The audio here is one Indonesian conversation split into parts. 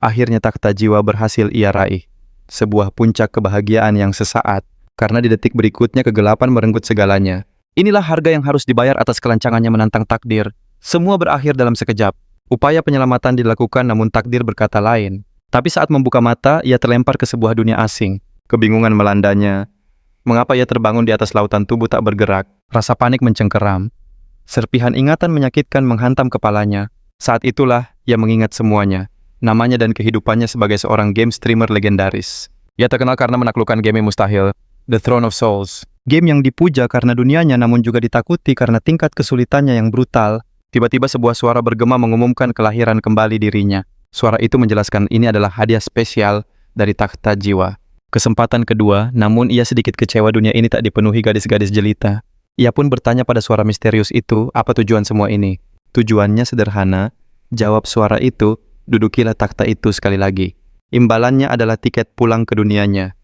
Akhirnya takhta jiwa berhasil ia raih. Sebuah puncak kebahagiaan yang sesaat, karena di detik berikutnya kegelapan merenggut segalanya. Inilah harga yang harus dibayar atas kelancangannya menantang takdir. Semua berakhir dalam sekejap. Upaya penyelamatan dilakukan namun takdir berkata lain. Tapi saat membuka mata, ia terlempar ke sebuah dunia asing. Kebingungan melandanya. Mengapa ia terbangun di atas lautan tubuh tak bergerak? Rasa panik mencengkeram. Serpihan ingatan menyakitkan menghantam kepalanya. Saat itulah ia mengingat semuanya. Namanya dan kehidupannya sebagai seorang game streamer legendaris. Ia terkenal karena menaklukkan game yang mustahil, The Throne of Souls. Game yang dipuja karena dunianya namun juga ditakuti karena tingkat kesulitannya yang brutal. Tiba-tiba sebuah suara bergema mengumumkan kelahiran kembali dirinya. Suara itu menjelaskan ini adalah hadiah spesial dari takhta jiwa. Kesempatan kedua, namun ia sedikit kecewa dunia ini tak dipenuhi gadis-gadis jelita. Ia pun bertanya pada suara misterius itu, apa tujuan semua ini? Tujuannya sederhana, jawab suara itu, dudukilah takhta itu sekali lagi. Imbalannya adalah tiket pulang ke dunianya.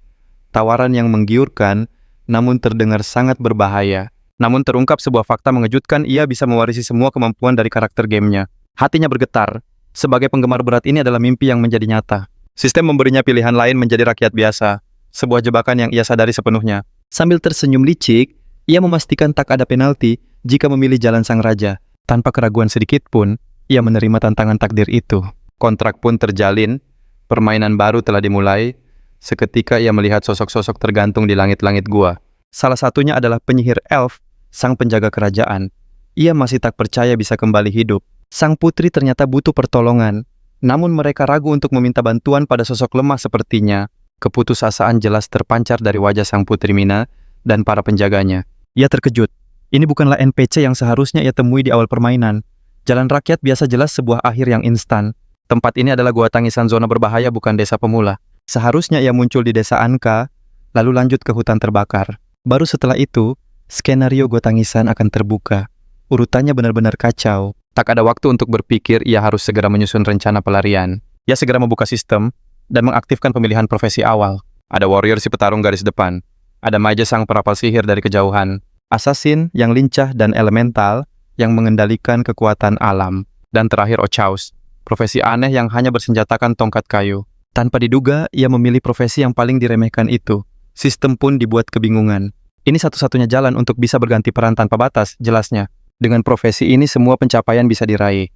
Tawaran yang menggiurkan, namun terdengar sangat berbahaya. Namun terungkap sebuah fakta mengejutkan, ia bisa mewarisi semua kemampuan dari karakter gamenya. Hatinya bergetar. Sebagai penggemar berat ini adalah mimpi yang menjadi nyata. Sistem memberinya pilihan lain menjadi rakyat biasa. Sebuah jebakan yang ia sadari sepenuhnya. Sambil tersenyum licik, ia memastikan tak ada penalti jika memilih jalan sang raja. Tanpa keraguan sedikit pun, ia menerima tantangan takdir itu. Kontrak pun terjalin, permainan baru telah dimulai. Seketika ia melihat sosok-sosok tergantung di langit-langit gua. Salah satunya adalah penyihir elf, sang penjaga kerajaan. Ia masih tak percaya bisa kembali hidup. Sang putri ternyata butuh pertolongan. Namun mereka ragu untuk meminta bantuan pada sosok lemah sepertinya. Keputusasaan jelas terpancar dari wajah sang putri Mina dan para penjaganya. Ia terkejut. Ini bukanlah NPC yang seharusnya ia temui di awal permainan. Jalan rakyat biasa jelas sebuah akhir yang instan. Tempat ini adalah gua tangisan zona berbahaya, bukan desa pemula. Seharusnya ia muncul di desa Anka, lalu lanjut ke hutan terbakar. Baru setelah itu, skenario gua tangisan akan terbuka. Urutannya benar-benar kacau. Tak ada waktu untuk berpikir, ia harus segera menyusun rencana pelarian. Ia segera membuka sistem dan mengaktifkan pemilihan profesi awal. Ada warrior si petarung garis depan. Ada mage sang perapal sihir dari kejauhan. Assassin yang lincah dan elemental yang mengendalikan kekuatan alam. Dan terakhir Ochaus, profesi aneh yang hanya bersenjatakan tongkat kayu. Tanpa diduga, ia memilih profesi yang paling diremehkan itu. Sistem pun dibuat kebingungan. Ini satu-satunya jalan untuk bisa berganti peran tanpa batas, jelasnya. Dengan profesi ini semua pencapaian bisa diraih.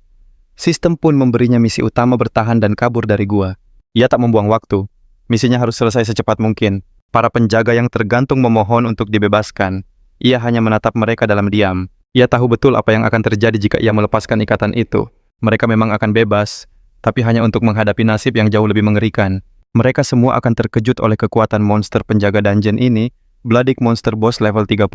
Sistem pun memberinya misi utama bertahan dan kabur dari gua. Ia tak membuang waktu. Misinya harus selesai secepat mungkin. Para penjaga yang tergantung memohon untuk dibebaskan. Ia hanya menatap mereka dalam diam. Ia tahu betul apa yang akan terjadi jika ia melepaskan ikatan itu. Mereka memang akan bebas, tapi hanya untuk menghadapi nasib yang jauh lebih mengerikan. Mereka semua akan terkejut oleh kekuatan monster penjaga dungeon ini, Bloodik Monster Boss level 30.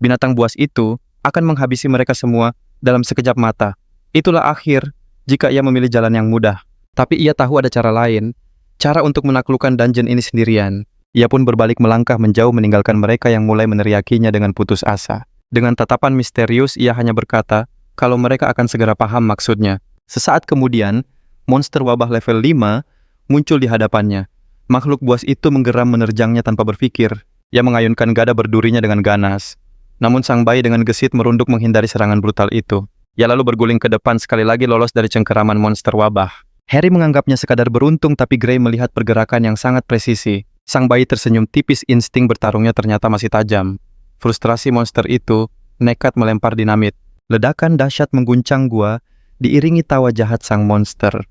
Binatang buas itu akan menghabisi mereka semua dalam sekejap mata. Itulah akhir jika ia memilih jalan yang mudah. Tapi ia tahu ada cara lain, cara untuk menaklukkan dungeon ini sendirian. Ia pun berbalik melangkah menjauh meninggalkan mereka yang mulai meneriakinya dengan putus asa. Dengan tatapan misterius, ia hanya berkata, kalau mereka akan segera paham maksudnya. Sesaat kemudian, monster wabah level 5 muncul di hadapannya. Makhluk buas itu menggeram menerjangnya tanpa berpikir. Ia mengayunkan gada berdurinya dengan ganas. Namun sang bayi dengan gesit merunduk menghindari serangan brutal itu. Ia lalu berguling ke depan sekali lagi lolos dari cengkeraman monster wabah. Harry menganggapnya sekadar beruntung, tapi Gray melihat pergerakan yang sangat presisi. Sang bayi tersenyum tipis, insting bertarungnya ternyata masih tajam. Frustrasi monster itu nekat melempar dinamit. Ledakan dahsyat mengguncang gua, diiringi tawa jahat sang monster.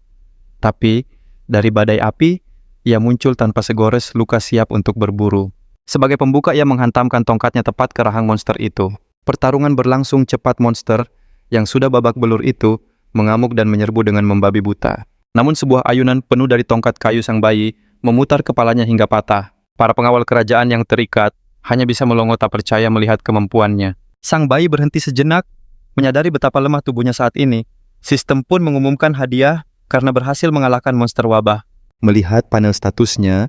Tapi, dari badai api, ia muncul tanpa segores luka siap untuk berburu. Sebagai pembuka, ia menghantamkan tongkatnya tepat ke rahang monster itu. Pertarungan berlangsung cepat. Monster, yang sudah babak belur itu, mengamuk dan menyerbu dengan membabi buta. Namun sebuah ayunan penuh dari tongkat kayu sang bayi, memutar kepalanya hingga patah. Para pengawal kerajaan yang terikat, hanya bisa melongo tak percaya melihat kemampuannya. Sang bayi berhenti sejenak, menyadari betapa lemah tubuhnya saat ini. Sistem pun mengumumkan hadiah karena berhasil mengalahkan monster wabah. Melihat panel statusnya,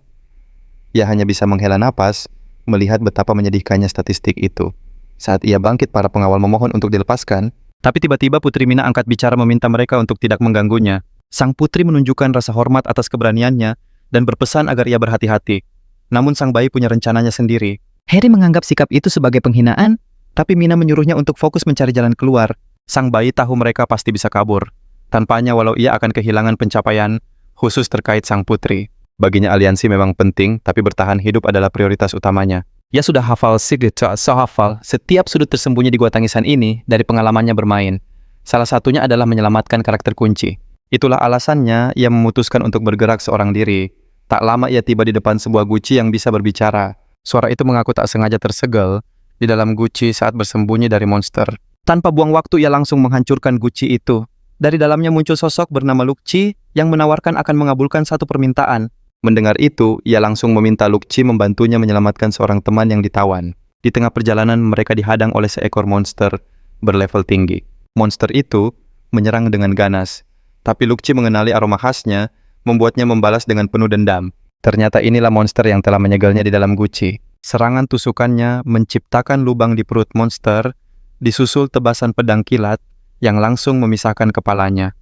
ia hanya bisa menghela napas, melihat betapa menyedihkannya statistik itu. Saat ia bangkit, para pengawal memohon untuk dilepaskan, tapi tiba-tiba Putri Mina angkat bicara meminta mereka untuk tidak mengganggunya. Sang putri menunjukkan rasa hormat atas keberaniannya dan berpesan agar ia berhati-hati. Namun sang bayi punya rencananya sendiri. Harry menganggap sikap itu sebagai penghinaan, tapi Mina menyuruhnya untuk fokus mencari jalan keluar. Sang bayi tahu mereka pasti bisa kabur. Tanpanya, walau ia akan kehilangan pencapaian, khusus terkait sang putri. Baginya aliansi memang penting, tapi bertahan hidup adalah prioritas utamanya. Ia sudah hafal hafal setiap sudut tersembunyi di Gua Tangisan ini dari pengalamannya bermain. Salah satunya adalah menyelamatkan karakter kunci. Itulah alasannya ia memutuskan untuk bergerak seorang diri. Tak lama ia tiba di depan sebuah guci yang bisa berbicara. Suara itu mengaku tak sengaja tersegel di dalam guci saat bersembunyi dari monster. Tanpa buang waktu ia langsung menghancurkan guci itu. Dari dalamnya muncul sosok bernama Lukci yang menawarkan akan mengabulkan satu permintaan. Mendengar itu, ia langsung meminta Lukci membantunya menyelamatkan seorang teman yang ditawan. Di tengah perjalanan mereka dihadang oleh seekor monster berlevel tinggi. Monster itu menyerang dengan ganas, tapi Lukci mengenali aroma khasnya, membuatnya membalas dengan penuh dendam. Ternyata inilah monster yang telah menyegelnya di dalam guci. Serangan tusukannya menciptakan lubang di perut monster, disusul tebasan pedang kilat yang langsung memisahkan kepalanya.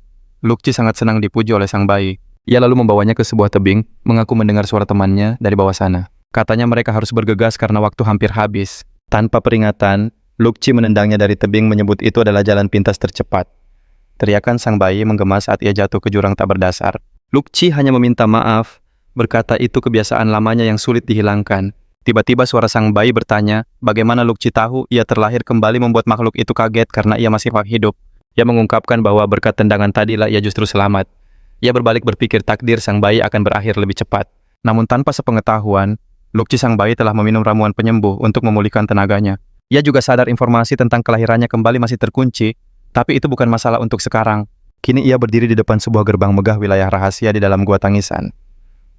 Lukci sangat senang dipuji oleh sang bayi. Ia lalu membawanya ke sebuah tebing, mengaku mendengar suara temannya dari bawah sana. Katanya mereka harus bergegas karena waktu hampir habis. Tanpa peringatan, Lukci menendangnya dari tebing menyebut itu adalah jalan pintas tercepat. Teriakan sang bayi menggema saat ia jatuh ke jurang tak berdasar. Lukci hanya meminta maaf, berkata itu kebiasaan lamanya yang sulit dihilangkan. Tiba-tiba suara sang bayi bertanya, bagaimana Lukci tahu ia terlahir kembali membuat makhluk itu kaget karena ia masih hidup. Ia mengungkapkan bahwa berkat tendangan tadilah ia justru selamat. Ia berbalik berpikir takdir sang bayi akan berakhir lebih cepat. Namun tanpa sepengetahuan, Lukci sang bayi telah meminum ramuan penyembuh untuk memulihkan tenaganya. Ia juga sadar informasi tentang kelahirannya kembali masih terkunci, tapi itu bukan masalah untuk sekarang. Kini ia berdiri di depan sebuah gerbang megah wilayah rahasia di dalam Gua Tangisan.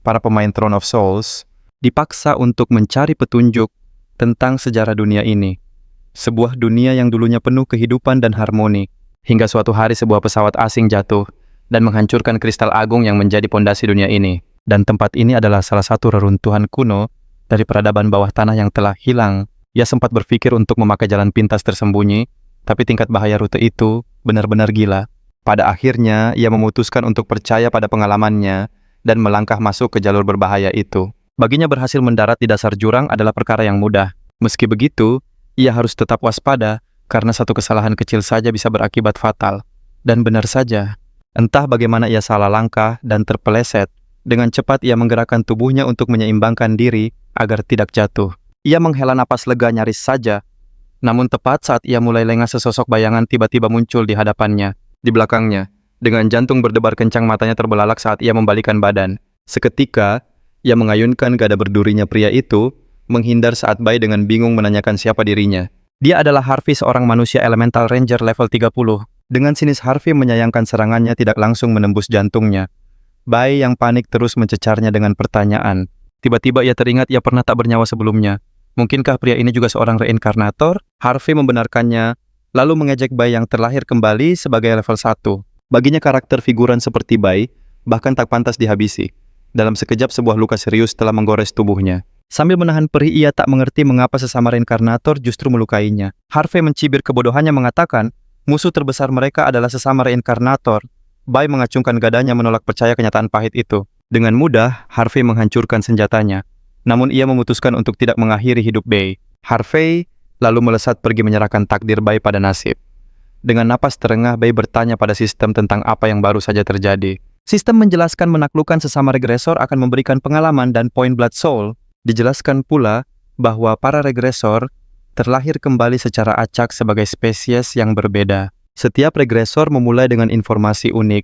Para pemain Throne of Souls dipaksa untuk mencari petunjuk tentang sejarah dunia ini. Sebuah dunia yang dulunya penuh kehidupan dan harmoni, hingga suatu hari sebuah pesawat asing jatuh dan menghancurkan kristal agung yang menjadi pondasi dunia ini. Dan tempat ini adalah salah satu reruntuhan kuno dari peradaban bawah tanah yang telah hilang. Ia sempat berpikir untuk memakai jalan pintas tersembunyi, tapi tingkat bahaya rute itu benar-benar gila. Pada akhirnya, ia memutuskan untuk percaya pada pengalamannya dan melangkah masuk ke jalur berbahaya itu. Baginya berhasil mendarat di dasar jurang adalah perkara yang mudah. Meski begitu, ia harus tetap waspada karena satu kesalahan kecil saja bisa berakibat fatal. Dan benar saja, entah bagaimana ia salah langkah dan terpeleset, dengan cepat ia menggerakkan tubuhnya untuk menyeimbangkan diri agar tidak jatuh. Ia menghela napas lega nyaris saja, namun tepat saat ia mulai lengah sesosok bayangan tiba-tiba muncul di hadapannya. Di belakangnya, dengan jantung berdebar kencang matanya terbelalak saat ia membalikkan badan. Seketika, ia mengayunkan gada berdurinya pria itu, menghindar saat bayi dengan bingung menanyakan siapa dirinya. Dia adalah Harvey, seorang manusia elemental ranger level 30. Dengan sinis Harvey menyayangkan serangannya tidak langsung menembus jantungnya. Bai yang panik terus mencecarnya dengan pertanyaan. Tiba-tiba ia teringat ia pernah tak bernyawa sebelumnya. Mungkinkah pria ini juga seorang reinkarnator? Harvey membenarkannya, lalu mengejek Bai yang terlahir kembali sebagai level 1. Baginya karakter figuran seperti Bai bahkan tak pantas dihabisi. Dalam sekejap sebuah luka serius telah menggores tubuhnya. Sambil menahan perih, ia tak mengerti mengapa sesama reinkarnator justru melukainya. Harvey mencibir kebodohannya mengatakan, musuh terbesar mereka adalah sesama reinkarnator. Bai mengacungkan gadanya menolak percaya kenyataan pahit itu. Dengan mudah, Harvey menghancurkan senjatanya. Namun ia memutuskan untuk tidak mengakhiri hidup Bai. Harvey lalu melesat pergi menyerahkan takdir Bai pada nasib. Dengan napas terengah, Bai bertanya pada sistem tentang apa yang baru saja terjadi. Sistem menjelaskan menaklukkan sesama regresor akan memberikan pengalaman dan poin Blood Soul. Dijelaskan pula bahwa para regresor terlahir kembali secara acak sebagai spesies yang berbeda. Setiap regresor memulai dengan informasi unik.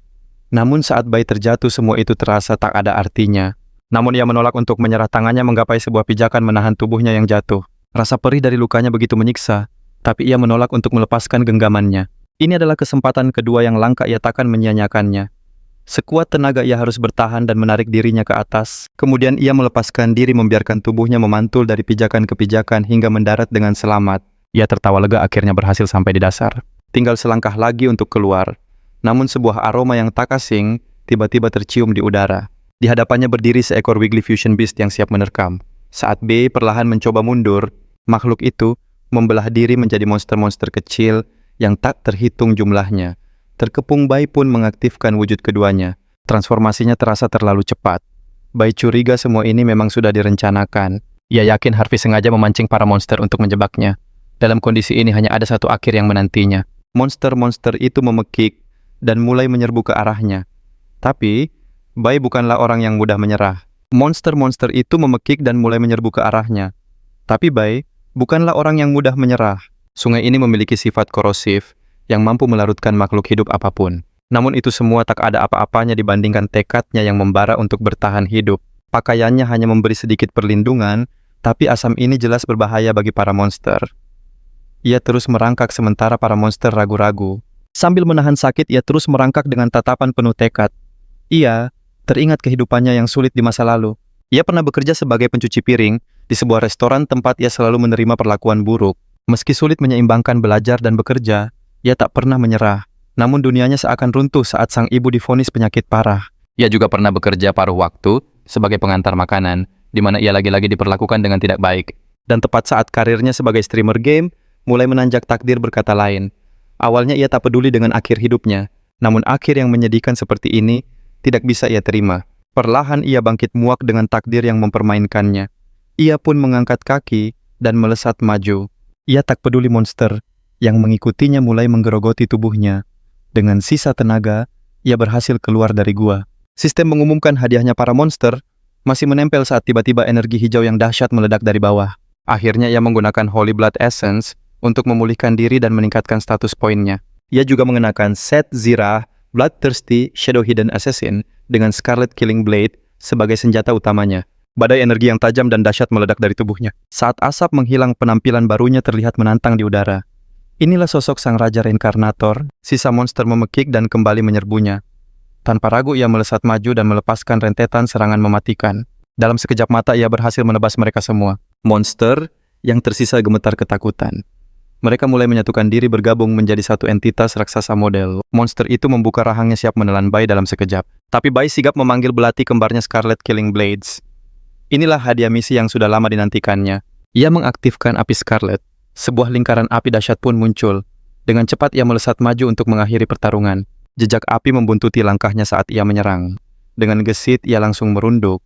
Namun saat Bai terjatuh, semua itu terasa tak ada artinya. Namun ia menolak untuk menyerah, tangannya menggapai sebuah pijakan menahan tubuhnya yang jatuh. Rasa perih dari lukanya begitu menyiksa, tapi ia menolak untuk melepaskan genggamannya. Ini adalah kesempatan kedua yang langka, ia takkan menyia-nyiakannya. Sekuat tenaga ia harus bertahan dan menarik dirinya ke atas. Kemudian ia melepaskan diri, membiarkan tubuhnya memantul dari pijakan ke pijakan hingga mendarat dengan selamat. Ia tertawa lega akhirnya berhasil sampai di dasar. Tinggal selangkah lagi untuk keluar. Namun sebuah aroma yang tak asing tiba-tiba tercium di udara. Di hadapannya berdiri seekor Wiggly Fusion Beast yang siap menerkam. Saat B perlahan mencoba mundur, makhluk itu membelah diri menjadi monster-monster kecil yang tak terhitung jumlahnya. Terkepung, Bai pun mengaktifkan wujud keduanya. Transformasinya terasa terlalu cepat. Bai curiga semua ini memang sudah direncanakan. Ia yakin Harvey sengaja memancing para monster untuk menjebaknya. Dalam kondisi ini hanya ada satu akhir yang menantinya. Monster-monster itu memekik dan mulai menyerbu ke arahnya. Tapi, Bai bukanlah orang yang mudah menyerah. Monster-monster itu memekik dan mulai menyerbu ke arahnya. Tapi Bai bukanlah orang yang mudah menyerah. Sungai ini memiliki sifat korosif yang mampu melarutkan makhluk hidup apapun. Namun itu semua tak ada apa-apanya dibandingkan tekadnya yang membara untuk bertahan hidup. Pakaiannya hanya memberi sedikit perlindungan, tapi asam ini jelas berbahaya bagi para monster. Ia terus merangkak sementara para monster ragu-ragu. Sambil menahan sakit, ia terus merangkak dengan tatapan penuh tekad. Ia teringat kehidupannya yang sulit di masa lalu. Ia pernah bekerja sebagai pencuci piring di sebuah restoran tempat ia selalu menerima perlakuan buruk. Meski sulit menyeimbangkan belajar dan bekerja, ia tak pernah menyerah. Namun dunianya seakan runtuh saat sang ibu divonis penyakit parah. Ia juga pernah bekerja paruh waktu sebagai pengantar makanan, di mana ia lagi-lagi diperlakukan dengan tidak baik. Dan tepat saat karirnya sebagai streamer game mulai menanjak, takdir berkata lain. Awalnya ia tak peduli dengan akhir hidupnya, namun akhir yang menyedihkan seperti ini tidak bisa ia terima. Perlahan ia bangkit muak dengan takdir yang mempermainkannya. Ia pun mengangkat kaki dan melesat maju. Ia tak peduli monster yang mengikutinya mulai menggerogoti tubuhnya. Dengan sisa tenaga, ia berhasil keluar dari gua. Sistem mengumumkan hadiahnya para monster masih menempel saat tiba-tiba energi hijau yang dahsyat meledak dari bawah. Akhirnya ia menggunakan Holy Blood Essence untuk memulihkan diri dan meningkatkan status poinnya. Ia juga mengenakan set Zirah Bloodthirsty Shadow Hidden Assassin dengan Scarlet Killing Blade sebagai senjata utamanya. Badai energi yang tajam dan dahsyat meledak dari tubuhnya. Saat asap menghilang, penampilan barunya terlihat menantang di udara. Inilah sosok sang raja reinkarnator. Sisa monster memekik dan kembali menyerbunya. Tanpa ragu ia melesat maju dan melepaskan rentetan serangan mematikan. Dalam sekejap mata ia berhasil menebas mereka semua. Monster yang tersisa gemetar ketakutan. Mereka mulai menyatukan diri bergabung menjadi satu entitas raksasa model. Monster itu membuka rahangnya siap menelan Bai dalam sekejap. Tapi Bai sigap memanggil belati kembarnya Scarlet Killing Blades. Inilah hadiah misi yang sudah lama dinantikannya. Ia mengaktifkan api Scarlet. Sebuah lingkaran api dahsyat pun muncul. Dengan cepat ia melesat maju untuk mengakhiri pertarungan. Jejak api membuntuti langkahnya saat ia menyerang. Dengan gesit ia langsung merunduk,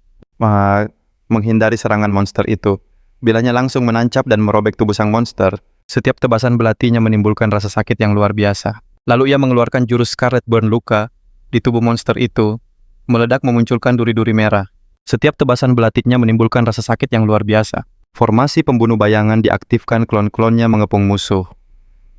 menghindari serangan monster itu. Bilanya langsung menancap dan merobek tubuh sang monster. Setiap tebasan belatinya menimbulkan rasa sakit yang luar biasa. Lalu ia mengeluarkan jurus Scarlet Burn Luka di tubuh monster itu, meledak memunculkan duri-duri merah. Setiap tebasan belatiknya menimbulkan rasa sakit yang luar biasa. Formasi pembunuh bayangan diaktifkan, klon-klonnya mengepung musuh.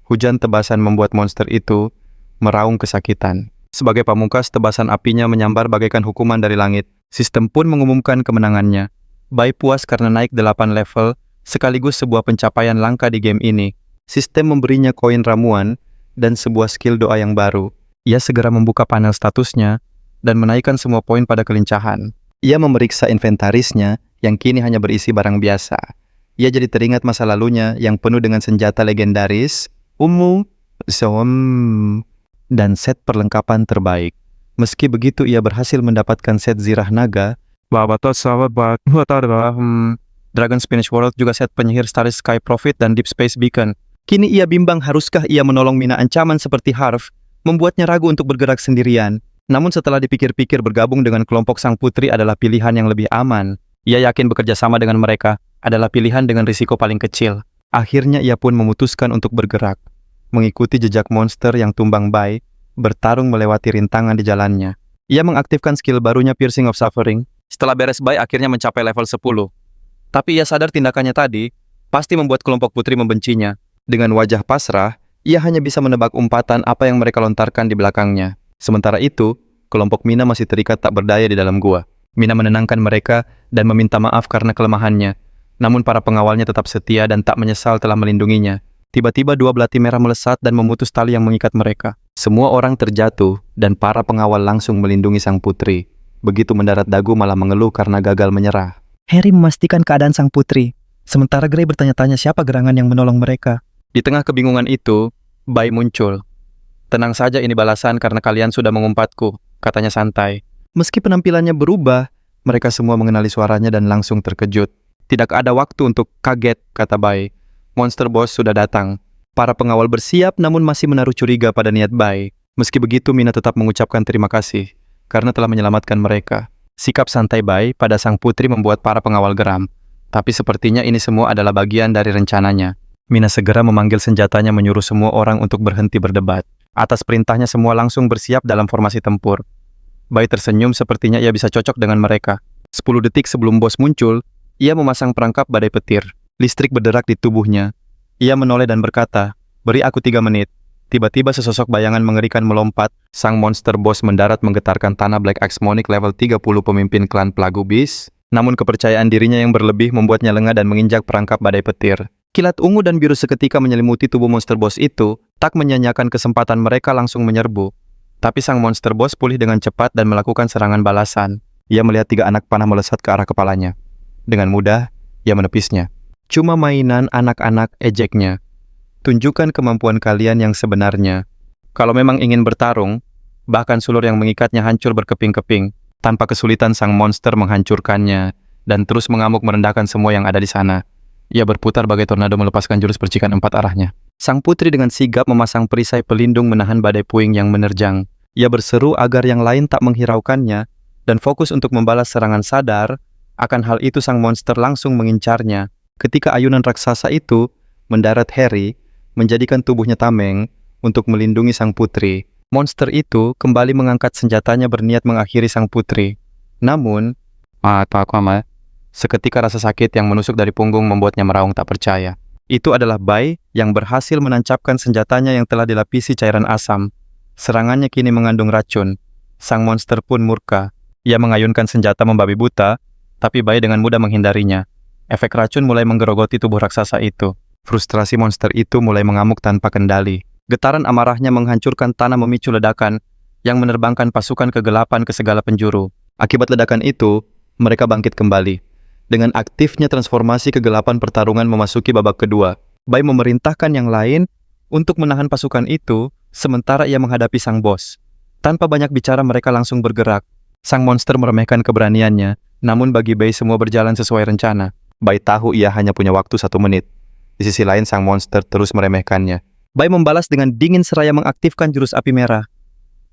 Hujan tebasan membuat monster itu meraung kesakitan. Sebagai pamungkas, tebasan apinya menyambar bagaikan hukuman dari langit. Sistem pun mengumumkan kemenangannya. Bai puas karena naik 8 level, sekaligus sebuah pencapaian langka di game ini. Sistem memberinya koin ramuan dan sebuah skill doa yang baru. Ia segera membuka panel statusnya dan menaikkan semua poin pada kelincahan. Ia memeriksa inventarisnya yang kini hanya berisi barang biasa. Ia jadi teringat masa lalunya yang penuh dengan senjata legendaris, dan set perlengkapan terbaik. Meski begitu, ia berhasil mendapatkan set Zirah Naga, Dragon Spanish World, juga set penyihir Starry Sky Prophet dan Deep Space Beacon. Kini ia bimbang, haruskah ia menolong Mina? Ancaman seperti Harv membuatnya ragu untuk bergerak sendirian. Namun setelah dipikir-pikir, bergabung dengan kelompok sang putri adalah pilihan yang lebih aman. Ia yakin bekerja sama dengan mereka adalah pilihan dengan risiko paling kecil. Akhirnya ia pun memutuskan untuk bergerak, mengikuti jejak monster yang tumbang Bai, bertarung melewati rintangan di jalannya. Ia mengaktifkan skill barunya Piercing of Suffering. Setelah beres Bai akhirnya mencapai level 10. Tapi ia sadar tindakannya tadi pasti membuat kelompok putri membencinya. Dengan wajah pasrah, ia hanya bisa menebak umpatan apa yang mereka lontarkan di belakangnya. Sementara itu, kelompok Mina masih terikat tak berdaya di dalam gua. Mina menenangkan mereka dan meminta maaf karena kelemahannya. Namun para pengawalnya tetap setia dan tak menyesal telah melindunginya. Tiba-tiba 2 belati merah melesat dan memutus tali yang mengikat mereka. Semua orang terjatuh dan para pengawal langsung melindungi sang putri. Begitu mendarat, Dagu malah mengeluh karena gagal menyerah. Harry memastikan keadaan sang putri, sementara Grey bertanya-tanya siapa gerangan yang menolong mereka. Di tengah kebingungan itu, Bai muncul. Tenang saja, ini balasan karena kalian sudah mengumpatku, katanya santai. Meski penampilannya berubah, mereka semua mengenali suaranya dan langsung terkejut. Tidak ada waktu untuk kaget, kata Bai. Monster Boss sudah datang. Para pengawal bersiap namun masih menaruh curiga pada niat Bai. Meski begitu, Mina tetap mengucapkan terima kasih karena telah menyelamatkan mereka. Sikap santai Bai pada sang putri membuat para pengawal geram. Tapi sepertinya ini semua adalah bagian dari rencananya. Mina segera memanggil senjatanya, menyuruh semua orang untuk berhenti berdebat. Atas perintahnya semua langsung bersiap dalam formasi tempur. Bai tersenyum sepertinya ia bisa cocok dengan mereka. 10 detik sebelum bos muncul, ia memasang perangkap badai petir. Listrik berderak di tubuhnya. Ia menoleh dan berkata, "Beri aku 3 menit." Tiba-tiba sesosok bayangan mengerikan melompat. Sang monster bos mendarat menggetarkan tanah Black Axe Monic level 30 pemimpin klan Pelagu Bis. Namun kepercayaan dirinya yang berlebih membuatnya lengah dan menginjak perangkap badai petir. Kilat ungu dan biru seketika menyelimuti tubuh monster bos itu, tak menyanyiakan kesempatan mereka langsung menyerbu. Tapi sang monster bos pulih dengan cepat dan melakukan serangan balasan. Ia melihat 3 anak panah melesat ke arah kepalanya. Dengan mudah, ia menepisnya. "Cuma mainan anak-anak," ejeknya. "Tunjukkan kemampuan kalian yang sebenarnya. Kalau memang ingin bertarung," bahkan sulur yang mengikatnya hancur berkeping-keping. Tanpa kesulitan sang monster menghancurkannya, dan terus mengamuk merendahkan semua yang ada di sana. Ia berputar bagai tornado melepaskan jurus percikan 4 arahnya. Sang putri dengan sigap memasang perisai pelindung menahan badai puing yang menerjang. Ia berseru agar yang lain tak menghiraukannya, dan fokus untuk membalas serangan sadar. Akan hal itu sang monster langsung mengincarnya. Ketika ayunan raksasa itu mendarat Harry, menjadikan tubuhnya tameng untuk melindungi sang putri. Monster itu kembali mengangkat senjatanya berniat mengakhiri sang putri. Namun, seketika rasa sakit yang menusuk dari punggung membuatnya meraung tak percaya. Itu adalah Bai yang berhasil menancapkan senjatanya yang telah dilapisi cairan asam. Serangannya kini mengandung racun. Sang monster pun murka. Ia mengayunkan senjata membabi buta, tapi Bai dengan mudah menghindarinya. Efek racun mulai menggerogoti tubuh raksasa itu. Frustrasi monster itu mulai mengamuk tanpa kendali. Getaran amarahnya menghancurkan tanah memicu ledakan yang menerbangkan pasukan kegelapan ke segala penjuru. Akibat ledakan itu, mereka bangkit kembali. Dengan aktifnya transformasi kegelapan pertarungan memasuki babak kedua. Bai memerintahkan yang lain untuk menahan pasukan itu, sementara ia menghadapi sang bos. Tanpa banyak bicara mereka langsung bergerak. Sang monster meremehkan keberaniannya, namun bagi Bai semua berjalan sesuai rencana. Bai tahu ia hanya punya waktu 1 menit. Di sisi lain sang monster terus meremehkannya. Bai membalas dengan dingin seraya mengaktifkan jurus api merah.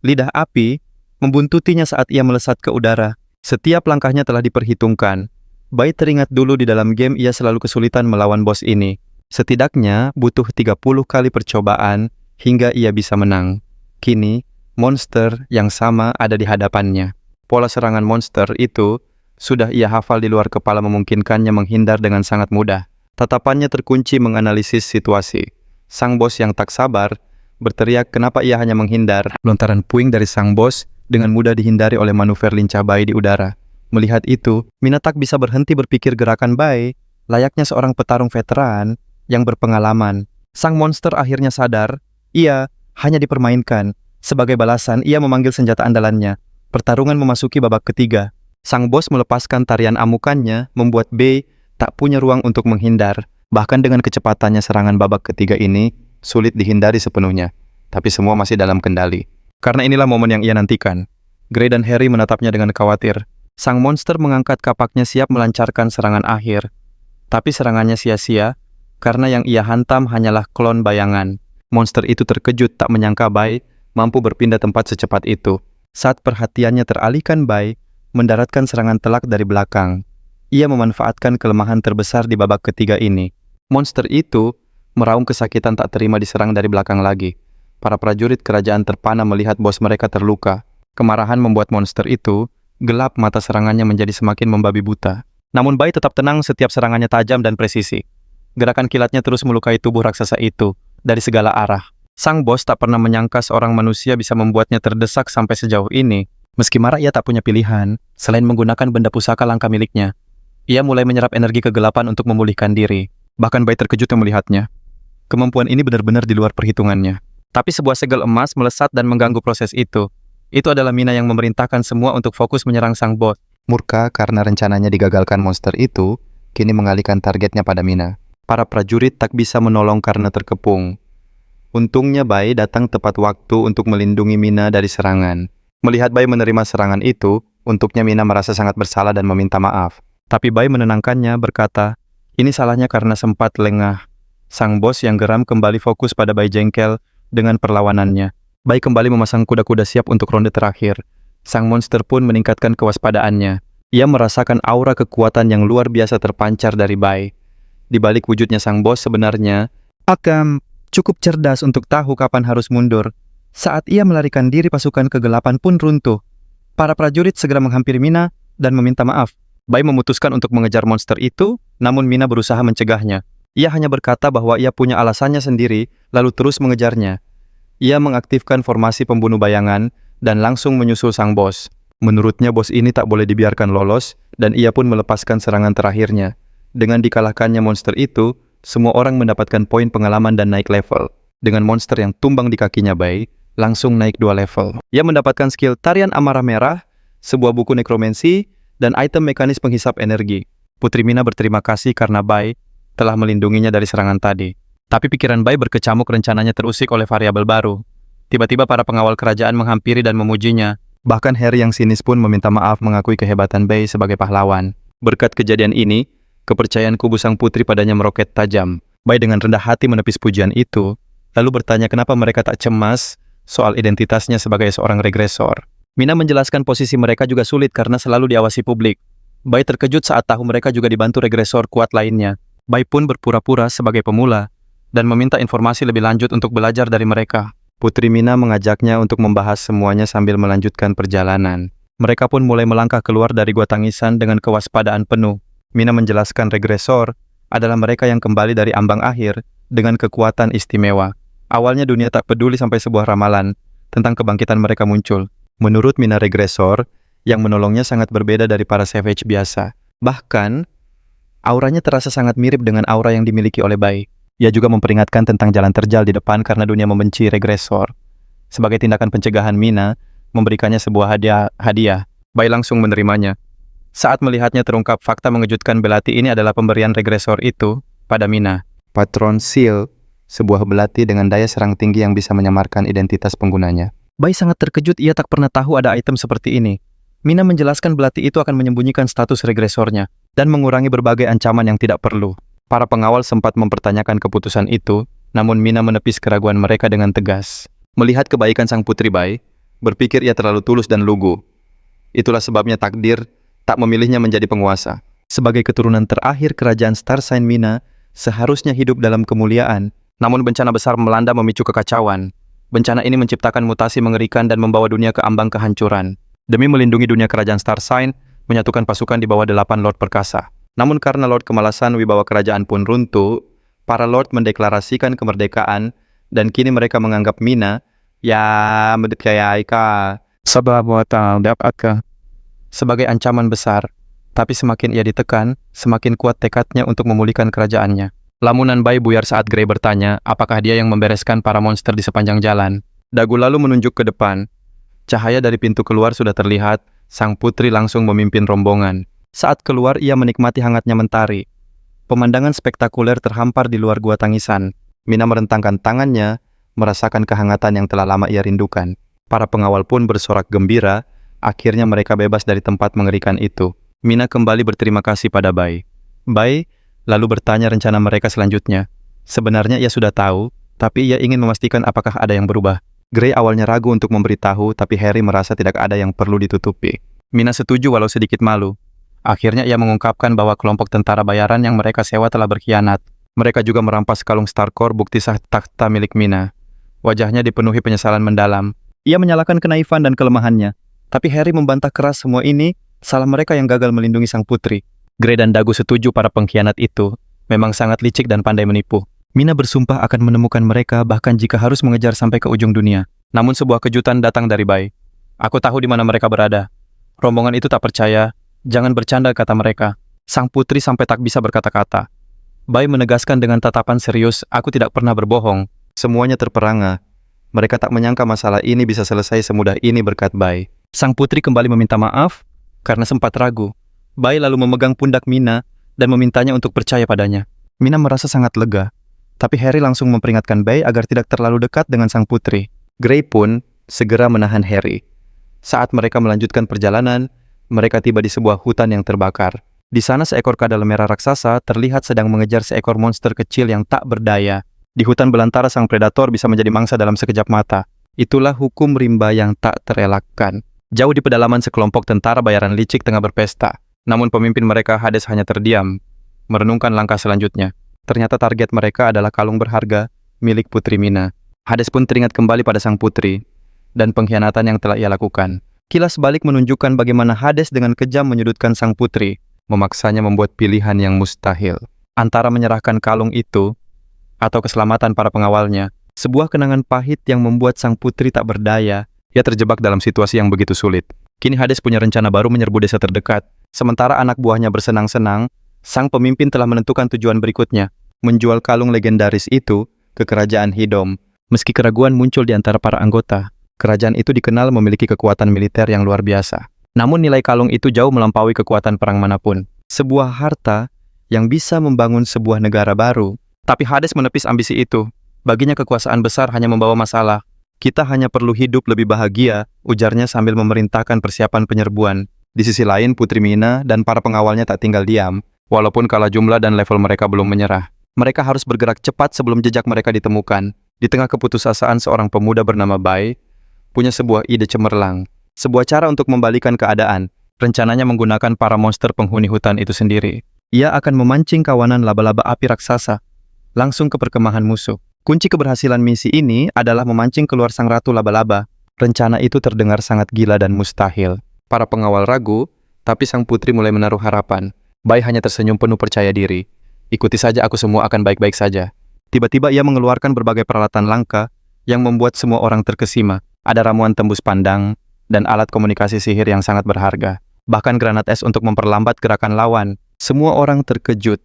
Lidah api membuntutinya saat ia melesat ke udara. Setiap langkahnya telah diperhitungkan. Bai teringat dulu di dalam game ia selalu kesulitan melawan bos ini. Setidaknya butuh 30 kali percobaan hingga ia bisa menang. Kini, monster yang sama ada di hadapannya. Pola serangan monster itu sudah ia hafal di luar kepala memungkinkannya menghindar dengan sangat mudah. Tatapannya terkunci menganalisis situasi. Sang bos yang tak sabar berteriak kenapa ia hanya menghindar. Lontaran puing dari sang bos dengan mudah dihindari oleh manuver lincah Bai di udara. Melihat itu, Mina tak bisa berhenti berpikir gerakan Bai, layaknya seorang petarung veteran yang berpengalaman. Sang monster akhirnya sadar, ia hanya dipermainkan. Sebagai balasan, ia memanggil senjata andalannya. Pertarungan memasuki babak ketiga. Sang bos melepaskan tarian amukannya, membuat Bai tak punya ruang untuk menghindar. Bahkan dengan kecepatannya serangan babak ketiga ini, sulit dihindari sepenuhnya. Tapi semua masih dalam kendali. Karena inilah momen yang ia nantikan. Gray dan Harry menatapnya dengan khawatir. Sang monster mengangkat kapaknya siap melancarkan serangan akhir. Tapi serangannya sia-sia, karena yang ia hantam hanyalah klon bayangan. Monster itu terkejut tak menyangka Bai mampu berpindah tempat secepat itu. Saat perhatiannya teralihkan Bai, mendaratkan serangan telak dari belakang. Ia memanfaatkan kelemahan terbesar di babak ketiga ini. Monster itu meraung kesakitan tak terima diserang dari belakang lagi. Para prajurit kerajaan terpana melihat bos mereka terluka. Kemarahan membuat monster itu gelap, mata serangannya menjadi semakin membabi buta. Namun Bai tetap tenang, setiap serangannya tajam dan presisi. Gerakan kilatnya terus melukai tubuh raksasa itu dari segala arah. Sang bos tak pernah menyangka seorang manusia bisa membuatnya terdesak sampai sejauh ini. Meski marah, ia tak punya pilihan selain menggunakan benda pusaka langka miliknya. Ia mulai menyerap energi kegelapan untuk memulihkan diri. Bahkan Bai terkejut melihatnya. Kemampuan ini benar-benar di luar perhitungannya. Tapi sebuah segel emas melesat dan mengganggu proses itu. Itu adalah Mina yang memerintahkan semua untuk fokus menyerang sang bos. Murka karena rencananya digagalkan monster itu, kini mengalihkan targetnya pada Mina. Para prajurit tak bisa menolong karena terkepung. Untungnya Bai datang tepat waktu untuk melindungi Mina dari serangan. Melihat Bai menerima serangan itu, untuknya Mina merasa sangat bersalah dan meminta maaf. Tapi Bai menenangkannya, berkata, ini salahnya karena sempat lengah. Sang bos yang geram kembali fokus pada Bai jengkel dengan perlawanannya. Bai kembali memasang kuda-kuda siap untuk ronde terakhir. Sang monster pun meningkatkan kewaspadaannya. Ia merasakan aura kekuatan yang luar biasa terpancar dari Bai. Di balik wujudnya sang bos sebenarnya, Akam cukup cerdas untuk tahu kapan harus mundur. Saat ia melarikan diri, pasukan kegelapan pun runtuh. Para prajurit segera menghampiri Mina dan meminta maaf. Bai memutuskan untuk mengejar monster itu, namun Mina berusaha mencegahnya. Ia hanya berkata bahwa ia punya alasannya sendiri, lalu terus mengejarnya. Ia mengaktifkan formasi pembunuh bayangan dan langsung menyusul sang bos. Menurutnya bos ini tak boleh dibiarkan lolos, dan ia pun melepaskan serangan terakhirnya. Dengan dikalahkannya monster itu, semua orang mendapatkan poin pengalaman dan naik level. Dengan monster yang tumbang di kakinya Bai, langsung naik 2 level. Ia mendapatkan skill Tarian Amarah Merah, sebuah buku nekromansi, dan item mekanis penghisap energi. Putri Mina berterima kasih karena Bai telah melindunginya dari serangan tadi. Tapi pikiran Bai berkecamuk rencananya terusik oleh variabel baru. Tiba-tiba para pengawal kerajaan menghampiri dan memujinya. Bahkan Harry yang sinis pun meminta maaf mengakui kehebatan Bai sebagai pahlawan. Berkat kejadian ini, kepercayaan kubu sang putri padanya meroket tajam. Bai dengan rendah hati menepis pujian itu, lalu bertanya kenapa mereka tak cemas soal identitasnya sebagai seorang regresor. Mina menjelaskan posisi mereka juga sulit karena selalu diawasi publik. Bai terkejut saat tahu mereka juga dibantu regresor kuat lainnya. Bai pun berpura-pura sebagai pemula dan meminta informasi lebih lanjut untuk belajar dari mereka. Putri Mina mengajaknya untuk membahas semuanya sambil melanjutkan perjalanan. Mereka pun mulai melangkah keluar dari gua tangisan dengan kewaspadaan penuh. Mina menjelaskan regresor adalah mereka yang kembali dari ambang akhir dengan kekuatan istimewa. Awalnya dunia tak peduli sampai sebuah ramalan tentang kebangkitan mereka muncul. Menurut Mina regresor, yang menolongnya sangat berbeda dari para savage biasa. Bahkan, auranya terasa sangat mirip dengan aura yang dimiliki oleh Bai. Ia juga memperingatkan tentang jalan terjal di depan karena dunia membenci regresor. Sebagai tindakan pencegahan, Mina memberikannya sebuah hadiah. Bai langsung menerimanya. Saat melihatnya terungkap fakta mengejutkan belati ini adalah pemberian regresor itu pada Mina. Patron Seal, sebuah belati dengan daya serang tinggi yang bisa menyamarkan identitas penggunanya. Bai sangat terkejut, ia tak pernah tahu ada item seperti ini. Mina menjelaskan belati itu akan menyembunyikan status regresornya dan mengurangi berbagai ancaman yang tidak perlu. Para pengawal sempat mempertanyakan keputusan itu, namun Mina menepis keraguan mereka dengan tegas. Melihat kebaikan sang putri Bai, berpikir ia terlalu tulus dan lugu. Itulah sebabnya takdir tak memilihnya menjadi penguasa. Sebagai keturunan terakhir kerajaan Star Sign, Mina seharusnya hidup dalam kemuliaan, namun bencana besar melanda memicu kekacauan. Bencana ini menciptakan mutasi mengerikan dan membawa dunia ke ambang kehancuran. Demi melindungi dunia kerajaan Star Sign, menyatukan pasukan di bawah 8 Lord perkasa. Namun karena Lord kemalasan, wibawa kerajaan pun runtuh. Para Lord mendeklarasikan kemerdekaan, dan kini mereka menganggap Mina, sebagai ancaman besar. Tapi semakin ia ditekan, semakin kuat tekadnya untuk memulihkan kerajaannya. Lamunan Bai buyar saat Grey bertanya, apakah dia yang membereskan para monster di sepanjang jalan. Dagu lalu menunjuk ke depan. Cahaya dari pintu keluar sudah terlihat, sang putri langsung memimpin rombongan. Saat keluar, ia menikmati hangatnya mentari. Pemandangan spektakuler terhampar di luar gua tangisan. Mina merentangkan tangannya, merasakan kehangatan yang telah lama ia rindukan. Para pengawal pun bersorak gembira, akhirnya mereka bebas dari tempat mengerikan itu. Mina kembali berterima kasih pada Bai. Bai lalu bertanya rencana mereka selanjutnya. Sebenarnya ia sudah tahu, tapi ia ingin memastikan apakah ada yang berubah. Grey awalnya ragu untuk memberitahu, tapi Harry merasa tidak ada yang perlu ditutupi. Mina setuju walau sedikit malu. Akhirnya ia mengungkapkan bahwa kelompok tentara bayaran yang mereka sewa telah berkhianat. Mereka juga merampas kalung Starcore, bukti sah takhta milik Mina. Wajahnya dipenuhi penyesalan mendalam. Ia menyalahkan kenaifan dan kelemahannya. Tapi Harry membantah keras semua ini, salah mereka yang gagal melindungi sang putri. Grey dan Dagu setuju para pengkhianat itu memang sangat licik dan pandai menipu. Mina bersumpah akan menemukan mereka bahkan jika harus mengejar sampai ke ujung dunia. Namun sebuah kejutan datang dari Bai. Aku tahu di mana mereka berada. Rombongan itu tak percaya. Jangan bercanda, kata mereka. Sang putri sampai tak bisa berkata-kata. Bai menegaskan dengan tatapan serius, aku tidak pernah berbohong. Semuanya terperangah. Mereka tak menyangka masalah ini bisa selesai semudah ini berkat Bai. Sang putri kembali meminta maaf karena sempat ragu. Bai lalu memegang pundak Mina dan memintanya untuk percaya padanya. Mina merasa sangat lega, tapi Harry langsung memperingatkan Bai agar tidak terlalu dekat dengan sang putri. Grey pun segera menahan Harry. Saat mereka melanjutkan perjalanan, mereka tiba di sebuah hutan yang terbakar. Di sana seekor kadal merah raksasa terlihat sedang mengejar seekor monster kecil yang tak berdaya. Di hutan belantara sang predator bisa menjadi mangsa dalam sekejap mata. Itulah hukum rimba yang tak terelakkan. Jauh di pedalaman, sekelompok tentara bayaran licik tengah berpesta. Namun pemimpin mereka, Hades, hanya terdiam, merenungkan langkah selanjutnya. Ternyata target mereka adalah kalung berharga milik Putri Mina. Hades pun teringat kembali pada sang putri dan pengkhianatan yang telah ia lakukan. Kilas balik menunjukkan bagaimana Hades dengan kejam menyudutkan sang putri, memaksanya membuat pilihan yang mustahil. Antara menyerahkan kalung itu, atau keselamatan para pengawalnya, sebuah kenangan pahit yang membuat sang putri tak berdaya. Ia terjebak dalam situasi yang begitu sulit. Kini Hades punya rencana baru menyerbu desa terdekat. Sementara anak buahnya bersenang-senang, sang pemimpin telah menentukan tujuan berikutnya, menjual kalung legendaris itu ke kerajaan Hidom. Meski keraguan muncul di antara para anggota, kerajaan itu dikenal memiliki kekuatan militer yang luar biasa. Namun nilai kalung itu jauh melampaui kekuatan perang manapun. Sebuah harta yang bisa membangun sebuah negara baru. Tapi Hades menepis ambisi itu. Baginya kekuasaan besar hanya membawa masalah. Kita hanya perlu hidup lebih bahagia, ujarnya sambil memerintahkan persiapan penyerbuan. Di sisi lain, Putri Mina dan para pengawalnya tak tinggal diam. Walaupun kalah jumlah dan level mereka belum menyerah. Mereka harus bergerak cepat sebelum jejak mereka ditemukan. Di tengah keputusasaan seorang pemuda bernama Bai, punya sebuah ide cemerlang. Sebuah cara untuk membalikan keadaan. Rencananya menggunakan para monster penghuni hutan itu sendiri. Ia akan memancing kawanan laba-laba api raksasa langsung ke perkemahan musuh. Kunci keberhasilan misi ini adalah memancing keluar sang ratu laba-laba. Rencana itu terdengar sangat gila dan mustahil. Para pengawal ragu, tapi sang putri mulai menaruh harapan. Bai hanya tersenyum penuh percaya diri. Ikuti saja, aku semua akan baik-baik saja. Tiba-tiba ia mengeluarkan berbagai peralatan langka yang membuat semua orang terkesima. Ada ramuan tembus pandang dan alat komunikasi sihir yang sangat berharga. Bahkan granat es untuk memperlambat gerakan lawan. Semua orang terkejut.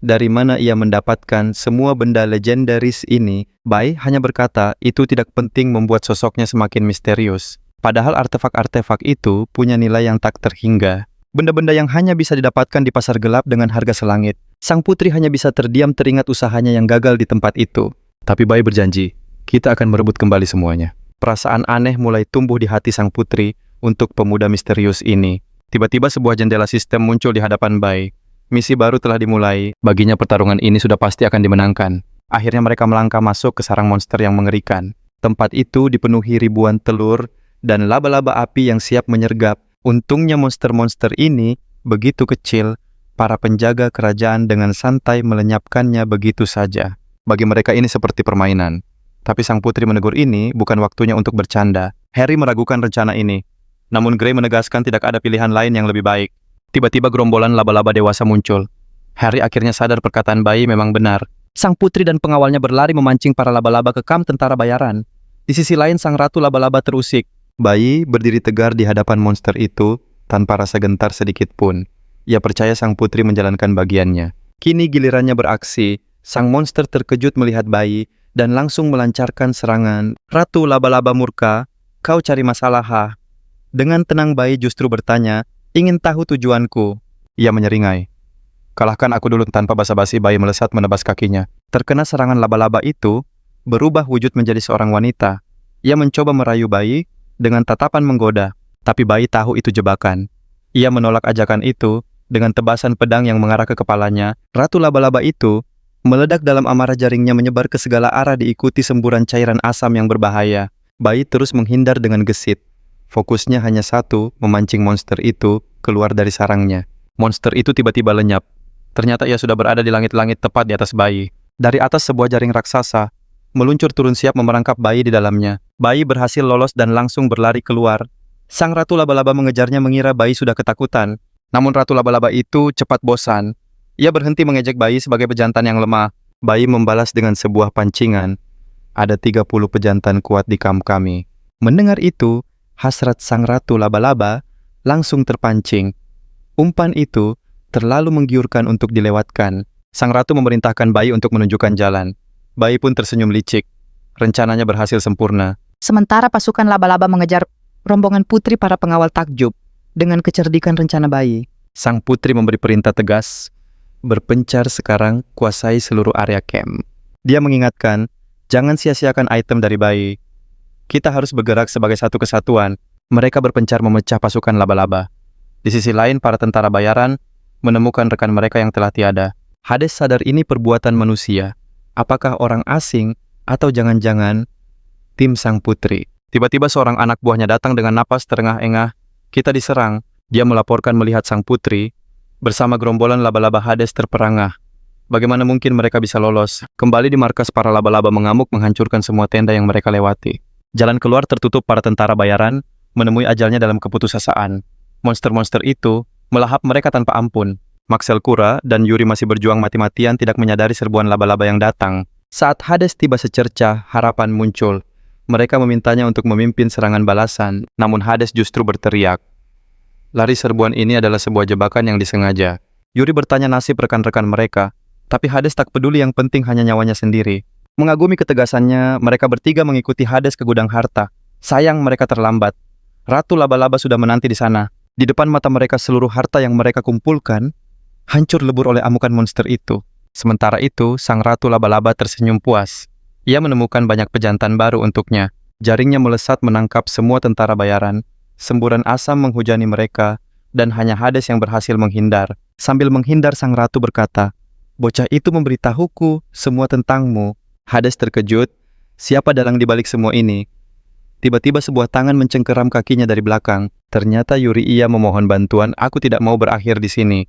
Dari mana ia mendapatkan semua benda legendaris ini? Bai hanya berkata itu tidak penting membuat sosoknya semakin misterius. Padahal artefak-artefak itu punya nilai yang tak terhingga. Benda-benda yang hanya bisa didapatkan di pasar gelap dengan harga selangit. Sang putri hanya bisa terdiam teringat usahanya yang gagal di tempat itu. Tapi Bai berjanji, kita akan merebut kembali semuanya. Perasaan aneh mulai tumbuh di hati sang putri untuk pemuda misterius ini. Tiba-tiba sebuah jendela sistem muncul di hadapan Bai. Misi baru telah dimulai, baginya pertarungan ini sudah pasti akan dimenangkan. Akhirnya mereka melangkah masuk ke sarang monster yang mengerikan. Tempat itu dipenuhi ribuan telur dan laba-laba api yang siap menyergap. Untungnya monster-monster ini begitu kecil, para penjaga kerajaan dengan santai melenyapkannya begitu saja. Bagi mereka ini seperti permainan. Tapi sang putri menegur ini bukan waktunya untuk bercanda. Harry meragukan rencana ini. Namun Gray menegaskan tidak ada pilihan lain yang lebih baik. Tiba-tiba gerombolan laba-laba dewasa muncul. Harry akhirnya sadar perkataan Bai memang benar. Sang putri dan pengawalnya berlari memancing para laba-laba ke kamp tentara bayaran. Di sisi lain sang ratu laba-laba terusik. Bai berdiri tegar di hadapan monster itu tanpa rasa gentar sedikit pun. Ia percaya sang putri menjalankan bagiannya. Kini gilirannya beraksi. Sang monster terkejut melihat Bai dan langsung melancarkan serangan. Ratu laba-laba murka, kau cari masalah ha? Dengan tenang Bai justru bertanya, ingin tahu tujuanku? Ia menyeringai. Kalahkan aku dulu. Tanpa basa-basi Bai melesat menebas kakinya. Terkena serangan laba-laba itu, berubah wujud menjadi seorang wanita. Ia mencoba merayu Bai dengan tatapan menggoda. Tapi Bai tahu itu jebakan. Ia menolak ajakan itu dengan tebasan pedang yang mengarah ke kepalanya. Ratu laba-laba itu meledak dalam amarah, jaringnya menyebar ke segala arah diikuti semburan cairan asam yang berbahaya. Bai terus menghindar dengan gesit. Fokusnya hanya satu, memancing monster itu keluar dari sarangnya. Monster itu tiba-tiba lenyap. Ternyata ia sudah berada di langit-langit tepat di atas Bai. Dari atas sebuah jaring raksasa, meluncur turun siap memerangkap Bai di dalamnya. Bai berhasil lolos dan langsung berlari keluar. Sang ratu laba-laba mengejarnya mengira Bai sudah ketakutan. Namun ratu laba-laba itu cepat bosan. Ia berhenti mengejek Bai sebagai pejantan yang lemah. Bai membalas dengan sebuah pancingan. Ada 30 pejantan kuat di kamp kami. Mendengar itu, hasrat sang ratu laba-laba langsung terpancing. Umpan itu terlalu menggiurkan untuk dilewatkan. Sang ratu memerintahkan Bai untuk menunjukkan jalan. Bai pun tersenyum licik. Rencananya berhasil sempurna. Sementara pasukan laba-laba mengejar rombongan putri, para pengawal takjub dengan kecerdikan rencana Bai. Sang putri memberi perintah tegas. Berpencar sekarang, kuasai seluruh area camp. Dia mengingatkan, jangan sia-siakan item dari Bai. Kita harus bergerak sebagai satu kesatuan. Mereka berpencar memecah pasukan laba-laba. Di sisi lain, para tentara bayaran menemukan rekan mereka yang telah tiada. Hades sadar ini perbuatan manusia. Apakah orang asing atau jangan-jangan tim sang putri? Tiba-tiba seorang anak buahnya datang dengan napas terengah-engah. Kita diserang. Dia melaporkan melihat sang putri bersama gerombolan laba-laba Hades terperangah. Bagaimana mungkin mereka bisa lolos? Kembali di markas, para laba-laba mengamuk menghancurkan semua tenda yang mereka lewati. Jalan keluar tertutup para tentara bayaran, menemui ajalnya dalam keputusasaan. Monster-monster itu melahap mereka tanpa ampun. Maxel Kura dan Yuri masih berjuang mati-matian tidak menyadari serbuan laba-laba yang datang. Saat Hades tiba secercah, harapan muncul. Mereka memintanya untuk memimpin serangan balasan, namun Hades justru berteriak. Lari serbuan ini adalah sebuah jebakan yang disengaja. Yuri bertanya nasib rekan-rekan mereka, tapi Hades tak peduli, yang penting hanya nyawanya sendiri. Mengagumi ketegasannya, mereka bertiga mengikuti Hades ke gudang harta. Sayang mereka terlambat. Ratu laba-laba sudah menanti di sana. Di depan mata mereka seluruh harta yang mereka kumpulkan hancur lebur oleh amukan monster itu. Sementara itu, sang ratu laba-laba tersenyum puas. Ia menemukan banyak pejantan baru untuknya. Jaringnya melesat menangkap semua tentara bayaran. Semburan asam menghujani mereka, dan hanya Hades yang berhasil menghindar. Sambil menghindar, sang ratu berkata, "Bocah itu memberitahuku semua tentangmu." Hades terkejut. Siapa dalang di balik semua ini? Tiba-tiba sebuah tangan mencengkeram kakinya dari belakang. Ternyata Yuri. Ia memohon bantuan. "Aku tidak mau berakhir di sini."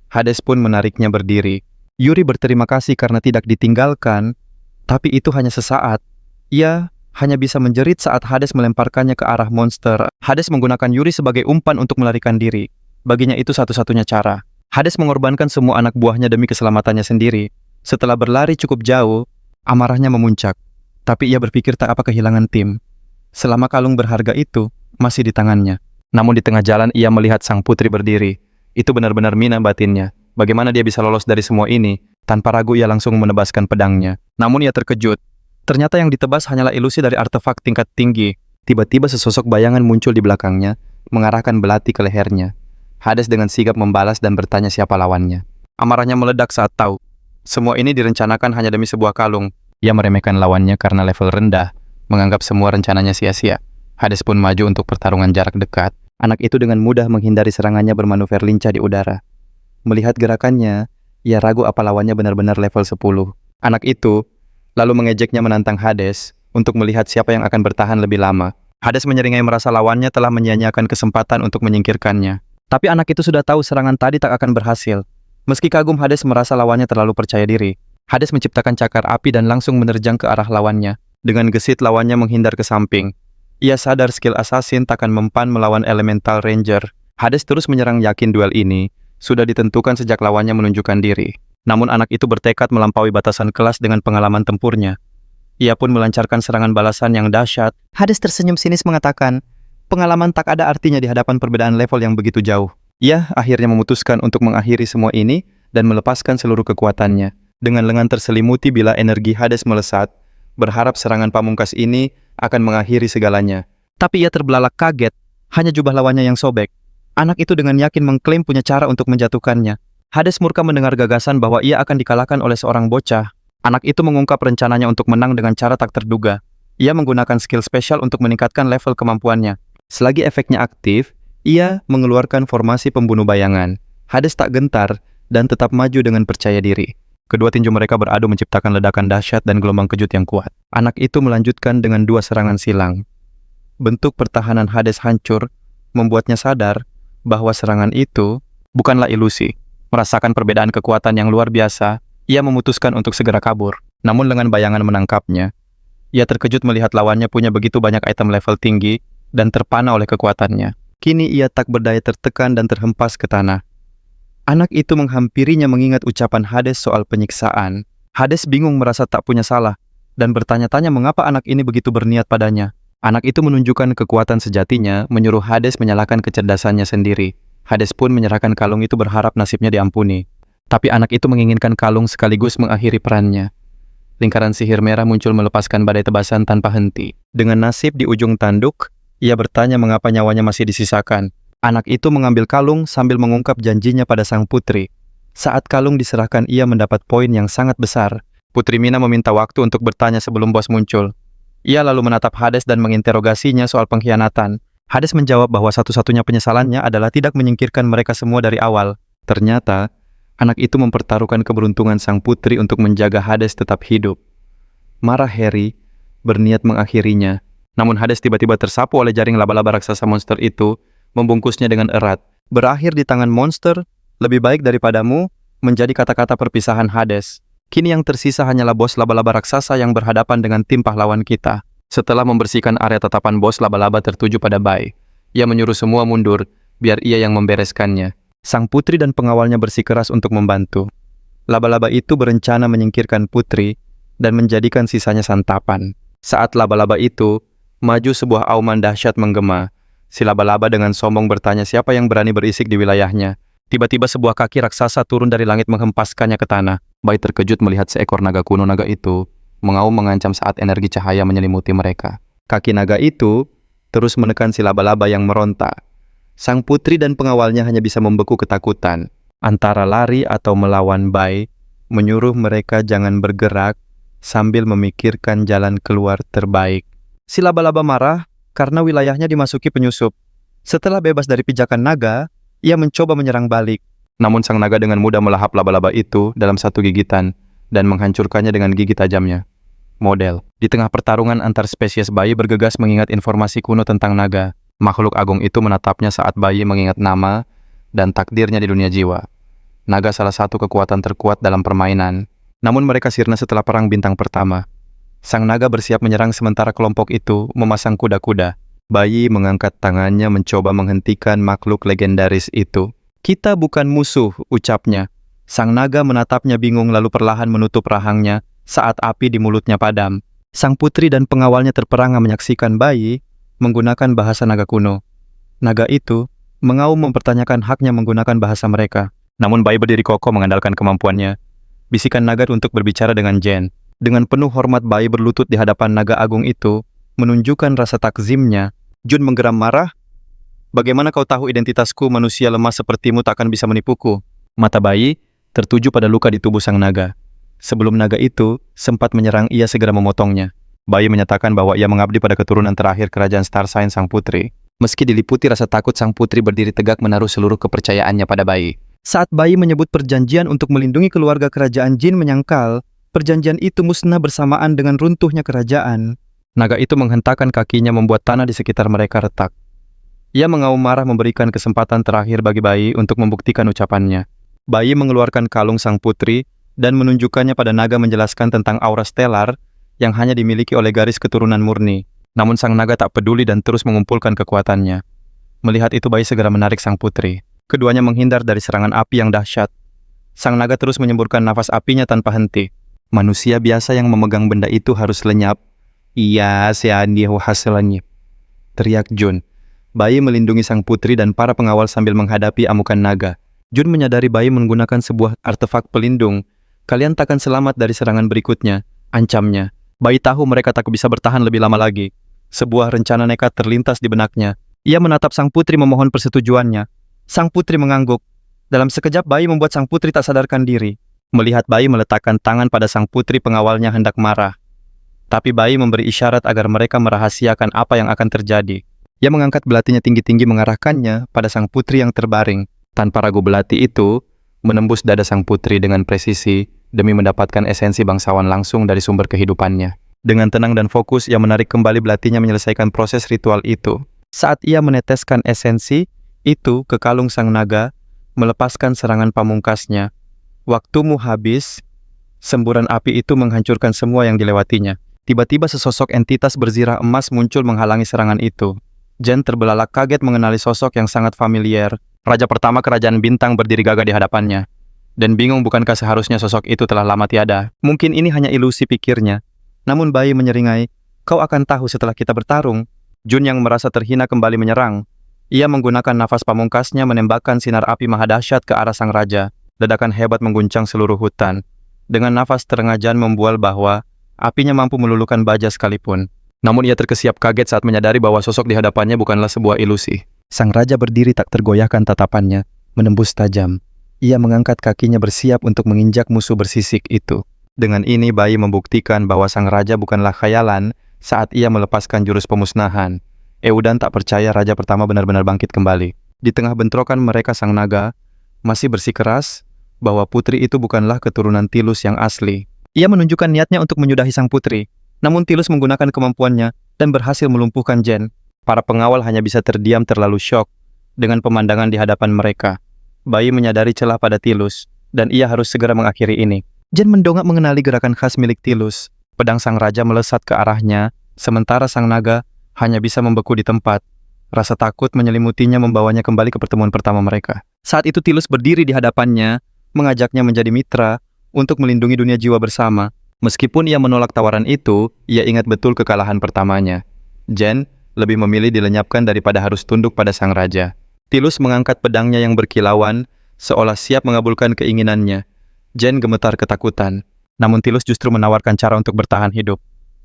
Hades pun menariknya berdiri. Yuri berterima kasih karena tidak ditinggalkan, tapi itu hanya sesaat. Ia hanya bisa menjerit saat Hades melemparkannya ke arah monster. Hades menggunakan Yuri sebagai umpan untuk melarikan diri. Baginya itu satu-satunya cara. Hades mengorbankan semua anak buahnya demi keselamatannya sendiri. Setelah berlari cukup jauh, amarahnya memuncak. Tapi ia berpikir tak apa kehilangan tim. Selama kalung berharga itu masih di tangannya. Namun di tengah jalan ia melihat sang putri berdiri. Itu benar-benar mina batinnya. Bagaimana dia bisa lolos dari semua ini? Tanpa ragu ia langsung menebaskan pedangnya. Namun ia terkejut. Ternyata yang ditebas hanyalah ilusi dari artefak tingkat tinggi. Tiba-tiba sesosok bayangan muncul di belakangnya, mengarahkan belati ke lehernya. Hades dengan sigap membalas dan bertanya siapa lawannya. Amarahnya meledak saat tahu. Semua ini direncanakan hanya demi sebuah kalung. Ia meremehkan lawannya karena level rendah, menganggap semua rencananya sia-sia. Hades pun maju untuk pertarungan jarak dekat. Anak itu dengan mudah menghindari serangannya, bermanuver lincah di udara. Melihat gerakannya, ia ragu apa lawannya benar-benar level 10. Anak itu lalu mengejeknya menantang Hades untuk melihat siapa yang akan bertahan lebih lama. Hades menyeringai merasa lawannya telah menyia-nyiakan kesempatan untuk menyingkirkannya. Tapi anak itu sudah tahu serangan tadi tak akan berhasil. Meski kagum, Hades merasa lawannya terlalu percaya diri. Hades menciptakan cakar api dan langsung menerjang ke arah lawannya. Dengan gesit lawannya menghindar ke samping. Ia sadar skill assassin takkan mempan melawan elemental ranger. Hades terus menyerang, yakin duel ini sudah ditentukan sejak lawannya menunjukkan diri. Namun anak itu bertekad melampaui batasan kelas dengan pengalaman tempurnya. Ia pun melancarkan serangan balasan yang dahsyat. Hades tersenyum sinis mengatakan, pengalaman tak ada artinya di hadapan perbedaan level yang begitu jauh. Ia akhirnya memutuskan untuk mengakhiri semua ini dan melepaskan seluruh kekuatannya. Dengan lengan terselimuti bila energi Hades melesat, berharap serangan pamungkas ini akan mengakhiri segalanya. Tapi ia terbelalak kaget, hanya jubah lawannya yang sobek. Anak itu dengan yakin mengklaim punya cara untuk menjatuhkannya. Hades murka mendengar gagasan bahwa ia akan dikalahkan oleh seorang bocah. Anak itu mengungkap rencananya untuk menang dengan cara tak terduga. Ia menggunakan skill spesial untuk meningkatkan level kemampuannya. Selagi efeknya aktif, ia mengeluarkan formasi pembunuh bayangan. Hades tak gentar dan tetap maju dengan percaya diri. Kedua tinju mereka beradu menciptakan ledakan dahsyat dan gelombang kejut yang kuat. Anak itu melanjutkan dengan 2 serangan silang. Bentuk pertahanan Hades hancur, membuatnya sadar bahwa serangan itu bukanlah ilusi. Merasakan perbedaan kekuatan yang luar biasa, ia memutuskan untuk segera kabur. Namun lengan bayangan menangkapnya. Ia terkejut melihat lawannya punya begitu banyak item level tinggi dan terpana oleh kekuatannya. Kini ia tak berdaya, tertekan dan terhempas ke tanah. Anak itu menghampirinya mengingat ucapan Hades soal penyiksaan. Hades bingung, merasa tak punya salah, dan bertanya-tanya mengapa anak ini begitu berniat padanya. Anak itu menunjukkan kekuatan sejatinya, menyuruh Hades menyalahkan kecerdasannya sendiri. Hades pun menyerahkan kalung itu berharap nasibnya diampuni. Tapi anak itu menginginkan kalung sekaligus mengakhiri perannya. Lingkaran sihir merah muncul melepaskan badai tebasan tanpa henti. Dengan nasib di ujung tanduk, ia bertanya mengapa nyawanya masih disisakan. Anak itu mengambil kalung sambil mengungkap janjinya pada sang putri. Saat kalung diserahkan, ia mendapat poin yang sangat besar. Putri Mina meminta waktu untuk bertanya sebelum bos muncul. Ia lalu menatap Hades dan menginterogasinya soal pengkhianatan. Hades menjawab bahwa satu-satunya penyesalannya adalah tidak menyingkirkan mereka semua dari awal. Ternyata, anak itu mempertaruhkan keberuntungan sang putri untuk menjaga Hades tetap hidup. Marah Harry, berniat mengakhirinya. Namun Hades tiba-tiba tersapu oleh jaring laba-laba raksasa monster itu, membungkusnya dengan erat. Berakhir di tangan monster, lebih baik daripadamu, menjadi kata-kata perpisahan Hades. Kini yang tersisa hanyalah bos laba-laba raksasa yang berhadapan dengan tim pahlawan kita. Setelah membersihkan area tatapan bos, laba-laba tertuju pada Bai. Ia menyuruh semua mundur, biar ia yang membereskannya. Sang putri dan pengawalnya bersikeras untuk membantu. Laba-laba itu berencana menyingkirkan putri dan menjadikan sisanya santapan. Saat laba-laba itu, maju sebuah auman dahsyat menggema. Si laba-laba dengan sombong bertanya siapa yang berani berisik di wilayahnya. Tiba-tiba sebuah kaki raksasa turun dari langit menghempaskannya ke tanah. Bai terkejut melihat seekor naga kuno. Naga itu mengaum mengancam saat energi cahaya menyelimuti mereka. Kaki naga itu terus menekan si laba-laba yang meronta. Sang putri dan pengawalnya hanya bisa membeku ketakutan. Antara lari atau melawan Bai, menyuruh mereka jangan bergerak sambil memikirkan jalan keluar terbaik. Si laba-laba marah karena wilayahnya dimasuki penyusup. Setelah bebas dari pijakan naga, ia mencoba menyerang balik. Namun sang naga dengan mudah melahap laba-laba itu dalam satu gigitan dan menghancurkannya dengan gigi tajamnya. Model. Di tengah pertarungan antar spesies, Bai bergegas mengingat informasi kuno tentang naga. Makhluk agung itu menatapnya saat Bai mengingat nama dan takdirnya di dunia jiwa. Naga salah satu kekuatan terkuat dalam permainan. Namun mereka sirna setelah perang bintang pertama. Sang naga bersiap menyerang sementara kelompok itu memasang kuda-kuda. Bai mengangkat tangannya mencoba menghentikan makhluk legendaris itu. Kita bukan musuh, ucapnya. Sang naga menatapnya bingung lalu perlahan menutup rahangnya saat api di mulutnya padam. Sang putri dan pengawalnya terperangah menyaksikan Bai menggunakan bahasa naga kuno. Naga itu mengaum mempertanyakan haknya menggunakan bahasa mereka. Namun Bai berdiri kokoh mengandalkan kemampuannya. Bisikan naga untuk berbicara dengan Jen. Dengan penuh hormat Bai berlutut di hadapan naga agung itu, menunjukkan rasa takzimnya. Jun menggeram marah. Bagaimana kau tahu identitasku? Manusia lemah sepertimu takkan bisa menipuku. Mata Bai tertuju pada luka di tubuh sang naga. Sebelum naga itu sempat menyerang, ia segera memotongnya. Bai menyatakan bahwa ia mengabdi pada keturunan terakhir kerajaan Starsign sang putri. Meski diliputi rasa takut, sang putri berdiri tegak menaruh seluruh kepercayaannya pada Bai. Saat Bai menyebut perjanjian untuk melindungi keluarga kerajaan Jin, menyangkal perjanjian itu musnah bersamaan dengan runtuhnya kerajaan. Naga itu menghentakkan kakinya membuat tanah di sekitar mereka retak. Ia mengaum marah memberikan kesempatan terakhir bagi Bai untuk membuktikan ucapannya. Bai mengeluarkan kalung sang putri dan menunjukkannya pada naga menjelaskan tentang aura stellar yang hanya dimiliki oleh garis keturunan murni. Namun sang naga tak peduli dan terus mengumpulkan kekuatannya. Melihat itu Bai segera menarik sang putri. Keduanya menghindar dari serangan api yang dahsyat. Sang naga terus menyemburkan nafas apinya tanpa henti. Manusia biasa yang memegang benda itu harus lenyap. Iya, seandihu hasilnya, teriak Jun. Bai melindungi sang putri dan para pengawal sambil menghadapi amukan naga. Jun menyadari Bai menggunakan sebuah artefak pelindung. Kalian takkan selamat dari serangan berikutnya, ancamnya. Bai tahu mereka tak bisa bertahan lebih lama lagi. Sebuah rencana nekat terlintas di benaknya. Ia menatap sang putri memohon persetujuannya. Sang putri mengangguk. Dalam sekejap Bai membuat sang putri tak sadarkan diri. Melihat Bai meletakkan tangan pada sang putri, pengawalnya hendak marah. Tapi Bai memberi isyarat agar mereka merahasiakan apa yang akan terjadi. Ia mengangkat belatinya tinggi-tinggi mengarahkannya pada sang putri yang terbaring. Tanpa ragu belati itu menembus dada sang putri dengan presisi demi mendapatkan esensi bangsawan langsung dari sumber kehidupannya. Dengan tenang dan fokus, ia menarik kembali belatinya menyelesaikan proses ritual itu. Saat ia meneteskan esensi itu ke kalung sang naga, melepaskan serangan pamungkasnya. Waktumu habis. Semburan api itu menghancurkan semua yang dilewatinya. Tiba-tiba sesosok entitas berzirah emas muncul menghalangi serangan itu. Jen terbelalak kaget mengenali sosok yang sangat familiar. Raja pertama kerajaan bintang berdiri gagah di hadapannya. Dan bingung bukankah seharusnya sosok itu telah lama tiada. Mungkin ini hanya ilusi, pikirnya. Namun Bai menyeringai, kau akan tahu setelah kita bertarung. Jun yang merasa terhina kembali menyerang. Ia menggunakan nafas pamungkasnya menembakkan sinar api mahadahsyat ke arah sang raja. Ledakan hebat mengguncang seluruh hutan. Dengan nafas terengah Jan membual bahwa apinya mampu meluluhkan baja sekalipun. Namun ia terkesiap kaget saat menyadari bahwa sosok di hadapannya bukanlah sebuah ilusi. Sang raja berdiri tak tergoyahkan tatapannya, menembus tajam. Ia mengangkat kakinya bersiap untuk menginjak musuh bersisik itu. Dengan ini Bai membuktikan bahwa sang raja bukanlah khayalan saat ia melepaskan jurus pemusnahan. Eudan tak percaya raja pertama benar-benar bangkit kembali. Di tengah bentrokan mereka, sang naga masih bersikeras bahwa putri itu bukanlah keturunan Tilus yang asli. Ia menunjukkan niatnya untuk menyudahi sang putri. Namun Tilus menggunakan kemampuannya dan berhasil melumpuhkan Jen. Para pengawal hanya bisa terdiam terlalu syok dengan pemandangan di hadapan mereka. Bai menyadari celah pada Tilus dan ia harus segera mengakhiri ini. Jen mendongak mengenali gerakan khas milik Tilus. Pedang sang raja melesat ke arahnya Sementara sang naga hanya bisa membeku di tempat. Rasa takut menyelimutinya membawanya kembali ke pertemuan pertama mereka. Saat itu Tilus berdiri di hadapannya, mengajaknya menjadi mitra untuk melindungi dunia jiwa bersama. Meskipun ia menolak tawaran itu, ia ingat betul kekalahan pertamanya. Jen lebih memilih dilenyapkan daripada harus tunduk pada sang raja. Tilus mengangkat pedangnya yang berkilauan, seolah siap mengabulkan keinginannya. Jen gemetar ketakutan, namun Tilus justru menawarkan cara untuk bertahan hidup.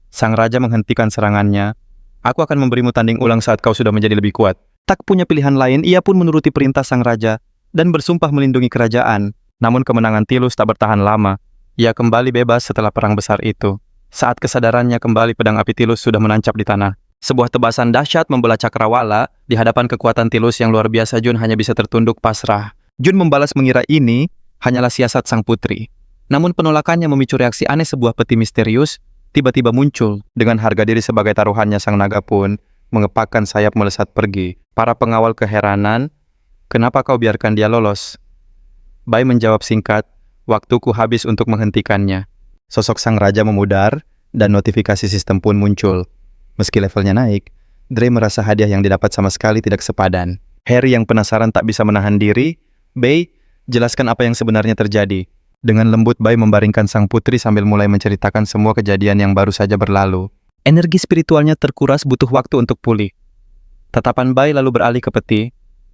Sang raja menghentikan serangannya. Aku akan memberimu tanding ulang saat kau sudah menjadi lebih kuat. Tak punya pilihan lain, ia pun menuruti perintah sang raja dan bersumpah melindungi kerajaan. Namun kemenangan Tilus tak bertahan lama. Ia kembali bebas setelah perang besar itu. Saat kesadarannya kembali, pedang api Tilus sudah menancap di tanah. Sebuah tebasan dahsyat membelah cakrawala. Di hadapan kekuatan Tilus yang luar biasa, Jun hanya bisa tertunduk pasrah. Jun membalas mengira ini hanyalah siasat sang putri. Namun penolakannya memicu reaksi aneh. Sebuah peti misterius tiba-tiba muncul. Dengan harga diri sebagai taruhannya, sang naga pun mengepakkan sayap melesat pergi. Para pengawal keheranan, kenapa kau biarkan dia lolos? Bai menjawab singkat, waktuku habis untuk menghentikannya. Sosok sang raja memudar, dan notifikasi sistem pun muncul. Meski levelnya naik, Dre merasa hadiah yang didapat sama sekali tidak sepadan. Harry yang penasaran tak bisa menahan diri. Bai, jelaskan apa yang sebenarnya terjadi. Dengan lembut Bai membaringkan sang putri sambil mulai menceritakan semua kejadian yang baru saja berlalu. Energi spiritualnya terkuras, butuh waktu untuk pulih. Tatapan Bai lalu beralih ke peti.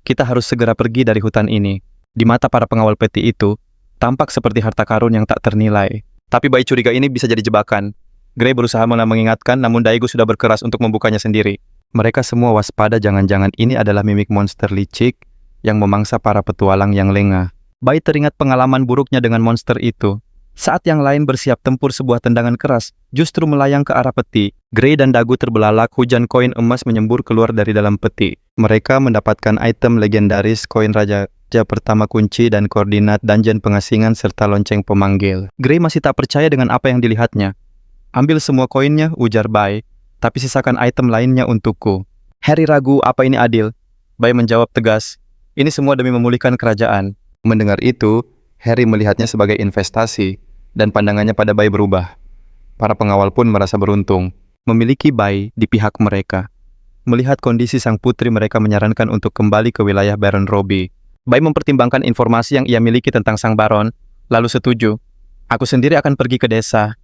Kita harus segera pergi dari hutan ini. Di mata para pengawal peti itu, tampak seperti harta karun yang tak ternilai. Tapi Bai curiga ini bisa jadi jebakan. Gray berusaha mengingatkan, namun Daigo sudah berkeras untuk membukanya sendiri. Mereka semua waspada, jangan-jangan ini adalah mimik monster licik yang memangsa para petualang yang lengah. Bai teringat pengalaman buruknya dengan monster itu. Saat yang lain bersiap tempur, sebuah tendangan keras justru melayang ke arah peti. Gray dan Dagu terbelalak, hujan koin emas menyembur keluar dari dalam peti. Mereka mendapatkan item legendaris, koin raja pertama kunci, dan koordinat dungeon pengasingan serta lonceng pemanggil. Gray masih tak percaya dengan apa yang dilihatnya. Ambil semua koinnya, ujar Bai, tapi sisakan item lainnya untukku. Harry ragu, apa ini adil? Bai menjawab tegas, ini semua demi memulihkan kerajaan. Mendengar itu, Harry melihatnya sebagai investasi, dan pandangannya pada Bai berubah. Para pengawal pun merasa beruntung, memiliki Bai di pihak mereka. Melihat kondisi sang putri, mereka menyarankan untuk kembali ke wilayah Baron Robbie. Bai mempertimbangkan informasi yang ia miliki tentang sang baron, lalu setuju. Aku sendiri akan pergi ke desa.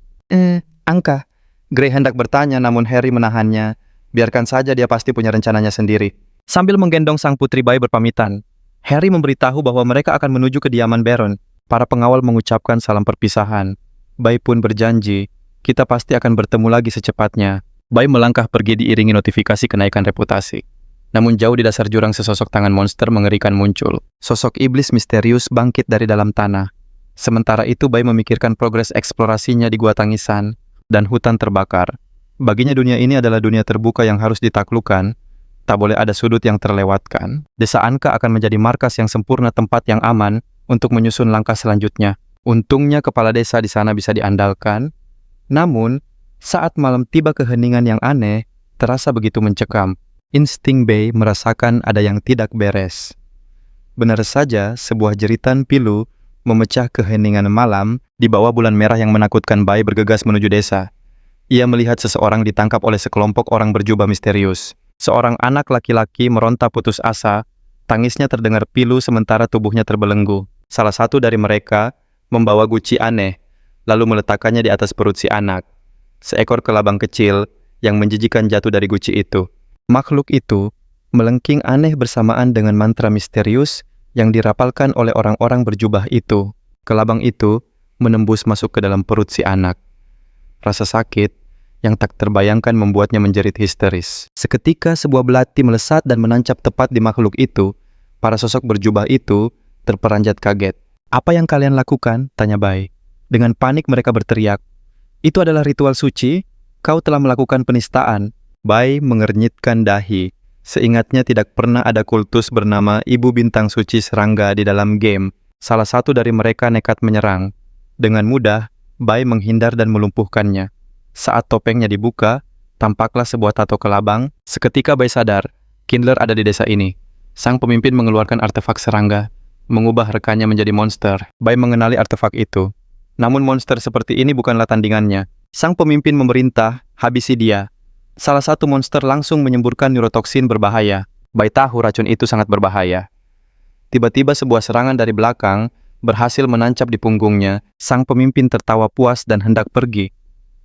Angka. Gray hendak bertanya, namun Harry menahannya. Biarkan saja, dia pasti punya rencananya sendiri. Sambil menggendong sang putri, Bai berpamitan. Harry memberitahu bahwa mereka akan menuju kediaman Baron. Para pengawal mengucapkan salam perpisahan. Bai pun berjanji, kita pasti akan bertemu lagi secepatnya. Bai melangkah pergi diiringi notifikasi kenaikan reputasi. Namun jauh di dasar jurang, sesosok tangan monster mengerikan muncul. Sosok iblis misterius bangkit dari dalam tanah. Sementara itu Bai memikirkan progres eksplorasinya di Gua Tangisan dan hutan terbakar. Baginya dunia ini adalah dunia terbuka yang harus ditaklukkan. Tak boleh ada sudut yang terlewatkan. Desa Anka akan menjadi markas yang sempurna, tempat yang aman untuk menyusun langkah selanjutnya. Untungnya kepala desa di sana bisa diandalkan. Namun, saat malam tiba, keheningan yang aneh terasa begitu mencekam. Insting Bai merasakan ada yang tidak beres. Benar saja, sebuah jeritan pilu memecah keheningan malam. Di bawah bulan merah yang menakutkan, Bai bergegas menuju desa. Ia melihat seseorang ditangkap oleh sekelompok orang berjubah misterius. Seorang anak laki-laki meronta putus asa. Tangisnya terdengar pilu sementara tubuhnya terbelenggu. Salah satu dari mereka membawa guci aneh, lalu meletakkannya di atas perut si anak. Seekor kelabang kecil yang menjijikan jatuh dari guci itu. Makhluk itu melengking aneh bersamaan dengan mantra misterius yang dirapalkan oleh orang-orang berjubah itu. Kelabang itu menembus masuk ke dalam perut si anak. Rasa sakit yang tak terbayangkan membuatnya menjerit histeris. Seketika sebuah belati melesat dan menancap tepat di makhluk itu. Para sosok berjubah itu terperanjat kaget. Apa yang kalian lakukan? Tanya Bai. Dengan panik mereka berteriak. Itu adalah ritual suci. Kau telah melakukan penistaan. Bai mengernyitkan dahi. Seingatnya tidak pernah ada kultus bernama Ibu Bintang Suci Serangga di dalam game. Salah satu dari mereka nekat menyerang. Dengan mudah, Bai menghindar dan melumpuhkannya. Saat topengnya dibuka, tampaklah sebuah tato kelabang. Seketika Bai sadar, Kindler ada di desa ini. Sang pemimpin mengeluarkan artefak serangga, mengubah rekannya menjadi monster. Bai mengenali artefak itu. Namun monster seperti ini bukanlah tandingannya. Sang pemimpin memerintah, habisi dia. Salah satu monster langsung menyemburkan neurotoksin berbahaya. Bai tahu racun itu sangat berbahaya. Tiba-tiba sebuah serangan dari belakang berhasil menancap di punggungnya. Sang pemimpin tertawa puas dan hendak pergi.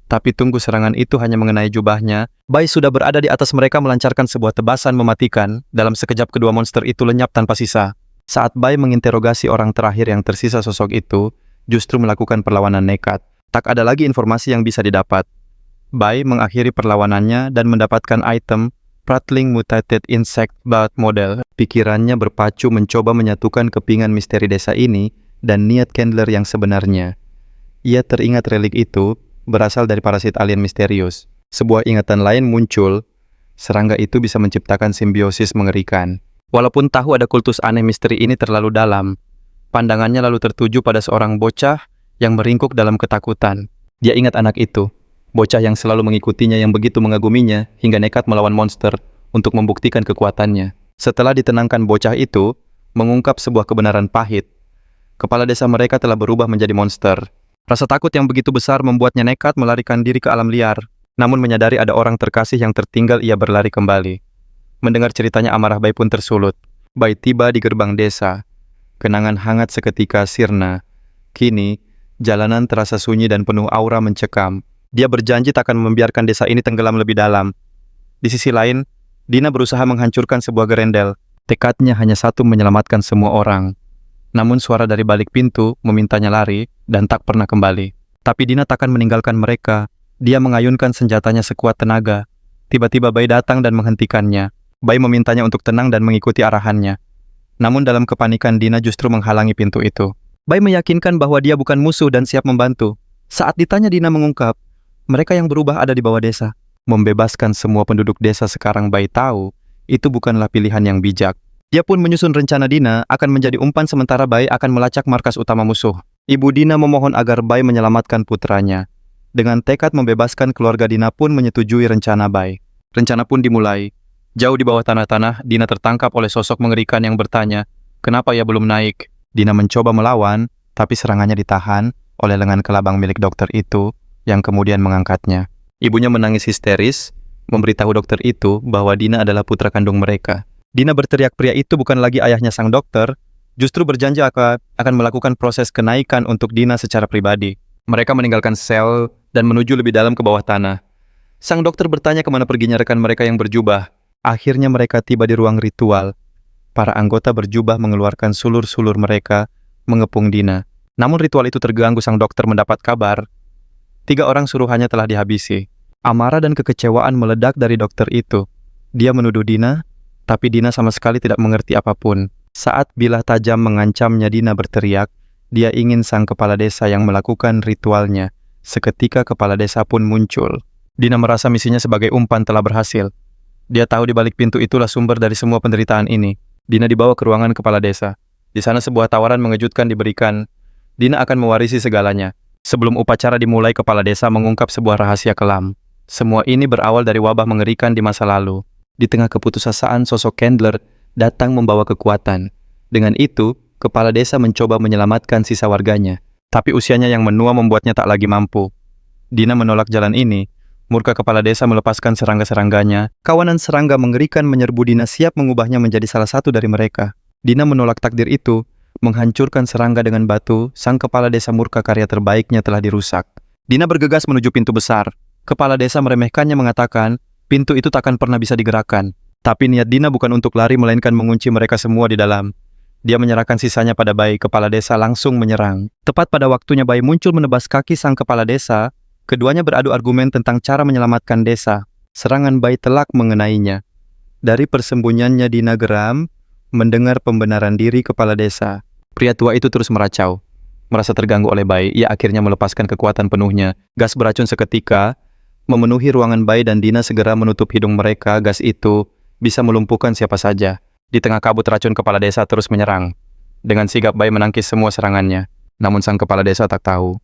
Tapi tunggu, serangan itu hanya mengenai jubahnya. Bai sudah berada di atas mereka melancarkan sebuah tebasan mematikan. Dalam sekejap kedua monster itu lenyap tanpa sisa. Saat Bai menginterogasi orang terakhir yang tersisa, sosok itu justru melakukan perlawanan nekat. Tak ada lagi informasi yang bisa didapat. Bai mengakhiri perlawanannya dan mendapatkan item Prattling Mutated Insect Blood Model. Pikirannya berpacu mencoba menyatukan kepingan misteri desa ini dan niat Candler yang sebenarnya. Ia teringat relik itu berasal dari parasit alien misterius. Sebuah ingatan lain muncul. Serangga itu bisa menciptakan simbiosis mengerikan. Walaupun tahu ada kultus aneh misteri ini terlalu dalam, pandangannya lalu tertuju pada seorang bocah yang meringkuk dalam ketakutan. Dia ingat anak itu. Bocah yang selalu mengikutinya yang begitu mengaguminya hingga nekat melawan monster untuk membuktikan kekuatannya. Setelah ditenangkan, bocah itu mengungkap sebuah kebenaran pahit. Kepala desa mereka telah berubah menjadi monster. Rasa takut yang begitu besar membuatnya nekat melarikan diri ke alam liar. Namun menyadari ada orang terkasih yang tertinggal, ia berlari kembali. Mendengar ceritanya, amarah Bai pun tersulut. Bai tiba di gerbang desa. Kenangan hangat seketika sirna. Kini, jalanan terasa sunyi dan penuh aura mencekam. Dia berjanji tak akan membiarkan desa ini tenggelam lebih dalam. Di sisi lain, Dina berusaha menghancurkan sebuah gerendel. Tekadnya hanya satu, menyelamatkan semua orang. Namun suara dari balik pintu memintanya lari dan tak pernah kembali. Tapi Dina takkan meninggalkan mereka. Dia mengayunkan senjatanya sekuat tenaga. Tiba-tiba Bai datang dan menghentikannya. Bai memintanya untuk tenang dan mengikuti arahannya. Namun dalam kepanikan, Dina justru menghalangi pintu itu. Bai meyakinkan bahwa dia bukan musuh dan siap membantu. Saat ditanya, Dina mengungkap, mereka yang berubah ada di bawah desa. Membebaskan semua penduduk desa sekarang. Bai tahu itu bukanlah pilihan yang bijak. Dia pun menyusun rencana Dina akan menjadi umpan sementara Bai akan melacak markas utama musuh. Ibu Dina memohon agar Bai menyelamatkan putranya. Dengan tekad membebaskan keluarga, Dina pun menyetujui rencana Bai. Rencana pun dimulai. Jauh di bawah tanah-tanah, Dina tertangkap oleh sosok mengerikan yang bertanya, kenapa ia belum naik? Dina mencoba melawan, tapi serangannya ditahan oleh lengan kelabang milik dokter itu yang kemudian mengangkatnya. Ibunya menangis histeris, memberitahu dokter itu bahwa Dina adalah putra kandung mereka. Dina berteriak pria itu bukan lagi ayahnya sang dokter, justru berjanji akan melakukan proses kenaikan untuk Dina secara pribadi. Mereka meninggalkan sel dan menuju lebih dalam ke bawah tanah. Sang dokter bertanya kemana perginya rekan mereka yang berjubah. Akhirnya mereka tiba di ruang ritual. Para anggota berjubah mengeluarkan sulur-sulur mereka, mengepung Dina. Namun ritual itu terganggu. Sang dokter mendapat kabar 3 orang suruhannya telah dihabisi. Amarah dan kekecewaan meledak dari dokter itu. Dia menuduh Dina, tapi Dina sama sekali tidak mengerti apapun. Saat bilah tajam mengancamnya, Dina berteriak. Dia ingin sang kepala desa yang melakukan ritualnya. Seketika kepala desa pun muncul. Dina merasa misinya sebagai umpan telah berhasil. Dia tahu di balik pintu itulah sumber dari semua penderitaan ini. Dina dibawa ke ruangan kepala desa. Di sana sebuah tawaran mengejutkan diberikan. Dina akan mewarisi segalanya. Sebelum upacara dimulai, kepala desa mengungkap sebuah rahasia kelam. Semua ini berawal dari wabah mengerikan di masa lalu. Di tengah keputusasaan, sosok Candler datang membawa kekuatan. Dengan itu, kepala desa mencoba menyelamatkan sisa warganya. Tapi usianya yang menua membuatnya tak lagi mampu. Dina menolak jalan ini. Murka kepala desa melepaskan serangga-serangganya. Kawanan serangga mengerikan menyerbu Dina, siap mengubahnya menjadi salah satu dari mereka. Dina menolak takdir itu, menghancurkan serangga dengan batu. Sang kepala desa murka, karya terbaiknya telah dirusak. Dina bergegas menuju pintu besar. Kepala desa meremehkannya, mengatakan, pintu itu takkan pernah bisa digerakkan. Tapi niat Dina bukan untuk lari, melainkan mengunci mereka semua di dalam. Dia menyerahkan sisanya pada Bai. Kepala desa langsung menyerang. Tepat pada waktunya Bai muncul menebas kaki sang kepala desa. Keduanya beradu argumen tentang cara menyelamatkan desa. Serangan Bai telak mengenainya. Dari persembunyiannya, Dina geram mendengar pembenaran diri kepala desa. Pria tua itu terus meracau. Merasa terganggu oleh Bai, ia akhirnya melepaskan kekuatan penuhnya. Gas beracun seketika memenuhi ruangan Bai dan Dina segera menutup hidung mereka. Gas itu bisa melumpuhkan siapa saja. Di tengah kabut racun, kepala desa terus menyerang. Dengan sigap Bai menangkis semua serangannya. Namun sang kepala desa tak tahu.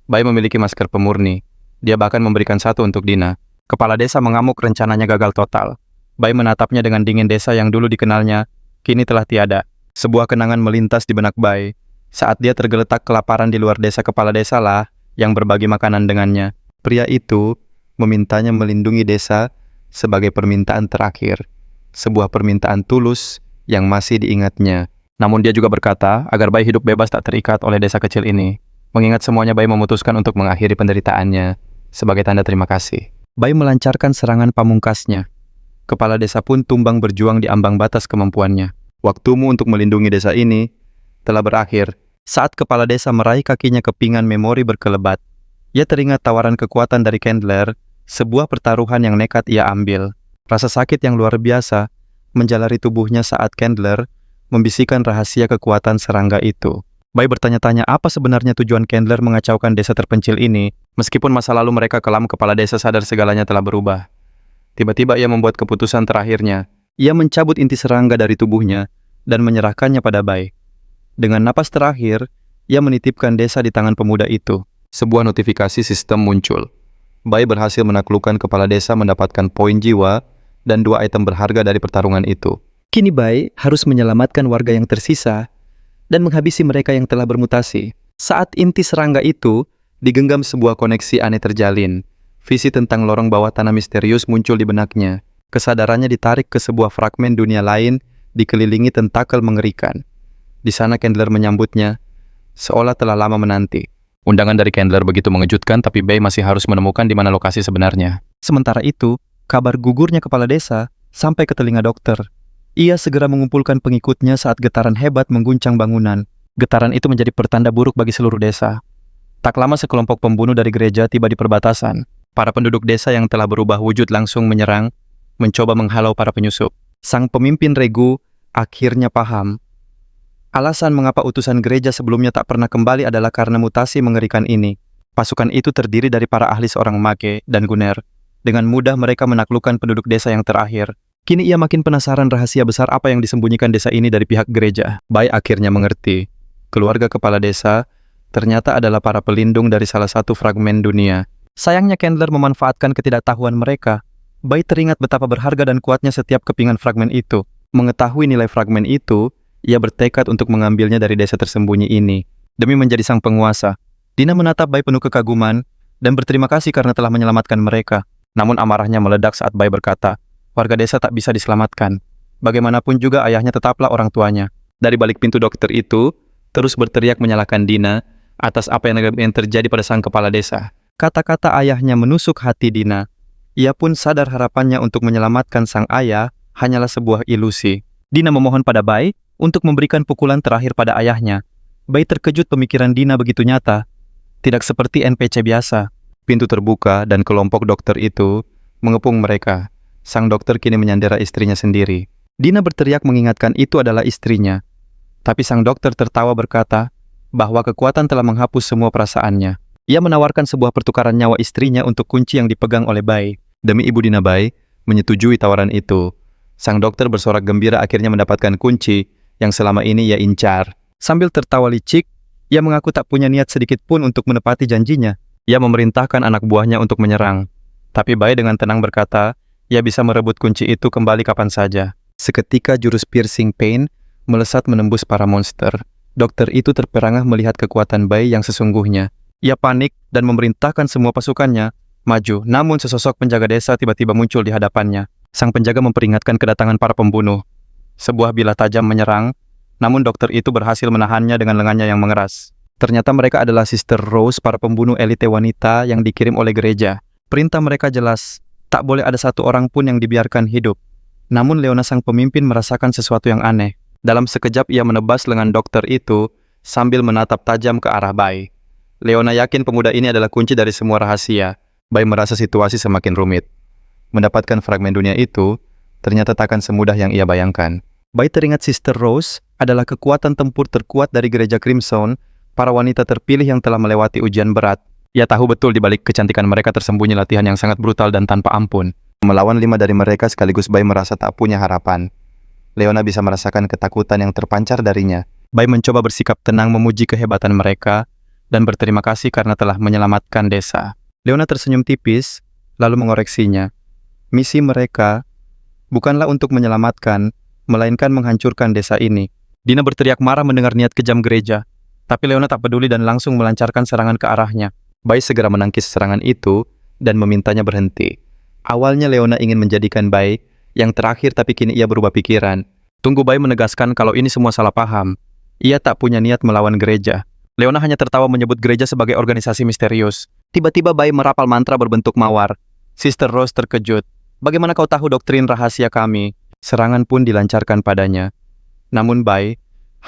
Bai memiliki masker pemurni. Dia bahkan memberikan satu untuk Dina. Kepala desa mengamuk, rencananya gagal total. Bai menatapnya dengan dingin. Desa yang dulu dikenalnya kini telah tiada. Sebuah kenangan melintas di benak Bai. Saat dia tergeletak kelaparan di luar desa, kepala desa lah yang berbagi makanan dengannya. Pria itu memintanya melindungi desa sebagai permintaan terakhir, sebuah permintaan tulus yang masih diingatnya. Namun dia juga berkata agar Bai hidup bebas tak terikat oleh desa kecil ini. Mengingat semuanya, Bai memutuskan untuk mengakhiri penderitaannya sebagai tanda terima kasih. Bai melancarkan serangan pamungkasnya. Kepala desa pun tumbang berjuang di ambang batas kemampuannya. Waktumu untuk melindungi desa ini telah berakhir. Saat kepala desa meraih kakinya ke pinggan memori berkelebat, ia teringat tawaran kekuatan dari Candler, sebuah pertaruhan yang nekat ia ambil. Rasa sakit yang luar biasa menjalari tubuhnya saat Candler membisikkan rahasia kekuatan serangga itu. Bai bertanya-tanya apa sebenarnya tujuan Candler mengacaukan desa terpencil ini, meskipun masa lalu mereka kelam, kepala desa sadar segalanya telah berubah. Tiba-tiba ia membuat keputusan terakhirnya. Ia mencabut inti serangga dari tubuhnya dan menyerahkannya pada Bai. Dengan napas terakhir, ia menitipkan desa di tangan pemuda itu. Sebuah notifikasi sistem muncul. Bai berhasil menaklukkan kepala desa, mendapatkan poin jiwa dan 2 item berharga dari pertarungan itu. Kini Bai harus menyelamatkan warga yang tersisa dan menghabisi mereka yang telah bermutasi. Saat inti serangga itu digenggam, sebuah koneksi aneh terjalin. Visi tentang lorong bawah tanah misterius muncul di benaknya. Kesadarannya ditarik ke sebuah fragmen dunia lain, dikelilingi tentakel mengerikan. Di sana Candler menyambutnya, seolah telah lama menanti. Undangan dari Candler begitu mengejutkan, tapi Bai masih harus menemukan di mana lokasi sebenarnya. Sementara itu, kabar gugurnya kepala desa sampai ke telinga dokter. Ia segera mengumpulkan pengikutnya saat getaran hebat mengguncang bangunan. Getaran itu menjadi pertanda buruk bagi seluruh desa. Tak lama sekelompok pembunuh dari gereja tiba di perbatasan. Para penduduk desa yang telah berubah wujud langsung menyerang, mencoba menghalau para penyusup. Sang pemimpin regu akhirnya paham. Alasan mengapa utusan gereja sebelumnya tak pernah kembali adalah karena mutasi mengerikan ini. Pasukan itu terdiri dari para ahli seorang Mage dan Gunner. Dengan mudah mereka menaklukkan penduduk desa yang terakhir. Kini ia makin penasaran rahasia besar apa yang disembunyikan desa ini dari pihak gereja. Bai akhirnya mengerti. Keluarga kepala desa ternyata adalah para pelindung dari salah satu fragmen dunia. Sayangnya Candler memanfaatkan ketidaktahuan mereka. Bai teringat betapa berharga dan kuatnya setiap kepingan fragmen itu. Mengetahui nilai fragmen itu, ia bertekad untuk mengambilnya dari desa tersembunyi ini. Demi menjadi sang penguasa, Dina menatap Bai penuh kekaguman dan berterima kasih karena telah menyelamatkan mereka. Namun amarahnya meledak saat Bai berkata, warga desa tak bisa diselamatkan. Bagaimanapun juga ayahnya tetaplah orang tuanya. Dari balik pintu dokter itu, terus berteriak menyalahkan Dina atas apa yang terjadi pada sang kepala desa. Kata-kata ayahnya menusuk hati Dina. Ia pun sadar harapannya untuk menyelamatkan sang ayah hanyalah sebuah ilusi. Dina memohon pada Bai untuk memberikan pukulan terakhir pada ayahnya. Bai terkejut pemikiran Dina begitu nyata. Tidak seperti NPC biasa. Pintu terbuka dan kelompok dokter itu mengepung mereka. Sang dokter kini menyandera istrinya sendiri. Dina berteriak mengingatkan itu adalah istrinya. Tapi sang dokter tertawa berkata bahwa kekuatan telah menghapus semua perasaannya. Ia menawarkan sebuah pertukaran nyawa istrinya untuk kunci yang dipegang oleh Bai. Demi ibu Dina, Bai menyetujui tawaran itu. Sang dokter bersorak gembira akhirnya mendapatkan kunci yang selama ini ia incar. Sambil tertawa licik, ia mengaku tak punya niat sedikit pun untuk menepati janjinya. Ia memerintahkan anak buahnya untuk menyerang. Tapi Bai dengan tenang berkata, ia bisa merebut kunci itu kembali kapan saja. Seketika jurus piercing pain melesat menembus para monster. Dokter itu terperangah melihat kekuatan Bai yang sesungguhnya. Ia panik dan memerintahkan semua pasukannya maju, namun sesosok penjaga desa tiba-tiba muncul di hadapannya. Sang penjaga memperingatkan kedatangan para pembunuh. Sebuah bilah tajam menyerang, namun dokter itu berhasil menahannya dengan lengannya yang mengeras. Ternyata mereka adalah Sister Rose, para pembunuh elite wanita yang dikirim oleh gereja. Perintah mereka jelas, tak boleh ada satu orang pun yang dibiarkan hidup. Namun Leona sang pemimpin merasakan sesuatu yang aneh. Dalam sekejap ia menebas lengan dokter itu sambil menatap tajam ke arah Bai. Leona yakin pemuda ini adalah kunci dari semua rahasia. Bai merasa situasi semakin rumit. Mendapatkan fragmen dunia itu ternyata takkan semudah yang ia bayangkan. Bai teringat Sister Rose adalah kekuatan tempur terkuat dari gereja Crimson, para wanita terpilih yang telah melewati ujian berat. Ia tahu betul di balik kecantikan mereka tersembunyi latihan yang sangat brutal dan tanpa ampun. Melawan 5 dari mereka sekaligus Bai merasa tak punya harapan. Leona bisa merasakan ketakutan yang terpancar darinya. Bai mencoba bersikap tenang memuji kehebatan mereka dan berterima kasih karena telah menyelamatkan desa. Leona tersenyum tipis, lalu mengoreksinya. Misi mereka bukanlah untuk menyelamatkan, melainkan menghancurkan desa ini. Dina berteriak marah mendengar niat kejam gereja, tapi Leona tak peduli dan langsung melancarkan serangan ke arahnya. Bai segera menangkis serangan itu dan memintanya berhenti. Awalnya Leona ingin menjadikan Bai yang terakhir, tapi kini ia berubah pikiran. Tunggu, Bai menegaskan kalau ini semua salah paham. Ia tak punya niat melawan gereja. Leona hanya tertawa menyebut gereja sebagai organisasi misterius. Tiba-tiba Bai merapal mantra berbentuk mawar. Sister Rose terkejut. Bagaimana kau tahu doktrin rahasia kami? Serangan pun dilancarkan padanya. Namun Bai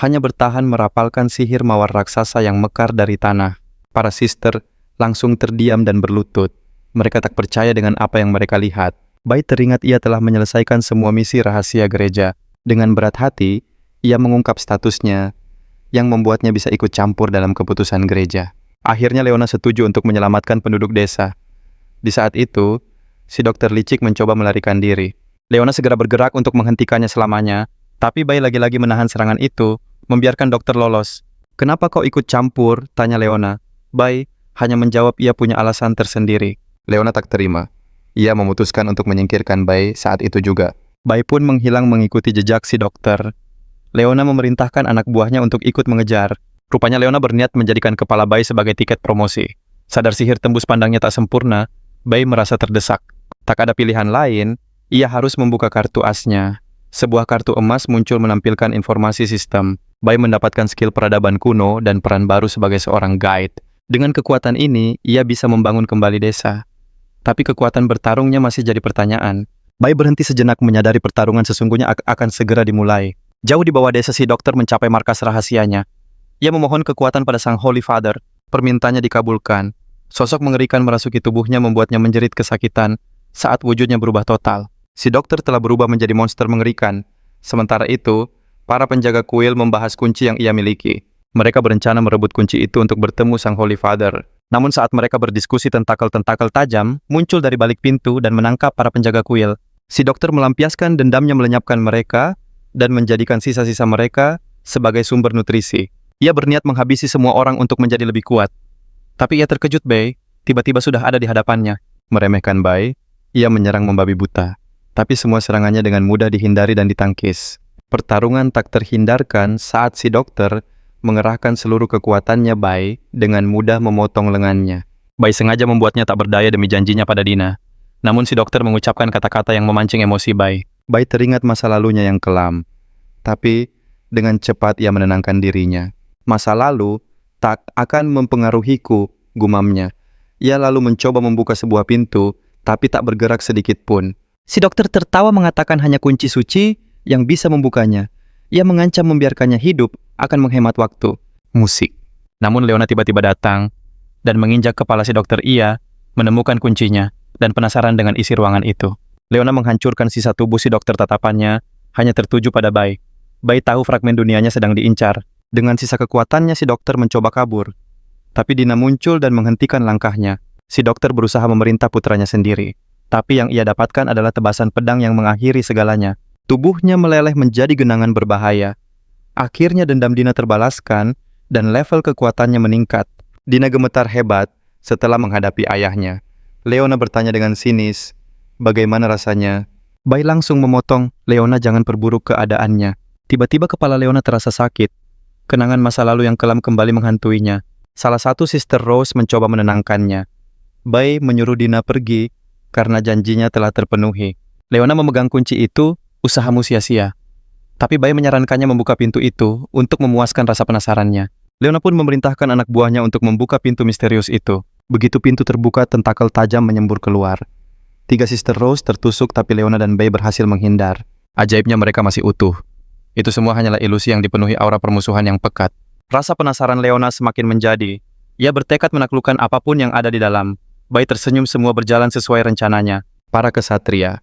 hanya bertahan merapalkan sihir mawar raksasa yang mekar dari tanah. Para sister langsung terdiam dan berlutut. Mereka tak percaya dengan apa yang mereka lihat. Bai teringat ia telah menyelesaikan semua misi rahasia gereja. Dengan berat hati, ia mengungkap statusnya yang membuatnya bisa ikut campur dalam keputusan gereja. Akhirnya Leona setuju untuk menyelamatkan penduduk desa. Di saat itu, si Dokter Licik mencoba melarikan diri. Leona segera bergerak untuk menghentikannya selamanya, tapi Bai lagi-lagi menahan serangan itu, membiarkan dokter lolos. "Kenapa kau ikut campur?" tanya Leona. Bai hanya menjawab ia punya alasan tersendiri. Leona tak terima. Ia memutuskan untuk menyingkirkan Bai saat itu juga. Bai pun menghilang mengikuti jejak si dokter. Leona memerintahkan anak buahnya untuk ikut mengejar. Rupanya Leona berniat menjadikan kepala Bai sebagai tiket promosi. Sadar sihir tembus pandangnya tak sempurna, Bai merasa terdesak. Tak ada pilihan lain, ia harus membuka kartu asnya. Sebuah kartu emas muncul menampilkan informasi sistem. Bai mendapatkan skill peradaban kuno dan peran baru sebagai seorang guide. Dengan kekuatan ini, ia bisa membangun kembali desa. Tapi kekuatan bertarungnya masih jadi pertanyaan. Bai berhenti sejenak menyadari pertarungan sesungguhnya akan segera dimulai. Jauh di bawah desa si dokter mencapai markas rahasianya. Ia memohon kekuatan pada sang Holy Father. Permintaannya dikabulkan. Sosok mengerikan merasuki tubuhnya membuatnya menjerit kesakitan saat wujudnya berubah total. Si dokter telah berubah menjadi monster mengerikan. Sementara itu, para penjaga kuil membahas kunci yang ia miliki. Mereka berencana merebut kunci itu untuk bertemu sang Holy Father. Namun saat mereka berdiskusi, tentakel-tentakel tajam muncul dari balik pintu dan menangkap para penjaga kuil. Si dokter melampiaskan dendamnya melenyapkan mereka dan menjadikan sisa-sisa mereka sebagai sumber nutrisi. Ia berniat menghabisi semua orang untuk menjadi lebih kuat. Tapi ia terkejut, Bai. Tiba-tiba sudah ada di hadapannya. Meremehkan Bai, ia menyerang membabi buta. Tapi semua serangannya dengan mudah dihindari dan ditangkis. Pertarungan tak terhindarkan saat si dokter mengerahkan seluruh kekuatannya Bai dengan mudah memotong lengannya. Bai sengaja membuatnya tak berdaya demi janjinya pada Dina. Namun si dokter mengucapkan kata-kata yang memancing emosi Bai. Bai teringat masa lalunya yang kelam. Tapi dengan cepat ia menenangkan dirinya. Masa lalu tak akan mempengaruhiku, gumamnya. Ia lalu mencoba membuka sebuah pintu, tapi tak bergerak sedikit pun. Si dokter tertawa mengatakan hanya kunci suci yang bisa membukanya. Ia mengancam membiarkannya hidup akan menghemat waktu. Musik. Namun Leona tiba-tiba datang dan menginjak kepala si dokter. Ia menemukan kuncinya dan penasaran dengan isi ruangan itu. Leona menghancurkan sisa tubuh si dokter, tatapannya hanya tertuju pada Bai. Bai tahu fragmen dunianya sedang diincar. Dengan sisa kekuatannya si dokter mencoba kabur. Tapi Dina muncul dan menghentikan langkahnya. Si dokter berusaha memerintah putranya sendiri. Tapi yang ia dapatkan adalah tebasan pedang yang mengakhiri segalanya. Tubuhnya meleleh menjadi genangan berbahaya. Akhirnya dendam Dina terbalaskan dan level kekuatannya meningkat. Dina gemetar hebat setelah menghadapi ayahnya. Leona bertanya dengan sinis, bagaimana rasanya? Bai langsung memotong, Leona jangan perburuk keadaannya. Tiba-tiba kepala Leona terasa sakit. Kenangan masa lalu yang kelam kembali menghantuinya. Salah satu Sister Rose mencoba menenangkannya. Bai menyuruh Dina pergi karena janjinya telah terpenuhi. Leona memegang kunci itu, usahamu sia-sia. Tapi Bai menyarankannya membuka pintu itu untuk memuaskan rasa penasarannya. Leona pun memerintahkan anak buahnya untuk membuka pintu misterius itu. Begitu pintu terbuka, tentakel tajam menyembur keluar. 3 Sister Rose tertusuk, tapi Leona dan Bai berhasil menghindar. Ajaibnya mereka masih utuh. Itu semua hanyalah ilusi yang dipenuhi aura permusuhan yang pekat. Rasa penasaran Leona semakin menjadi. Ia bertekad menaklukkan apapun yang ada di dalam. Bai tersenyum, semua berjalan sesuai rencananya. Para kesatria.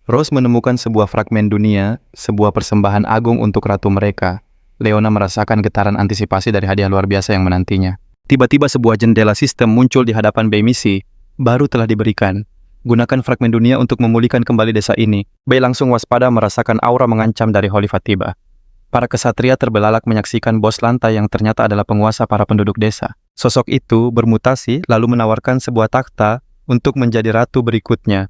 Rose menemukan sebuah fragmen dunia, sebuah persembahan agung untuk ratu mereka. Leona merasakan getaran antisipasi dari hadiah luar biasa yang menantinya. Tiba-tiba sebuah jendela sistem muncul di hadapan Bai. Misi baru telah diberikan. Gunakan fragmen dunia untuk memulihkan kembali desa ini. Bai langsung waspada merasakan aura mengancam dari Holy Fatiba. Para kesatria terbelalak menyaksikan bos lantai yang ternyata adalah penguasa para penduduk desa. Sosok itu bermutasi lalu menawarkan sebuah takhta untuk menjadi ratu berikutnya.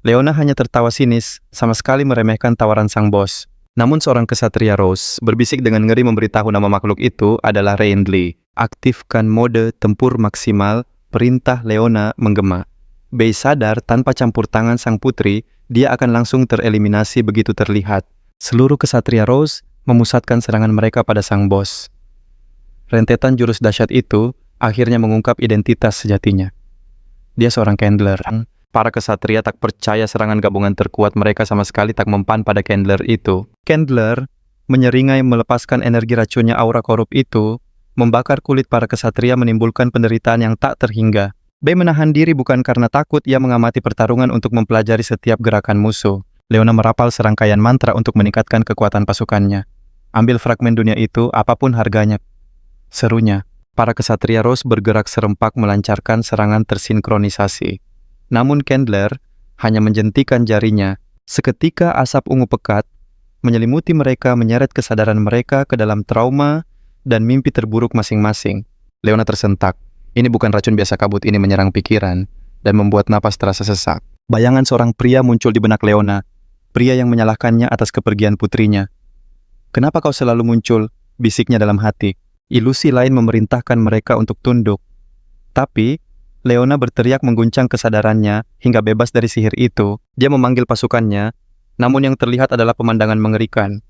Leona hanya tertawa sinis, sama sekali meremehkan tawaran sang bos. Namun seorang kesatria Rose berbisik dengan ngeri memberitahu nama makhluk itu adalah Reindli. Aktifkan mode tempur maksimal, perintah Leona menggema. Bei sadar tanpa campur tangan sang putri, dia akan langsung tereliminasi begitu terlihat. Seluruh kesatria Rose memusatkan serangan mereka pada sang bos. Rentetan jurus dahsyat itu akhirnya mengungkap identitas sejatinya. Dia seorang Candler. Para kesatria tak percaya serangan gabungan terkuat mereka sama sekali tak mempan pada Candler itu. Candler menyeringai melepaskan energi racunnya aura korup itu, membakar kulit para kesatria menimbulkan penderitaan yang tak terhingga. Bei menahan diri bukan karena takut, ia mengamati pertarungan untuk mempelajari setiap gerakan musuh. Leona merapal serangkaian mantra untuk meningkatkan kekuatan pasukannya. Ambil fragmen dunia itu, apapun harganya. Serunya, para kesatria Rose bergerak serempak melancarkan serangan tersinkronisasi. Namun Candler hanya menjentikan jarinya. Seketika asap ungu pekat menyelimuti mereka, menyeret kesadaran mereka ke dalam trauma dan mimpi terburuk masing-masing. Leona tersentak. Ini bukan racun biasa, kabut ini menyerang pikiran dan membuat napas terasa sesak. Bayangan seorang pria muncul di benak Leona, pria yang menyalahkannya atas kepergian putrinya. "Kenapa kau selalu muncul?" bisiknya dalam hati. Ilusi lain memerintahkan mereka untuk tunduk. Tapi Leona berteriak mengguncang kesadarannya hingga bebas dari sihir itu. Dia memanggil pasukannya, namun yang terlihat adalah pemandangan mengerikan.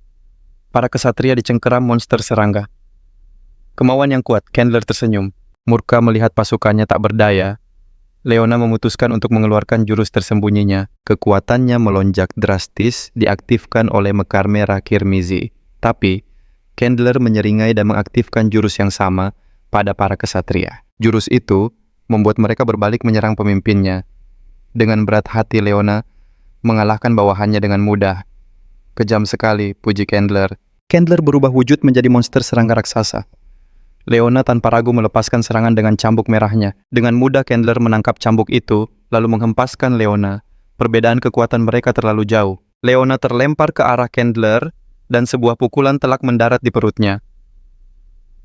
Para kesatria dicengkeram monster serangga. Kemauan yang kuat, Candler tersenyum. Murka melihat pasukannya tak berdaya, Leona memutuskan untuk mengeluarkan jurus tersembunyinya. Kekuatannya melonjak drastis, diaktifkan oleh mekar merah Kirmizi. Tapi, Candler menyeringai dan mengaktifkan jurus yang sama pada para kesatria. Jurus itu membuat mereka berbalik menyerang pemimpinnya. Dengan berat hati Leona mengalahkan bawahannya dengan mudah. "Kejam sekali," puji Candler. Candler berubah wujud menjadi monster serangga raksasa. Leona tanpa ragu melepaskan serangan dengan cambuk merahnya. Dengan mudah Candler menangkap cambuk itu, lalu menghempaskan Leona. Perbedaan kekuatan mereka terlalu jauh. Leona terlempar ke arah Candler, dan sebuah pukulan telak mendarat di perutnya.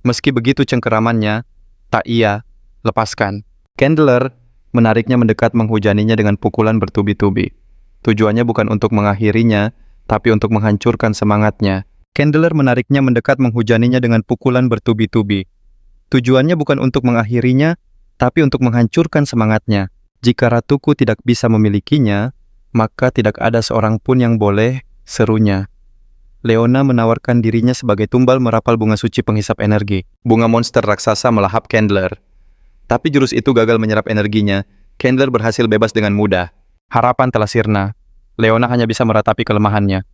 Meski begitu cengkeramannya, tak ia lepaskan. Candler menariknya mendekat menghujaninya dengan pukulan bertubi-tubi. Tujuannya bukan untuk mengakhirinya, tapi untuk menghancurkan semangatnya. Candler menariknya mendekat menghujaninya dengan pukulan bertubi-tubi. Tujuannya bukan untuk mengakhirinya, tapi untuk menghancurkan semangatnya. Jika ratuku tidak bisa memilikinya, maka tidak ada seorang pun yang boleh, serunya. Leona menawarkan dirinya sebagai tumbal merapal bunga suci penghisap energi. Bunga monster raksasa melahap Candler. Tapi jurus itu gagal menyerap energinya. Candler berhasil bebas dengan mudah. Harapan telah sirna. Leona hanya bisa meratapi kelemahannya.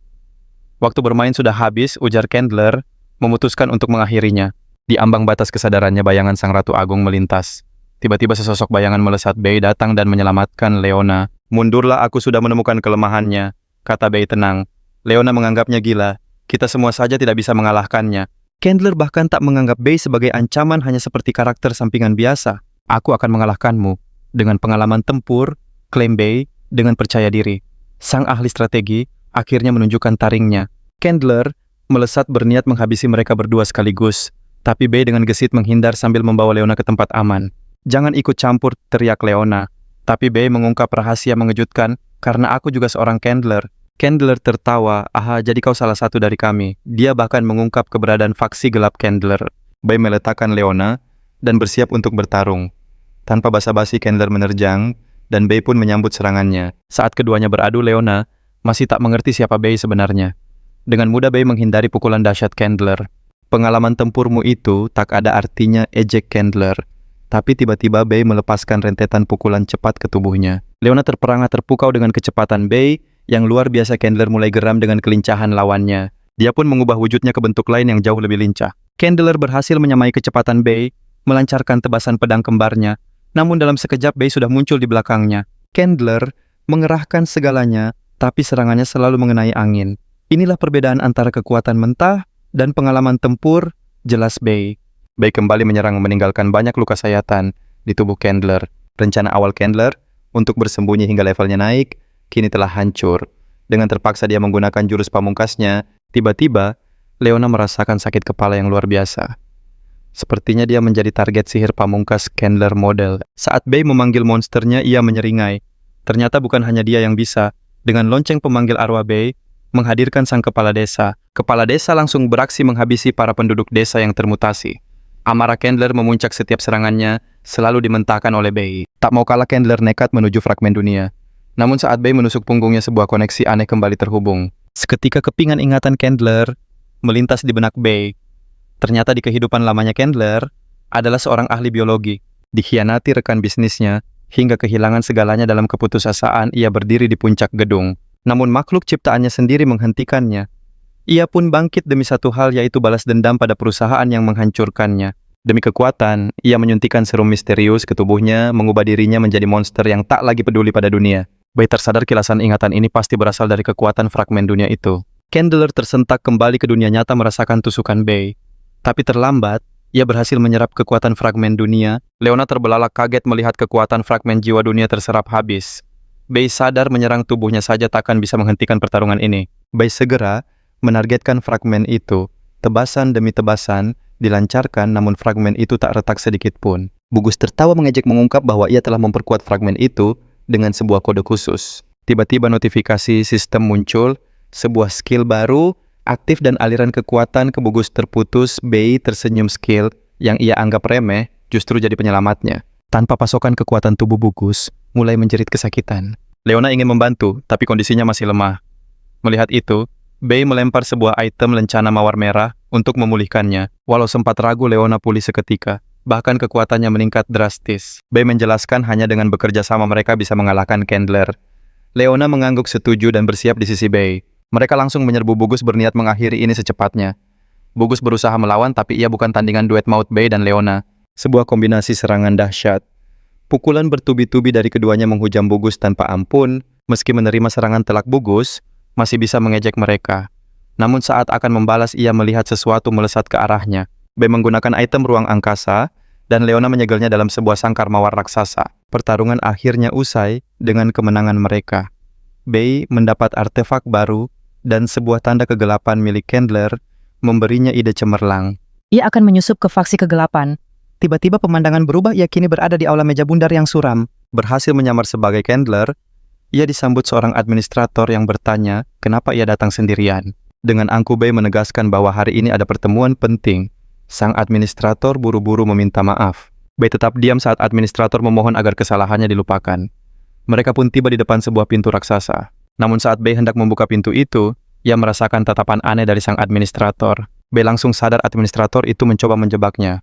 "Waktu bermain sudah habis," ujar Candler, memutuskan untuk mengakhirinya. Di ambang batas kesadarannya, bayangan sang Ratu Agung melintas. Tiba-tiba sesosok bayangan melesat Bei datang dan menyelamatkan Leona. "Mundurlah, aku sudah menemukan kelemahannya," kata Bei tenang. Leona menganggapnya gila. Kita semua saja tidak bisa mengalahkannya. Candler bahkan tak menganggap Bei sebagai ancaman, hanya seperti karakter sampingan biasa. "Aku akan mengalahkanmu." Dengan pengalaman tempur, klaim Bei dengan percaya diri. Sang ahli strategi akhirnya menunjukkan taringnya. Candler melesat berniat menghabisi mereka berdua sekaligus. Tapi Bei dengan gesit menghindar sambil membawa Leona ke tempat aman. "Jangan ikut campur," teriak Leona. Tapi Bei mengungkap rahasia mengejutkan, "Karena aku juga seorang Candler." Candler tertawa, "Aha, jadi kau salah satu dari kami." Dia bahkan mengungkap keberadaan faksi gelap Candler. Bei meletakkan Leona dan bersiap untuk bertarung. Tanpa basa-basi Candler menerjang, dan Bei pun menyambut serangannya. Saat keduanya beradu, Leona masih tak mengerti siapa Bei sebenarnya. Dengan mudah Bei menghindari pukulan dahsyat Candler. "Pengalaman tempurmu itu tak ada artinya," ejek Candler. Tapi tiba-tiba Bei melepaskan rentetan pukulan cepat ke tubuhnya. Leona terperangah terpukau dengan kecepatan Bei yang luar biasa. Candler mulai geram dengan kelincahan lawannya. Dia pun mengubah wujudnya ke bentuk lain yang jauh lebih lincah. Candler berhasil menyamai kecepatan Bei, melancarkan tebasan pedang kembarnya. Namun dalam sekejap Bei sudah muncul di belakangnya. Candler mengerahkan segalanya, tapi serangannya selalu mengenai angin. Inilah perbedaan antara kekuatan mentah dan pengalaman tempur, jelas Bei. Bei kembali menyerang, meninggalkan banyak luka sayatan di tubuh Candler. Rencana awal Candler untuk bersembunyi hingga levelnya naik, kini telah hancur. Dengan terpaksa dia menggunakan jurus pamungkasnya, tiba-tiba Leona merasakan sakit kepala yang luar biasa. Sepertinya dia menjadi target sihir pamungkas Candler model. Saat Bei memanggil monsternya, ia menyeringai. Ternyata bukan hanya dia yang bisa. Dengan lonceng pemanggil arwah Bei, menghadirkan sang kepala desa. Kepala desa langsung beraksi menghabisi para penduduk desa yang termutasi. Amarah Candler memuncak setiap serangannya, selalu dimentahkan oleh Bay. Tak mau kalah, Candler nekat menuju fragmen dunia. Namun saat Bay menusuk punggungnya, sebuah koneksi aneh kembali terhubung. Seketika kepingan ingatan Candler melintas di benak Bay. Ternyata di kehidupan lamanya Candler adalah seorang ahli biologi. Dikhianati rekan bisnisnya, hingga kehilangan segalanya dalam keputusasaan ia berdiri di puncak gedung. Namun makhluk ciptaannya sendiri menghentikannya. Ia pun bangkit demi satu hal, yaitu balas dendam pada perusahaan yang menghancurkannya. Demi kekuatan, ia menyuntikkan serum misterius ke tubuhnya, mengubah dirinya menjadi monster yang tak lagi peduli pada dunia. Bay tersadar kilasan ingatan ini pasti berasal dari kekuatan fragmen dunia itu. Candler tersentak kembali ke dunia nyata merasakan tusukan Bay. Tapi terlambat, ia berhasil menyerap kekuatan fragmen dunia. Leona terbelalak kaget melihat kekuatan fragmen jiwa dunia terserap habis. Bay sadar menyerang tubuhnya saja takkan bisa menghentikan pertarungan ini. Bay segera menargetkan fragmen itu. Tebasan demi tebasan dilancarkan, namun fragmen itu tak retak sedikit pun. Bugus tertawa mengejek mengungkap bahwa ia telah memperkuat fragmen itu dengan sebuah kode khusus. Tiba-tiba notifikasi sistem muncul, sebuah skill baru aktif dan aliran kekuatan ke Bugus terputus. Bay tersenyum, skill yang ia anggap remeh justru jadi penyelamatnya. Tanpa pasokan kekuatan, tubuh Bugus mulai menjerit kesakitan. Leona ingin membantu, tapi kondisinya masih lemah. Melihat itu, Bay melempar sebuah item lencana mawar merah untuk memulihkannya. Walau sempat ragu, Leona pulih seketika. Bahkan kekuatannya meningkat drastis. Bay menjelaskan hanya dengan bekerja sama mereka bisa mengalahkan Candler. Leona mengangguk setuju dan bersiap di sisi Bay. Mereka langsung menyerbu Bugus berniat mengakhiri ini secepatnya. Bugus berusaha melawan, tapi ia bukan tandingan duet maut Bay dan Leona. Sebuah kombinasi serangan dahsyat. Pukulan bertubi-tubi dari keduanya menghujam Bugus tanpa ampun. Meski menerima serangan telak, Bugus masih bisa mengejek mereka. Namun saat akan membalas, ia melihat sesuatu melesat ke arahnya. Bay menggunakan item ruang angkasa, dan Leona menyegelnya dalam sebuah sangkar mawar raksasa. Pertarungan akhirnya usai dengan kemenangan mereka. Bay mendapat artefak baru, dan sebuah tanda kegelapan milik Candler memberinya ide cemerlang. Ia akan menyusup ke faksi kegelapan. Tiba-tiba pemandangan berubah, ia kini berada di aula meja bundar yang suram. Berhasil menyamar sebagai Candler, ia disambut seorang administrator yang bertanya kenapa ia datang sendirian. Dengan angkuh, Bay menegaskan bahwa hari ini ada pertemuan penting. Sang administrator buru-buru meminta maaf. Bay tetap diam saat administrator memohon agar kesalahannya dilupakan. Mereka pun tiba di depan sebuah pintu raksasa. Namun saat Bay hendak membuka pintu itu, ia merasakan tatapan aneh dari sang administrator. Bay langsung sadar administrator itu mencoba menjebaknya.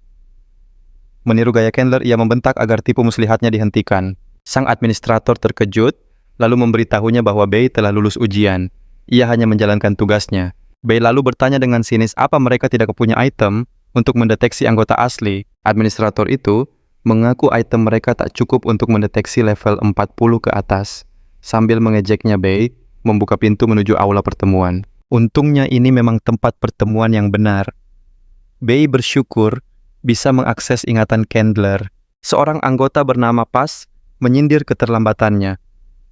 Meniru gaya Candler, ia membentak agar tipu muslihatnya dihentikan. Sang administrator terkejut, lalu memberitahunya bahwa Bay telah lulus ujian. Ia hanya menjalankan tugasnya. Bay lalu bertanya dengan sinis apa mereka tidak punya item untuk mendeteksi anggota asli. Administrator itu mengaku item mereka tak cukup untuk mendeteksi level 40 ke atas. Sambil mengejeknya, Bay membuka pintu menuju aula pertemuan. Untungnya ini memang tempat pertemuan yang benar. Bay bersyukur bisa mengakses ingatan Candler. Seorang anggota bernama Pas menyindir keterlambatannya.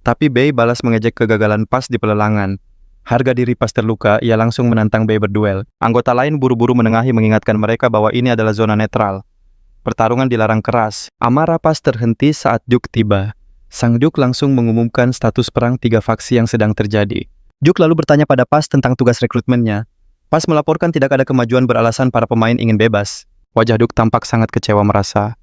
Tapi Bay balas mengejek kegagalan Pas di pelelangan. Harga diri Pas terluka, ia langsung menantang Bay berduel. Anggota lain buru-buru menengahi mengingatkan mereka bahwa ini adalah zona netral. Pertarungan dilarang keras. Amarah Pas terhenti saat Duke tiba. Sang Duke langsung mengumumkan status perang 3 faksi yang sedang terjadi. Duke lalu bertanya pada Pas tentang tugas rekrutmennya. Pas melaporkan tidak ada kemajuan beralasan para pemain ingin bebas. Wajah Duke tampak sangat kecewa merasa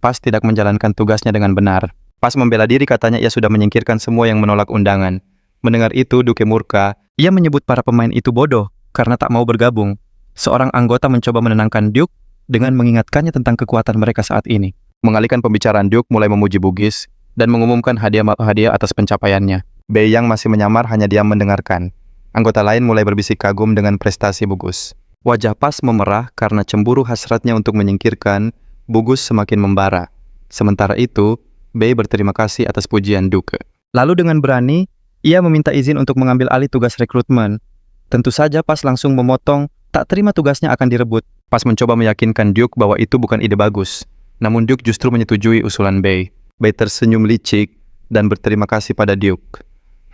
Pas tidak menjalankan tugasnya dengan benar. Pas membela diri, katanya ia sudah menyingkirkan semua yang menolak undangan. Mendengar itu, Duke murka. Ia menyebut para pemain itu bodoh karena tak mau bergabung. Seorang anggota mencoba menenangkan Duke dengan mengingatkannya tentang kekuatan mereka saat ini. Mengalihkan pembicaraan, Duke mulai memuji Bugis dan mengumumkan hadiah atas pencapaiannya. Bay yang masih menyamar hanya diam mendengarkan. Anggota lain mulai berbisik kagum dengan prestasi Bugus. Wajah Pas memerah karena cemburu hasratnya untuk menyingkirkan. Bugus semakin membara. Sementara itu, Bay berterima kasih atas pujian Duke. Lalu dengan berani, ia meminta izin untuk mengambil alih tugas rekrutmen. Tentu saja Pas langsung memotong, tak terima tugasnya akan direbut. Pas mencoba meyakinkan Duke bahwa itu bukan ide bagus. Namun Duke justru menyetujui usulan Bay. Bay tersenyum licik dan berterima kasih pada Duke.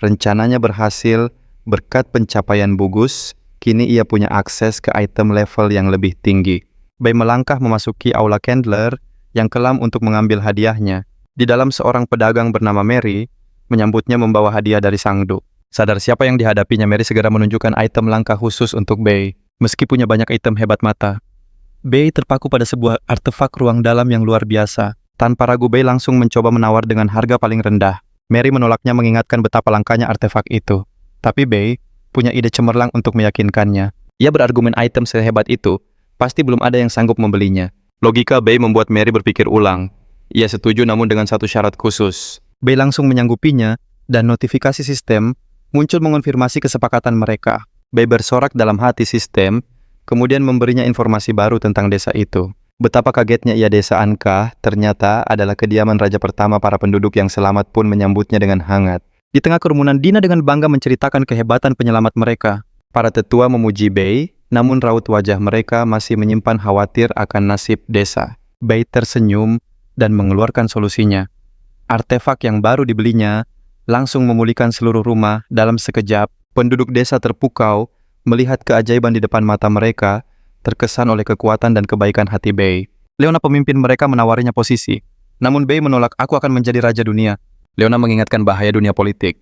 Rencananya berhasil berkat pencapaian Bugus. Kini ia punya akses ke item level yang lebih tinggi. Bay melangkah memasuki aula Candler yang kelam untuk mengambil hadiahnya. Di dalam, seorang pedagang bernama Mary menyambutnya membawa hadiah dari sang Duke. Sadar siapa yang dihadapinya, Mary segera menunjukkan item langka khusus untuk Bay. Meski punya banyak item hebat mata, Bei terpaku pada sebuah artefak ruang dalam yang luar biasa. Tanpa ragu, Bei langsung mencoba menawar dengan harga paling rendah. Mary menolaknya, mengingatkan betapa langkanya artefak itu. Tapi Bei punya ide cemerlang untuk meyakinkannya. Ia berargumen item sehebat itu, pasti belum ada yang sanggup membelinya. Logika Bei membuat Mary berpikir ulang. Ia setuju, namun dengan satu syarat khusus. Bei langsung menyanggupinya, dan notifikasi sistem muncul mengonfirmasi kesepakatan mereka. Bei bersorak dalam hati sistem, kemudian memberinya informasi baru tentang desa itu. Betapa kagetnya ia, desa Anka ternyata adalah kediaman raja pertama para penduduk yang selamat pun menyambutnya dengan hangat. Di tengah kerumunan, Dina dengan bangga menceritakan kehebatan penyelamat mereka. Para tetua memuji Bei, namun raut wajah mereka masih menyimpan khawatir akan nasib desa. Bei tersenyum dan mengeluarkan solusinya. Artefak yang baru dibelinya langsung memulihkan seluruh rumah dalam sekejap. Penduduk desa terpukau melihat keajaiban di depan mata mereka, terkesan oleh kekuatan dan kebaikan hati Bei. Leona, pemimpin mereka, menawarinya posisi. Namun Bei menolak. Aku akan menjadi raja dunia. Leona mengingatkan bahaya dunia politik.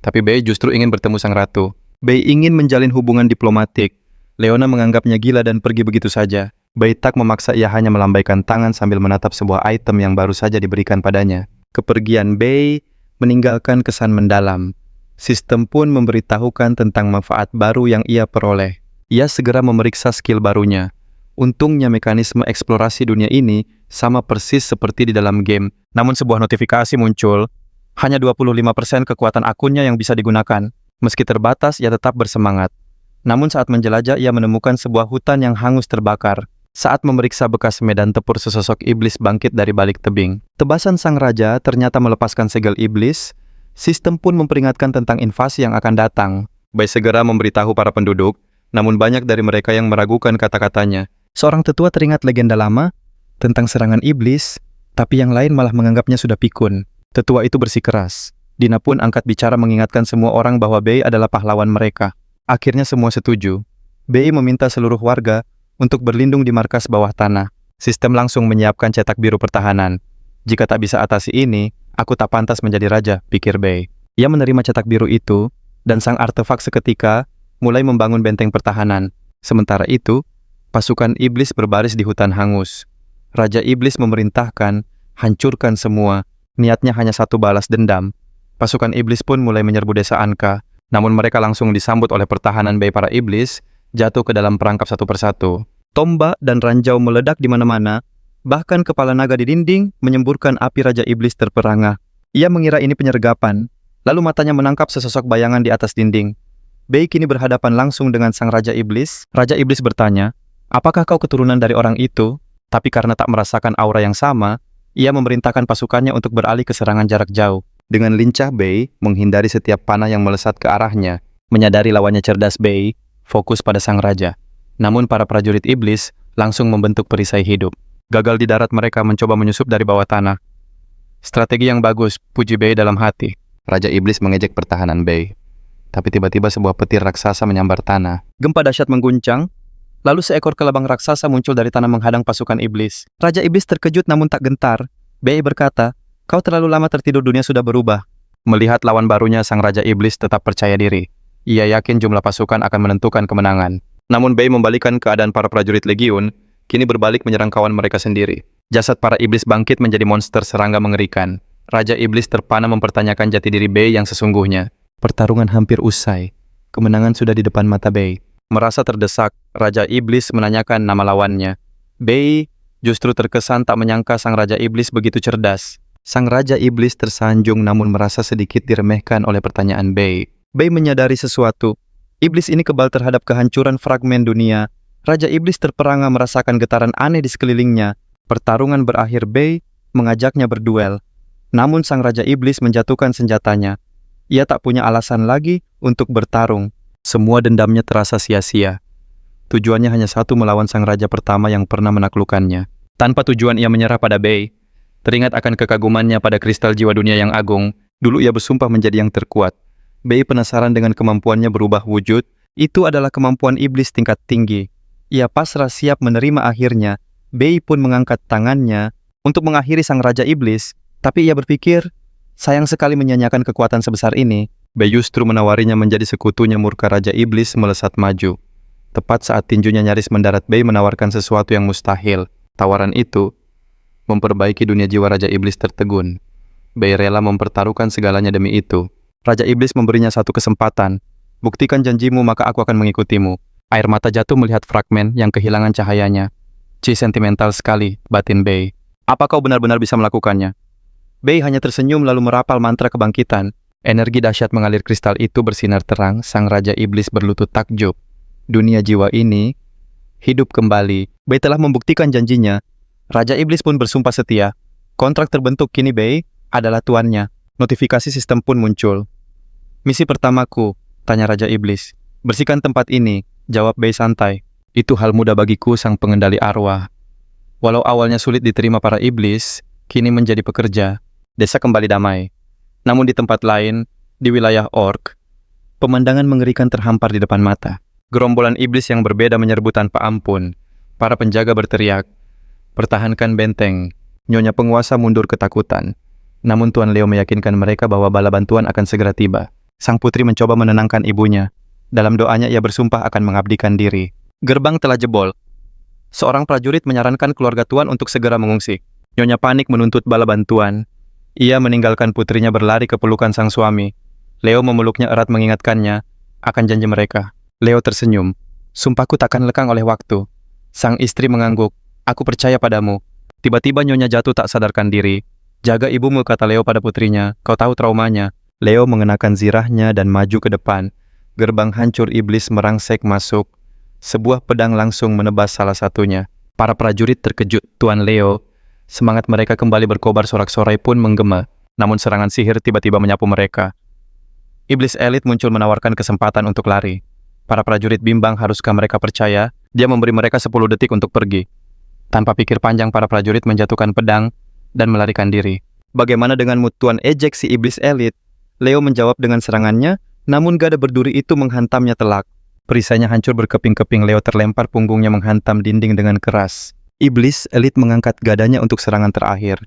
Tapi Bei justru ingin bertemu sang ratu. Bei ingin menjalin hubungan diplomatik. Leona menganggapnya gila dan pergi begitu saja. Bei tak memaksa, ia hanya melambaikan tangan sambil menatap sebuah item yang baru saja diberikan padanya. Kepergian Bei meninggalkan kesan mendalam. Sistem pun memberitahukan tentang manfaat baru yang ia peroleh. Ia segera memeriksa skill barunya. Untungnya mekanisme eksplorasi dunia ini sama persis seperti di dalam game. Namun sebuah notifikasi muncul. Hanya 25% kekuatan akunnya yang bisa digunakan. Meski terbatas, ia tetap bersemangat. Namun saat menjelajah, ia menemukan sebuah hutan yang hangus terbakar. Saat memeriksa bekas medan tempur, sesosok iblis bangkit dari balik tebing. Tebasan sang raja ternyata melepaskan segel iblis. Sistem pun memperingatkan tentang invasi yang akan datang. Bei segera memberitahu para penduduk, namun banyak dari mereka yang meragukan kata-katanya. Seorang tetua teringat legenda lama tentang serangan iblis, tapi yang lain malah menganggapnya sudah pikun. Tetua itu bersikeras. Dina pun angkat bicara mengingatkan semua orang bahwa Bei adalah pahlawan mereka. Akhirnya semua setuju. Bei meminta seluruh warga untuk berlindung di markas bawah tanah. Sistem langsung menyiapkan cetak biru pertahanan. Jika tak bisa atasi ini, aku tak pantas menjadi raja, pikir Bei. Ia menerima cetak biru itu, dan sang artefak seketika mulai membangun benteng pertahanan. Sementara itu, pasukan iblis berbaris di hutan hangus. Raja iblis memerintahkan, hancurkan semua. Niatnya hanya satu, balas dendam. Pasukan iblis pun mulai menyerbu desa Anka. Namun mereka langsung disambut oleh pertahanan Bei. Para iblis jatuh ke dalam perangkap satu persatu. Tombak dan ranjau meledak di mana-mana. Bahkan kepala naga di dinding menyemburkan api. Raja iblis terperangah. Ia mengira ini penyergapan. Lalu matanya menangkap sesosok bayangan di atas dinding. Bei kini berhadapan langsung dengan sang Raja Iblis. Raja Iblis bertanya, apakah kau keturunan dari orang itu? Tapi karena tak merasakan aura yang sama, ia memerintahkan pasukannya untuk beralih ke serangan jarak jauh. Dengan lincah, Bei menghindari setiap panah yang melesat ke arahnya. Menyadari lawannya cerdas, Bei fokus pada sang raja. Namun para prajurit iblis langsung membentuk perisai hidup. Gagal di darat, mereka mencoba menyusup dari bawah tanah. Strategi yang bagus, puji Bei dalam hati. Raja Iblis mengejek pertahanan Bei. Tapi tiba-tiba sebuah petir raksasa menyambar tanah. Gempa dahsyat mengguncang. Lalu seekor kelabang raksasa muncul dari tanah menghadang pasukan iblis. Raja Iblis terkejut namun tak gentar. Bei berkata, kau terlalu lama tertidur, dunia sudah berubah. Melihat lawan barunya, sang Raja Iblis tetap percaya diri. Ia yakin jumlah pasukan akan menentukan kemenangan. Namun Bei membalikkan keadaan para prajurit legiun, kini berbalik menyerang kawan mereka sendiri. Jasad para iblis bangkit menjadi monster serangga mengerikan. Raja Iblis terpana mempertanyakan jati diri Bei yang sesungguhnya. Pertarungan hampir usai. Kemenangan sudah di depan mata Bei. Merasa terdesak, Raja Iblis menanyakan nama lawannya. Bei justru terkesan tak menyangka sang Raja Iblis begitu cerdas. Sang Raja Iblis tersanjung namun merasa sedikit diremehkan oleh pertanyaan Bei. Bei menyadari sesuatu. Iblis ini kebal terhadap kehancuran fragmen dunia. Raja Iblis terperangah merasakan getaran aneh di sekelilingnya. Pertarungan berakhir, Bei mengajaknya berduel. Namun sang Raja Iblis menjatuhkan senjatanya. Ia tak punya alasan lagi untuk bertarung. Semua dendamnya terasa sia-sia. Tujuannya hanya satu, melawan sang raja pertama yang pernah menaklukkannya. Tanpa tujuan ia menyerah pada Bei. Teringat akan kekagumannya pada kristal jiwa dunia yang agung. Dulu ia bersumpah menjadi yang terkuat. Bei penasaran dengan kemampuannya berubah wujud. Itu adalah kemampuan iblis tingkat tinggi. Ia pasrah siap menerima akhirnya. Bei pun mengangkat tangannya untuk mengakhiri sang Raja Iblis. Tapi ia berpikir, sayang sekali menyanyiakan kekuatan sebesar ini. Bei justru menawarinya menjadi sekutunya. Murka Raja Iblis melesat maju. Tepat saat tinjunya nyaris mendarat, Bei menawarkan sesuatu yang mustahil. Tawaran itu memperbaiki dunia jiwa Raja Iblis tertegun. Bei rela mempertaruhkan segalanya demi itu. Raja Iblis memberinya satu kesempatan. Buktikan janjimu, maka aku akan mengikutimu. Air mata jatuh melihat fragmen yang kehilangan cahayanya. Sentimental sekali, batin Bei. Apa kau benar-benar bisa melakukannya? Bei hanya tersenyum lalu merapal mantra kebangkitan. Energi dahsyat mengalir, kristal itu bersinar terang. Sang Raja Iblis berlutut takjub. Dunia jiwa ini hidup kembali. Bei telah membuktikan janjinya. Raja Iblis pun bersumpah setia. Kontrak terbentuk, kini Bei adalah tuannya. Notifikasi sistem pun muncul. Misi pertamaku, tanya Raja Iblis. Bersihkan tempat ini, jawab Bei santai. Itu hal mudah bagiku, sang pengendali arwah. Walau awalnya sulit diterima para iblis, kini menjadi pekerja. Desa kembali damai. Namun di tempat lain, di wilayah Orc, pemandangan mengerikan terhampar di depan mata. Gerombolan iblis yang berbeda menyerbu tanpa ampun. Para penjaga berteriak, "Pertahankan benteng." Nyonya penguasa mundur ketakutan. Namun Tuan Leo meyakinkan mereka bahwa bala bantuan akan segera tiba. Sang putri mencoba menenangkan ibunya. Dalam doanya ia bersumpah akan mengabdikan diri. Gerbang telah jebol. Seorang prajurit menyarankan keluarga Tuan untuk segera mengungsi. Nyonya panik menuntut bala bantuan. Ia meninggalkan putrinya berlari ke pelukan sang suami. Leo memeluknya erat mengingatkannya akan janji mereka. Leo tersenyum. Sumpahku takkan lekang oleh waktu. Sang istri mengangguk. Aku percaya padamu. Tiba-tiba Nyonya jatuh tak sadarkan diri. Jaga ibumu, kata Leo pada putrinya. Kau tahu traumanya. Leo mengenakan zirahnya dan maju ke depan. Gerbang hancur iblis merangsek masuk. Sebuah pedang langsung menebas salah satunya. Para prajurit terkejut. Tuan Leo, semangat mereka kembali berkobar, sorak-sorai pun menggema. Namun serangan sihir tiba-tiba menyapu mereka. Iblis elit muncul menawarkan kesempatan untuk lari. Para prajurit bimbang, haruskah mereka percaya? Dia memberi mereka 10 detik untuk pergi. Tanpa pikir panjang, para prajurit menjatuhkan pedang dan melarikan diri. Bagaimana denganmu, Tuan, ejek si iblis elit? Leo menjawab dengan serangannya, namun gada berduri itu menghantamnya telak. Perisainya hancur berkeping-keping. Leo terlempar, punggungnya menghantam dinding dengan keras. Iblis elit mengangkat gadanya untuk serangan terakhir.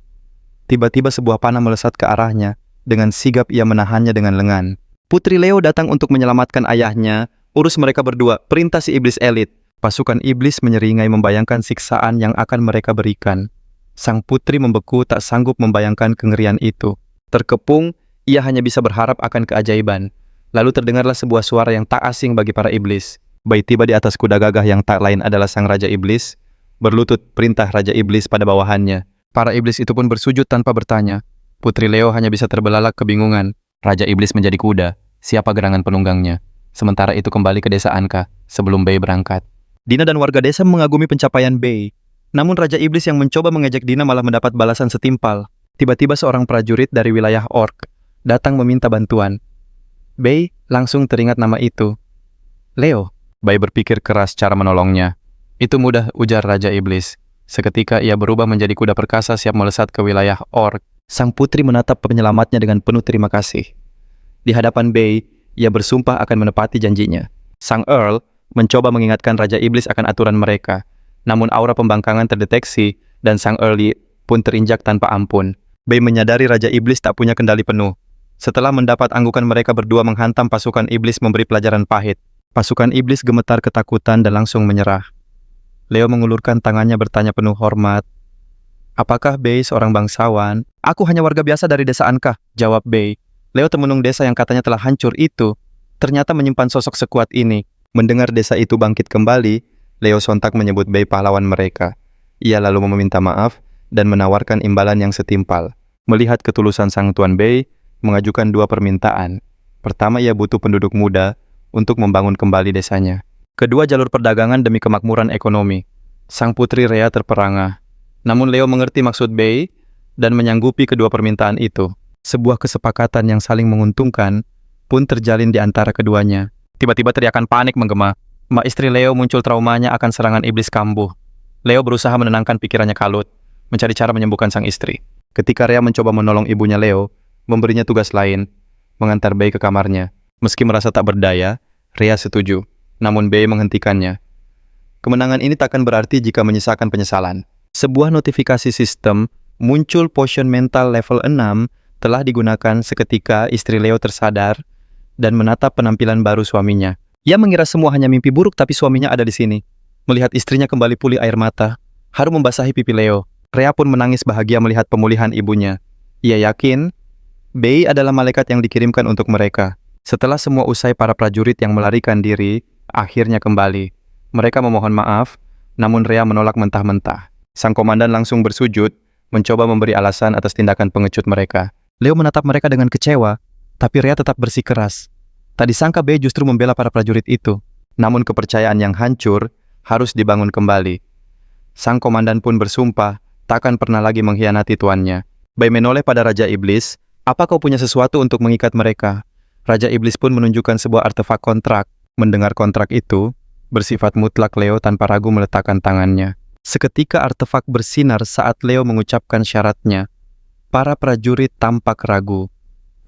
Tiba-tiba sebuah panah melesat ke arahnya. Dengan sigap ia menahannya dengan lengan. Putri Leo datang untuk menyelamatkan ayahnya. Urus mereka berdua, perintah si iblis elit. Pasukan iblis menyeringai membayangkan siksaan yang akan mereka berikan. Sang putri membeku, tak sanggup membayangkan kengerian itu. Terkepung, ia hanya bisa berharap akan keajaiban. Lalu terdengarlah sebuah suara yang tak asing bagi para iblis. Bei tiba di atas kuda gagah yang tak lain adalah sang Raja Iblis. Berlutut, perintah Raja Iblis pada bawahannya. Para iblis itu pun bersujud tanpa bertanya. Putri Leo hanya bisa terbelalak kebingungan. Raja Iblis menjadi kuda. Siapa gerangan penunggangnya? Sementara itu kembali ke desa Anka sebelum Bei berangkat. Dina dan warga desa mengagumi pencapaian Bei. Namun Raja Iblis yang mencoba mengejek Dina malah mendapat balasan setimpal. Tiba-tiba seorang prajurit dari wilayah Orc datang meminta bantuan. Bei langsung teringat nama itu. Leo. Bei berpikir keras cara menolongnya. Itu mudah, ujar Raja Iblis. Seketika ia berubah menjadi kuda perkasa siap melesat ke wilayah Orc. Sang putri menatap penyelamatnya dengan penuh terima kasih. Di hadapan Bei, ia bersumpah akan menepati janjinya. Sang Earl mencoba mengingatkan Raja Iblis akan aturan mereka. Namun aura pembangkangan terdeteksi dan Sang Earl pun terinjak tanpa ampun. Bei menyadari Raja Iblis tak punya kendali penuh. Setelah mendapat anggukan, mereka berdua menghantam pasukan iblis, memberi pelajaran pahit. Pasukan iblis gemetar ketakutan dan langsung menyerah. Leo mengulurkan tangannya bertanya penuh hormat. Apakah Bei seorang bangsawan? Aku hanya warga biasa dari desa Anka, jawab Bei. Leo temenung desa yang katanya telah hancur itu, ternyata menyimpan sosok sekuat ini. Mendengar desa itu bangkit kembali, Leo sontak menyebut Bei pahlawan mereka. Ia lalu meminta maaf dan menawarkan imbalan yang setimpal. Melihat ketulusan sang Tuan, Bei mengajukan 2 permintaan. Pertama, ia butuh penduduk muda untuk membangun kembali desanya. Kedua, jalur perdagangan demi kemakmuran ekonomi. Sang putri Rhea terperangah. Namun Leo mengerti maksud Bei dan menyanggupi kedua permintaan itu. Sebuah kesepakatan yang saling menguntungkan pun terjalin di antara keduanya. Tiba-tiba teriakan panik menggema. Mbak istri Leo muncul traumanya akan serangan iblis kambuh. Leo berusaha menenangkan pikirannya kalut, mencari cara menyembuhkan sang istri. Ketika Rhea mencoba menolong ibunya Leo, memberinya tugas lain, mengantar Bei ke kamarnya. Meski merasa tak berdaya, Rhea setuju. Namun Bei menghentikannya. Kemenangan ini takkan berarti jika menyisakan penyesalan. Sebuah notifikasi sistem muncul, potion mental level 6 telah digunakan. Seketika istri Leo tersadar dan menatap penampilan baru suaminya. Ia mengira semua hanya mimpi buruk tapi suaminya ada di sini. Melihat istrinya kembali pulih air mata, haru membasahi pipi Leo. Rhea pun menangis bahagia melihat pemulihan ibunya. Ia yakin Bei adalah malaikat yang dikirimkan untuk mereka. Setelah semua usai, para prajurit yang melarikan diri akhirnya kembali. Mereka memohon maaf, namun Rhea menolak mentah-mentah. Sang komandan langsung bersujud, mencoba memberi alasan atas tindakan pengecut mereka. Leo menatap mereka dengan kecewa, tapi Rhea tetap bersikeras. Tak disangka Bei justru membela para prajurit itu. Namun kepercayaan yang hancur harus dibangun kembali. Sang komandan pun bersumpah takkan pernah lagi mengkhianati tuannya. Bei menoleh pada Raja Iblis, "Apa kau punya sesuatu untuk mengikat mereka?" Raja Iblis pun menunjukkan sebuah artefak kontrak. Mendengar kontrak itu, bersifat mutlak, Leo tanpa ragu meletakkan tangannya. Seketika artefak bersinar saat Leo mengucapkan syaratnya. Para prajurit tampak ragu.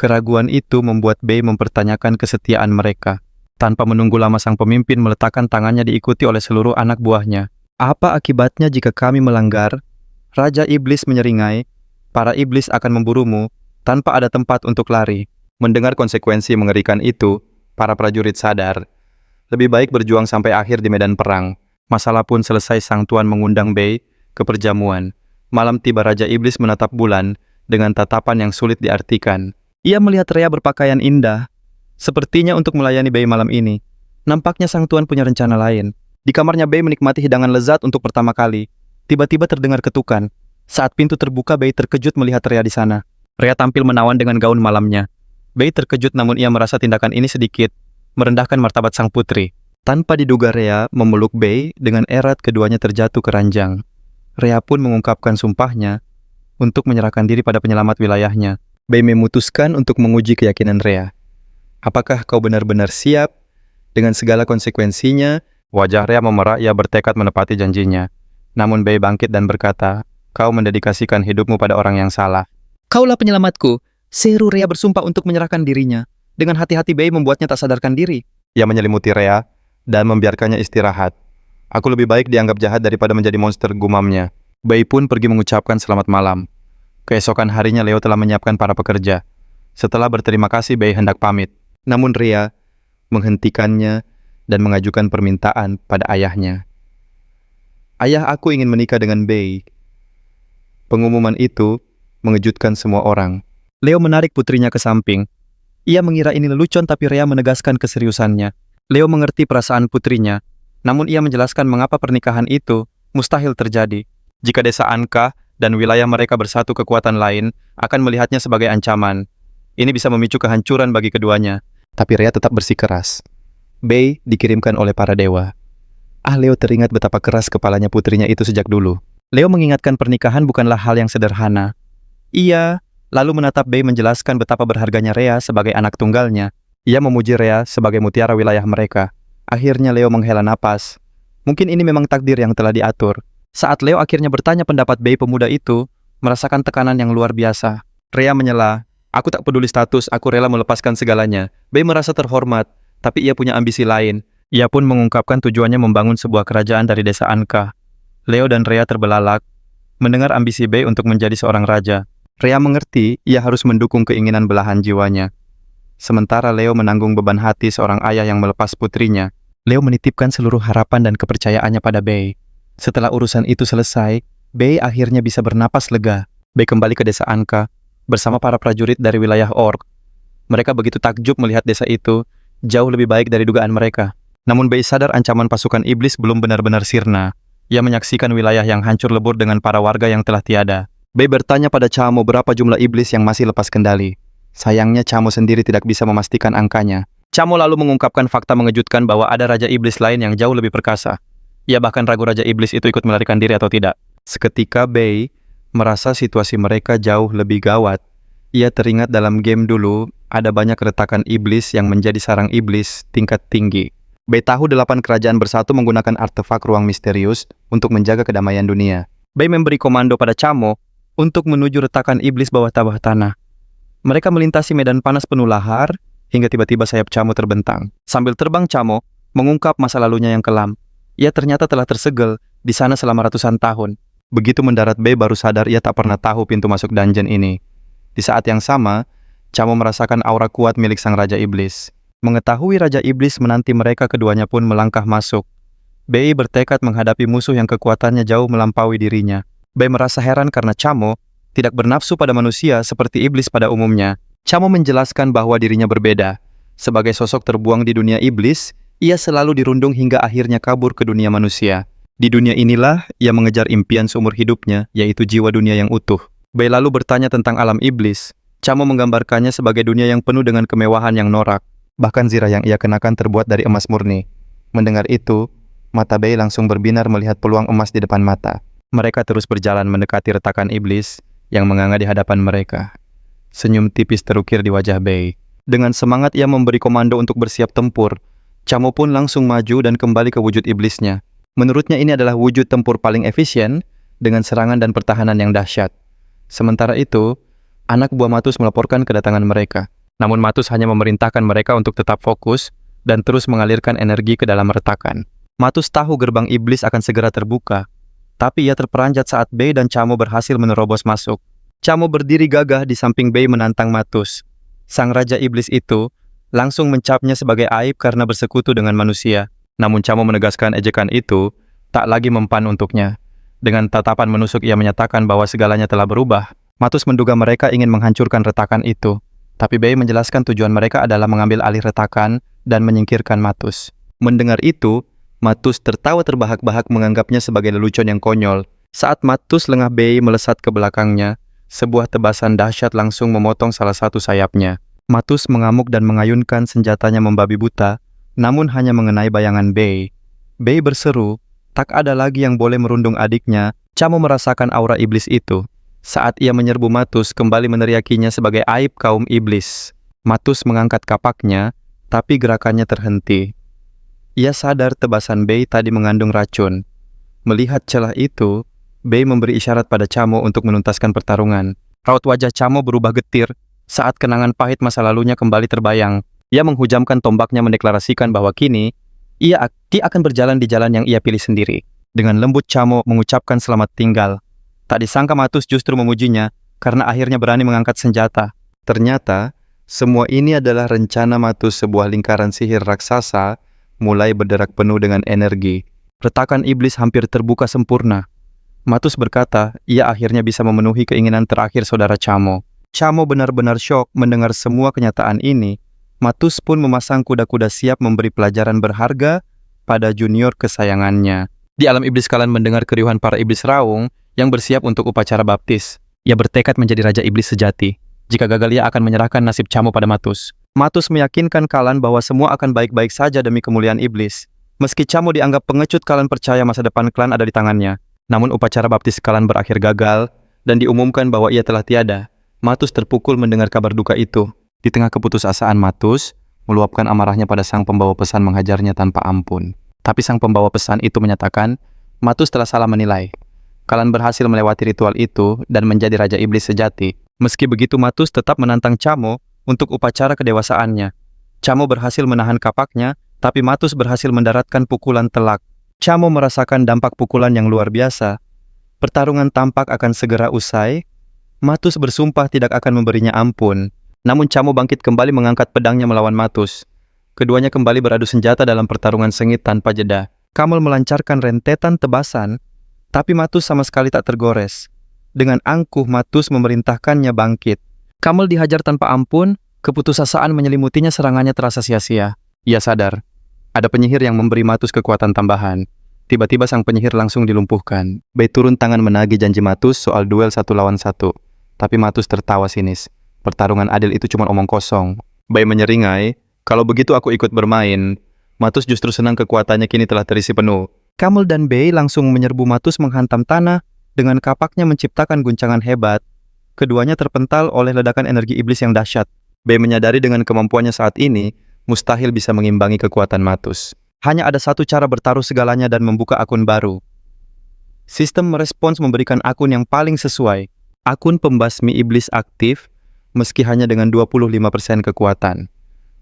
Keraguan itu membuat Bei mempertanyakan kesetiaan mereka. Tanpa menunggu lama, sang pemimpin meletakkan tangannya diikuti oleh seluruh anak buahnya. "Apa akibatnya jika kami melanggar?" Raja Iblis menyeringai, "Para iblis akan memburumu tanpa ada tempat untuk lari." Mendengar konsekuensi mengerikan itu, para prajurit sadar. Lebih baik berjuang sampai akhir di medan perang. Masalah pun selesai. Sang tuan mengundang Bei ke perjamuan. Malam tiba, Raja Iblis menatap bulan dengan tatapan yang sulit diartikan. Ia melihat Rhea berpakaian indah, sepertinya untuk melayani Bei malam ini. Nampaknya sang tuan punya rencana lain. Di kamarnya, Bei menikmati hidangan lezat untuk pertama kali. Tiba-tiba terdengar ketukan. Saat pintu terbuka, Bei terkejut melihat Rhea di sana. Rhea tampil menawan dengan gaun malamnya. Bei terkejut, namun ia merasa tindakan ini sedikit merendahkan martabat sang putri. Tanpa diduga, Rhea memeluk Bei dengan erat, keduanya terjatuh ke ranjang. Rhea pun mengungkapkan sumpahnya untuk menyerahkan diri pada penyelamat wilayahnya. Bei memutuskan untuk menguji keyakinan Rhea. "Apakah kau benar-benar siap dengan segala konsekuensinya?" Wajah Rhea memerah, ia bertekad menepati janjinya. Namun Bei bangkit dan berkata, "Kau mendedikasikan hidupmu pada orang yang salah." "Kaulah penyelamatku," seru Rhea bersumpah untuk menyerahkan dirinya. Dengan hati-hati, Bei membuatnya tak sadarkan diri. Ia menyelimuti Rhea dan membiarkannya istirahat. "Aku lebih baik dianggap jahat daripada menjadi monster," gumamnya. Bei pun pergi mengucapkan selamat malam. Keesokan harinya, Leo telah menyiapkan para pekerja. Setelah berterima kasih, Bei hendak pamit. Namun Rhea menghentikannya dan mengajukan permintaan pada ayahnya. "Ayah, aku ingin menikah dengan Bei." Pengumuman itu mengejutkan semua orang. Leo menarik putrinya ke samping. Ia mengira ini lelucon, tapi Rhea menegaskan keseriusannya. Leo mengerti perasaan putrinya, namun ia menjelaskan mengapa pernikahan itu mustahil terjadi. Jika desa Anka dan wilayah mereka bersatu, kekuatan lain akan melihatnya sebagai ancaman. Ini bisa memicu kehancuran bagi keduanya. Tapi Rhea tetap bersikeras. Bei dikirimkan oleh para dewa. Leo teringat betapa keras kepalanya putrinya itu sejak dulu. Leo mengingatkan pernikahan bukanlah hal yang sederhana. Ia lalu menatap Bei menjelaskan betapa berharganya Rhea sebagai anak tunggalnya. Ia memuji Rhea sebagai mutiara wilayah mereka. Akhirnya Leo menghela napas. Mungkin ini memang takdir yang telah diatur. Saat Leo akhirnya bertanya pendapat Bei, pemuda itu merasakan tekanan yang luar biasa. Rhea menyela, "Aku tak peduli status, aku rela melepaskan segalanya." Bei merasa terhormat, tapi ia punya ambisi lain. Ia pun mengungkapkan tujuannya membangun sebuah kerajaan dari desa Anka. Leo dan Rhea terbelalak mendengar ambisi Bei untuk menjadi seorang raja. Rhea mengerti ia harus mendukung keinginan belahan jiwanya. Sementara Leo menanggung beban hati seorang ayah yang melepas putrinya. Leo menitipkan seluruh harapan dan kepercayaannya pada Bei. Setelah urusan itu selesai, Bei akhirnya bisa bernapas lega. Bei kembali ke desa Anka bersama para prajurit dari wilayah Orc. Mereka begitu takjub melihat desa itu jauh lebih baik dari dugaan mereka. Namun Bei sadar ancaman pasukan iblis belum benar-benar sirna. Ia menyaksikan wilayah yang hancur lebur dengan para warga yang telah tiada. Bei bertanya pada Chamo berapa jumlah iblis yang masih lepas kendali. Sayangnya Chamo sendiri tidak bisa memastikan angkanya. Chamo lalu mengungkapkan fakta mengejutkan bahwa ada raja iblis lain yang jauh lebih perkasa. Ia bahkan ragu raja iblis itu ikut melarikan diri atau tidak. Seketika Bei merasa situasi mereka jauh lebih gawat. Ia teringat dalam game dulu ada banyak retakan iblis yang menjadi sarang iblis tingkat tinggi. Bei tahu 8 kerajaan bersatu menggunakan artefak ruang misterius untuk menjaga kedamaian dunia. Bei memberi komando pada Chamo untuk menuju retakan iblis bawah tanah. Mereka melintasi medan panas penuh lahar hingga tiba-tiba sayap Chamo terbentang. Sambil terbang, Chamo mengungkap masa lalunya yang kelam. Ia ternyata telah tersegel di sana selama ratusan tahun. Begitu mendarat, Bei baru sadar ia tak pernah tahu pintu masuk dungeon ini. Di saat yang sama, Chamo merasakan aura kuat milik sang raja iblis. Mengetahui Raja Iblis menanti mereka, keduanya pun melangkah masuk. Bei bertekad menghadapi musuh yang kekuatannya jauh melampaui dirinya. Bei merasa heran karena Chamo tidak bernafsu pada manusia seperti iblis pada umumnya. Chamo menjelaskan bahwa dirinya berbeda. Sebagai sosok terbuang di dunia iblis, ia selalu dirundung hingga akhirnya kabur ke dunia manusia. Di dunia inilah ia mengejar impian seumur hidupnya, yaitu jiwa dunia yang utuh. Bei lalu bertanya tentang alam iblis. Chamo menggambarkannya sebagai dunia yang penuh dengan kemewahan yang norak. Bahkan zirah yang ia kenakan terbuat dari emas murni. Mendengar itu, mata Bei langsung berbinar melihat peluang emas di depan mata. Mereka terus berjalan mendekati retakan iblis yang menganga di hadapan mereka. Senyum tipis terukir di wajah Bei. Dengan semangat ia memberi komando untuk bersiap tempur. Chamo pun langsung maju dan kembali ke wujud iblisnya. Menurutnya ini adalah wujud tempur paling efisien dengan serangan dan pertahanan yang dahsyat. Sementara itu, anak buah Matus melaporkan kedatangan mereka. Namun Matus hanya memerintahkan mereka untuk tetap fokus dan terus mengalirkan energi ke dalam retakan. Matus tahu gerbang iblis akan segera terbuka, tapi ia terperanjat saat Bei dan Chamo berhasil menerobos masuk. Chamo berdiri gagah di samping Bei menantang Matus. Sang Raja Iblis itu langsung mencapnya sebagai aib karena bersekutu dengan manusia. Namun Chamo menegaskan ejekan itu tak lagi mempan untuknya. Dengan tatapan menusuk ia menyatakan bahwa segalanya telah berubah. Matus menduga mereka ingin menghancurkan retakan itu. Tapi Bei menjelaskan tujuan mereka adalah mengambil alih retakan dan menyingkirkan Matus. Mendengar itu, Matus tertawa terbahak-bahak menganggapnya sebagai lelucon yang konyol. Saat Matus lengah Bei melesat ke belakangnya, sebuah tebasan dahsyat langsung memotong salah satu sayapnya. Matus mengamuk dan mengayunkan senjatanya membabi buta, namun hanya mengenai bayangan Bei. Bei berseru, tak ada lagi yang boleh merundung adiknya. Chamo merasakan aura iblis itu. Saat ia menyerbu Matus, kembali meneriakinya sebagai aib kaum iblis. Matus mengangkat kapaknya, tapi gerakannya terhenti. Ia sadar tebasan Bei tadi mengandung racun. Melihat celah itu, Bei memberi isyarat pada Chamo untuk menuntaskan pertarungan. Raut wajah Chamo berubah getir saat kenangan pahit masa lalunya kembali terbayang. Ia menghujamkan tombaknya mendeklarasikan bahwa kini ia akan berjalan di jalan yang ia pilih sendiri. Dengan lembut Chamo mengucapkan selamat tinggal. Tak disangka Matus justru memujinya karena akhirnya berani mengangkat senjata. Ternyata, semua ini adalah rencana Matus, sebuah lingkaran sihir raksasa mulai berderak penuh dengan energi. Retakan iblis hampir terbuka sempurna. Matus berkata, ia akhirnya bisa memenuhi keinginan terakhir saudara Chamo. Chamo benar-benar syok mendengar semua kenyataan ini. Matus pun memasang kuda-kuda siap memberi pelajaran berharga pada junior kesayangannya. Di alam iblis kalian mendengar keriuhan para iblis raung yang bersiap untuk upacara baptis. Ia bertekad menjadi Raja Iblis sejati. Jika gagal, ia akan menyerahkan nasib Chamo pada Matus. Matus meyakinkan Kalan bahwa semua akan baik-baik saja demi kemuliaan iblis. Meski Chamo dianggap pengecut, Kalan percaya masa depan klan ada di tangannya. Namun upacara baptis Kalan berakhir gagal dan diumumkan bahwa ia telah tiada. Matus terpukul mendengar kabar duka itu. Di tengah keputusasaan Matus, meluapkan amarahnya pada sang pembawa pesan menghajarnya tanpa ampun. Tapi sang pembawa pesan itu menyatakan, Matus telah salah menilai. Kalan berhasil melewati ritual itu dan menjadi Raja Iblis sejati. Meski begitu, Matus tetap menantang Chamo untuk upacara kedewasaannya. Chamo berhasil menahan kapaknya, tapi Matus berhasil mendaratkan pukulan telak. Chamo merasakan dampak pukulan yang luar biasa. Pertarungan tampak akan segera usai. Matus bersumpah tidak akan memberinya ampun. Namun Chamo bangkit kembali mengangkat pedangnya melawan Matus. Keduanya kembali beradu senjata dalam pertarungan sengit tanpa jeda. Kamel melancarkan rentetan tebasan, tapi Matus sama sekali tak tergores. Dengan angkuh, Matus memerintahkannya bangkit. Kamel dihajar tanpa ampun, keputusasaan menyelimutinya, serangannya terasa sia-sia. Ia sadar, ada penyihir yang memberi Matus kekuatan tambahan. Tiba-tiba sang penyihir langsung dilumpuhkan. Bei turun tangan menagih janji Matus soal duel 1 lawan 1. Tapi Matus tertawa sinis. Pertarungan adil itu cuma omong kosong. Bei menyeringai, kalau begitu aku ikut bermain. Matus justru senang kekuatannya kini telah terisi penuh. Kamel dan Bei langsung menyerbu Matus menghantam tanah, dengan kapaknya menciptakan guncangan hebat. Keduanya terpental oleh ledakan energi iblis yang dahsyat. Bei menyadari dengan kemampuannya saat ini, mustahil bisa mengimbangi kekuatan Matus. Hanya ada satu cara bertaruh segalanya dan membuka akun baru. Sistem merespons memberikan akun yang paling sesuai. Akun pembasmi iblis aktif, meski hanya dengan 25% kekuatan.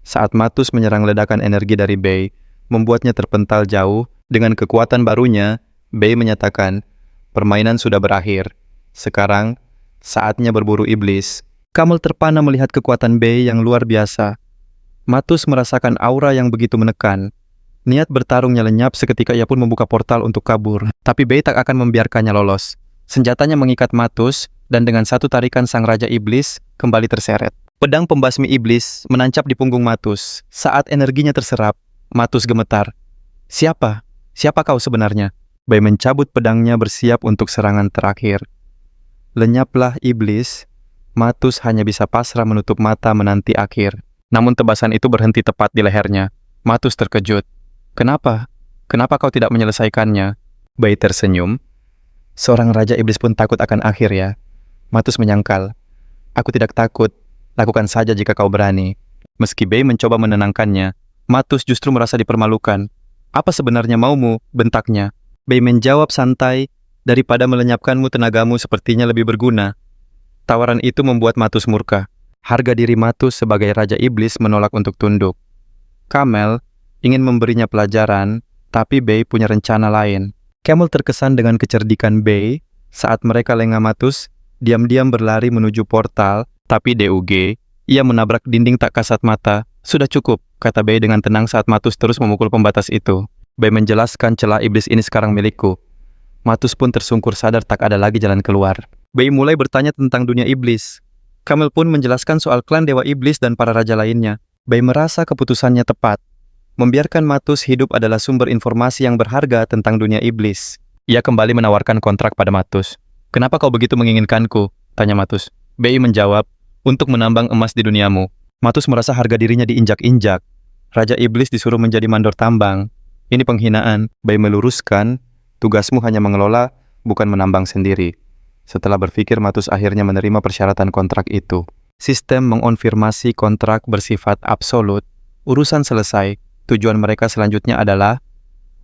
Saat Matus menyerang, ledakan energi dari Bei membuatnya terpental jauh. Dengan kekuatan barunya, Bei menyatakan, permainan sudah berakhir. Sekarang, saatnya berburu iblis. Kamel terpana melihat kekuatan Bei yang luar biasa. Matus merasakan aura yang begitu menekan. Niat bertarungnya lenyap seketika ia pun membuka portal untuk kabur. Tapi Bei tak akan membiarkannya lolos. Senjatanya mengikat Matus, dan dengan satu tarikan sang Raja Iblis kembali terseret. Pedang pembasmi iblis menancap di punggung Matus. Saat energinya terserap, Matus gemetar. Siapa? Siapa kau sebenarnya? Bei mencabut pedangnya bersiap untuk serangan terakhir. Lenyaplah iblis. Matus hanya bisa pasrah menutup mata menanti akhir. Namun tebasan itu berhenti tepat di lehernya. Matus terkejut. Kenapa? Kenapa kau tidak menyelesaikannya? Bei tersenyum. Seorang Raja Iblis pun takut akan akhir ya. Matus menyangkal. Aku tidak takut. Lakukan saja jika kau berani. Meski Bei mencoba menenangkannya, Matus justru merasa dipermalukan. Apa sebenarnya maumu? Bentaknya. Bei menjawab santai. Daripada melenyapkanmu tenagamu sepertinya lebih berguna. Tawaran itu membuat Matus murka. Harga diri Matus sebagai Raja Iblis menolak untuk tunduk. Camel ingin memberinya pelajaran, tapi Bei punya rencana lain. Camel terkesan dengan kecerdikan Bei. Saat mereka lengah Matus, diam-diam berlari menuju portal, tapi DUG, ia menabrak dinding tak kasat mata. Sudah cukup, kata Bei dengan tenang saat Matus terus memukul pembatas itu. Bei menjelaskan celah iblis ini sekarang milikku. Matus pun tersungkur sadar tak ada lagi jalan keluar. Bei mulai bertanya tentang dunia iblis. Camel pun menjelaskan soal klan Dewa Iblis dan para raja lainnya. Bei merasa keputusannya tepat. Membiarkan Matus hidup adalah sumber informasi yang berharga tentang dunia iblis. Ia kembali menawarkan kontrak pada Matus. Kenapa kau begitu menginginkanku? Tanya Matus. Bei menjawab, untuk menambang emas di duniamu. Matus merasa harga dirinya diinjak-injak. Raja Iblis disuruh menjadi mandor tambang. Ini penghinaan. Bei meluruskan, tugasmu hanya mengelola, bukan menambang sendiri. Setelah berpikir, Matus akhirnya menerima persyaratan kontrak itu. Sistem mengonfirmasi kontrak bersifat absolut. Urusan selesai. Tujuan mereka selanjutnya adalah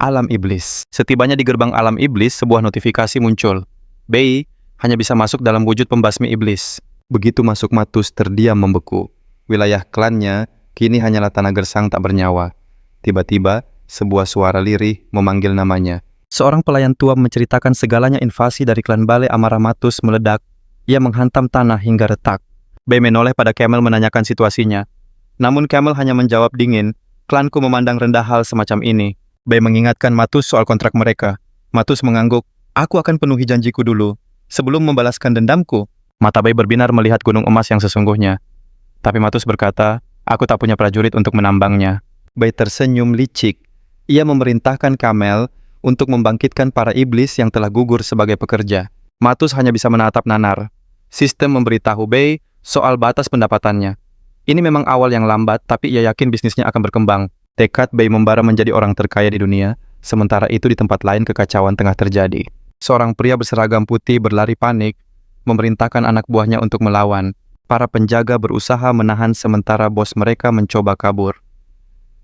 alam iblis. Setibanya di gerbang alam iblis, sebuah notifikasi muncul. Bei hanya bisa masuk dalam wujud pembasmi iblis. Begitu masuk, Matus terdiam membeku. Wilayah klannya kini hanyalah tanah gersang tak bernyawa. Tiba-tiba, sebuah suara lirih memanggil namanya. Seorang pelayan tua menceritakan segalanya. Invasi dari klan Bale amarah Matus meledak. Ia menghantam tanah hingga retak. Bei menoleh pada Camel menanyakan situasinya. Namun Camel hanya menjawab dingin, klanku memandang rendah hal semacam ini. Bei mengingatkan Matus soal kontrak mereka. Matus mengangguk, aku akan penuhi janjiku dulu, sebelum membalaskan dendamku. Mata Bei berbinar melihat gunung emas yang sesungguhnya. Tapi Matus berkata, aku tak punya prajurit untuk menambangnya. Bei tersenyum licik. Ia memerintahkan Camel untuk membangkitkan para iblis yang telah gugur sebagai pekerja. Matus hanya bisa menatap nanar. Sistem memberitahu Bei soal batas pendapatannya. Ini memang awal yang lambat, tapi ia yakin bisnisnya akan berkembang. Tekad Bei membara menjadi orang terkaya di dunia, sementara itu di tempat lain kekacauan tengah terjadi. Seorang pria berseragam putih berlari panik, memerintahkan anak buahnya untuk melawan. Para penjaga berusaha menahan sementara bos mereka mencoba kabur.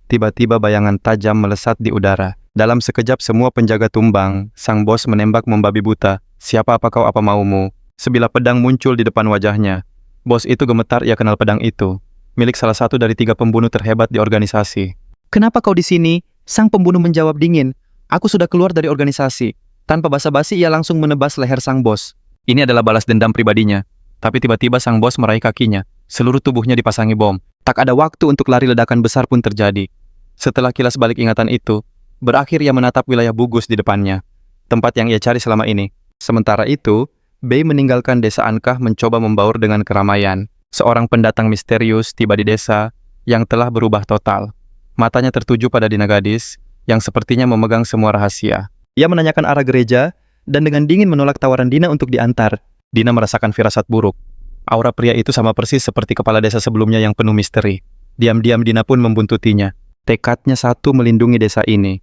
Tiba-tiba bayangan tajam melesat di udara. Dalam sekejap semua penjaga tumbang. Sang bos menembak membabi buta. Siapa apa kau, apa maumu? Sebilah pedang muncul di depan wajahnya. Bos itu gemetar, ia kenal pedang itu. Milik salah satu dari 3 pembunuh terhebat di organisasi. Kenapa kau di sini? Sang pembunuh menjawab dingin. Aku sudah keluar dari organisasi. Tanpa basa-basi ia langsung menebas leher sang bos. Ini adalah balas dendam pribadinya. Tapi tiba-tiba sang bos meraih kakinya. Seluruh tubuhnya dipasangi bom. Tak ada waktu untuk lari, ledakan besar pun terjadi. Setelah kilas balik ingatan itu, berakhir ia menatap wilayah Bugus di depannya. Tempat yang ia cari selama ini. Sementara itu, Bei meninggalkan desa Ankah mencoba membaur dengan keramaian. Seorang pendatang misterius tiba di desa yang telah berubah total. Matanya tertuju pada Dina gadis yang sepertinya memegang semua rahasia. Ia menanyakan arah gereja dan dengan dingin menolak tawaran Dina untuk diantar. Dina merasakan firasat buruk. Aura pria itu sama persis seperti kepala desa sebelumnya yang penuh misteri. Diam-diam Dina pun membuntutinya. Tekadnya satu, melindungi desa ini.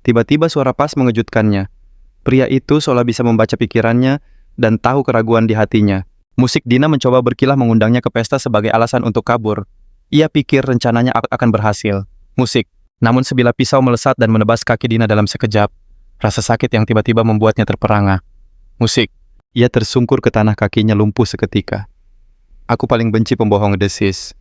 Tiba-tiba suara pas mengejutkannya. Pria itu seolah bisa membaca pikirannya dan tahu keraguan di hatinya. Musik Dina mencoba berkilah mengundangnya ke pesta sebagai alasan untuk kabur. Ia pikir rencananya akan berhasil. Musik. Namun sebilah pisau melesat dan menebas kaki Dina dalam sekejap. Rasa sakit yang tiba-tiba membuatnya terperangah. Musik. Ia tersungkur ke tanah, kakinya lumpuh seketika. Aku paling benci pembohong, desis.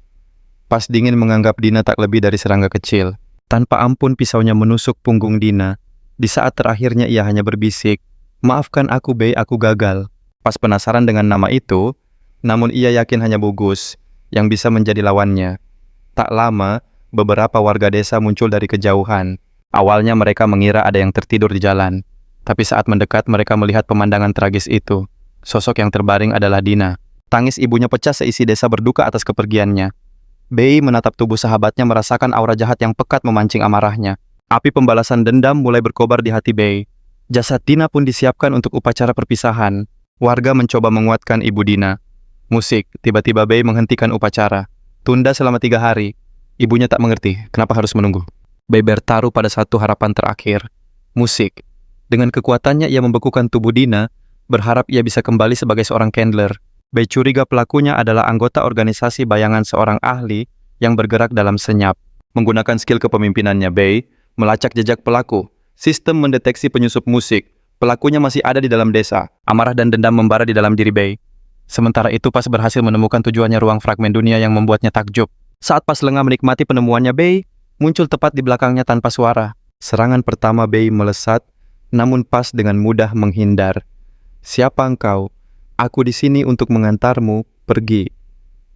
Pas dingin menganggap Dina tak lebih dari serangga kecil. Tanpa ampun pisaunya menusuk punggung Dina. Di saat terakhirnya ia hanya berbisik, maafkan aku Bei, aku gagal. Pas penasaran dengan nama itu, namun ia yakin hanya Bugus yang bisa menjadi lawannya. Tak lama, beberapa warga desa muncul dari kejauhan. Awalnya mereka mengira ada yang tertidur di jalan. Tapi saat mendekat mereka melihat pemandangan tragis itu. Sosok yang terbaring adalah Dina. Tangis ibunya pecah seisi desa berduka atas kepergiannya. Bei menatap tubuh sahabatnya merasakan aura jahat yang pekat memancing amarahnya. Api pembalasan dendam mulai berkobar di hati Bei. Jasad Dina pun disiapkan untuk upacara perpisahan. Warga mencoba menguatkan ibu Dina. Musik, tiba-tiba Bei menghentikan upacara. Tunda selama 3 hari. Ibunya tak mengerti kenapa harus menunggu. Bei bertaruh pada satu harapan terakhir. Musik. Dengan kekuatannya ia membekukan tubuh Dina, berharap ia bisa kembali sebagai seorang Candler. Bei curiga pelakunya adalah anggota organisasi bayangan seorang ahli yang bergerak dalam senyap. Menggunakan skill kepemimpinannya, Bei melacak jejak pelaku. Sistem mendeteksi penyusup musik. Pelakunya masih ada di dalam desa. Amarah dan dendam membara di dalam diri Bei. Sementara itu Pas berhasil menemukan tujuannya ruang fragmen dunia yang membuatnya takjub. Saat Pas lengah menikmati penemuannya Bei, muncul tepat di belakangnya tanpa suara. Serangan pertama Bei melesat, namun Pas dengan mudah menghindar. Siapa engkau? Aku di sini untuk mengantarmu pergi.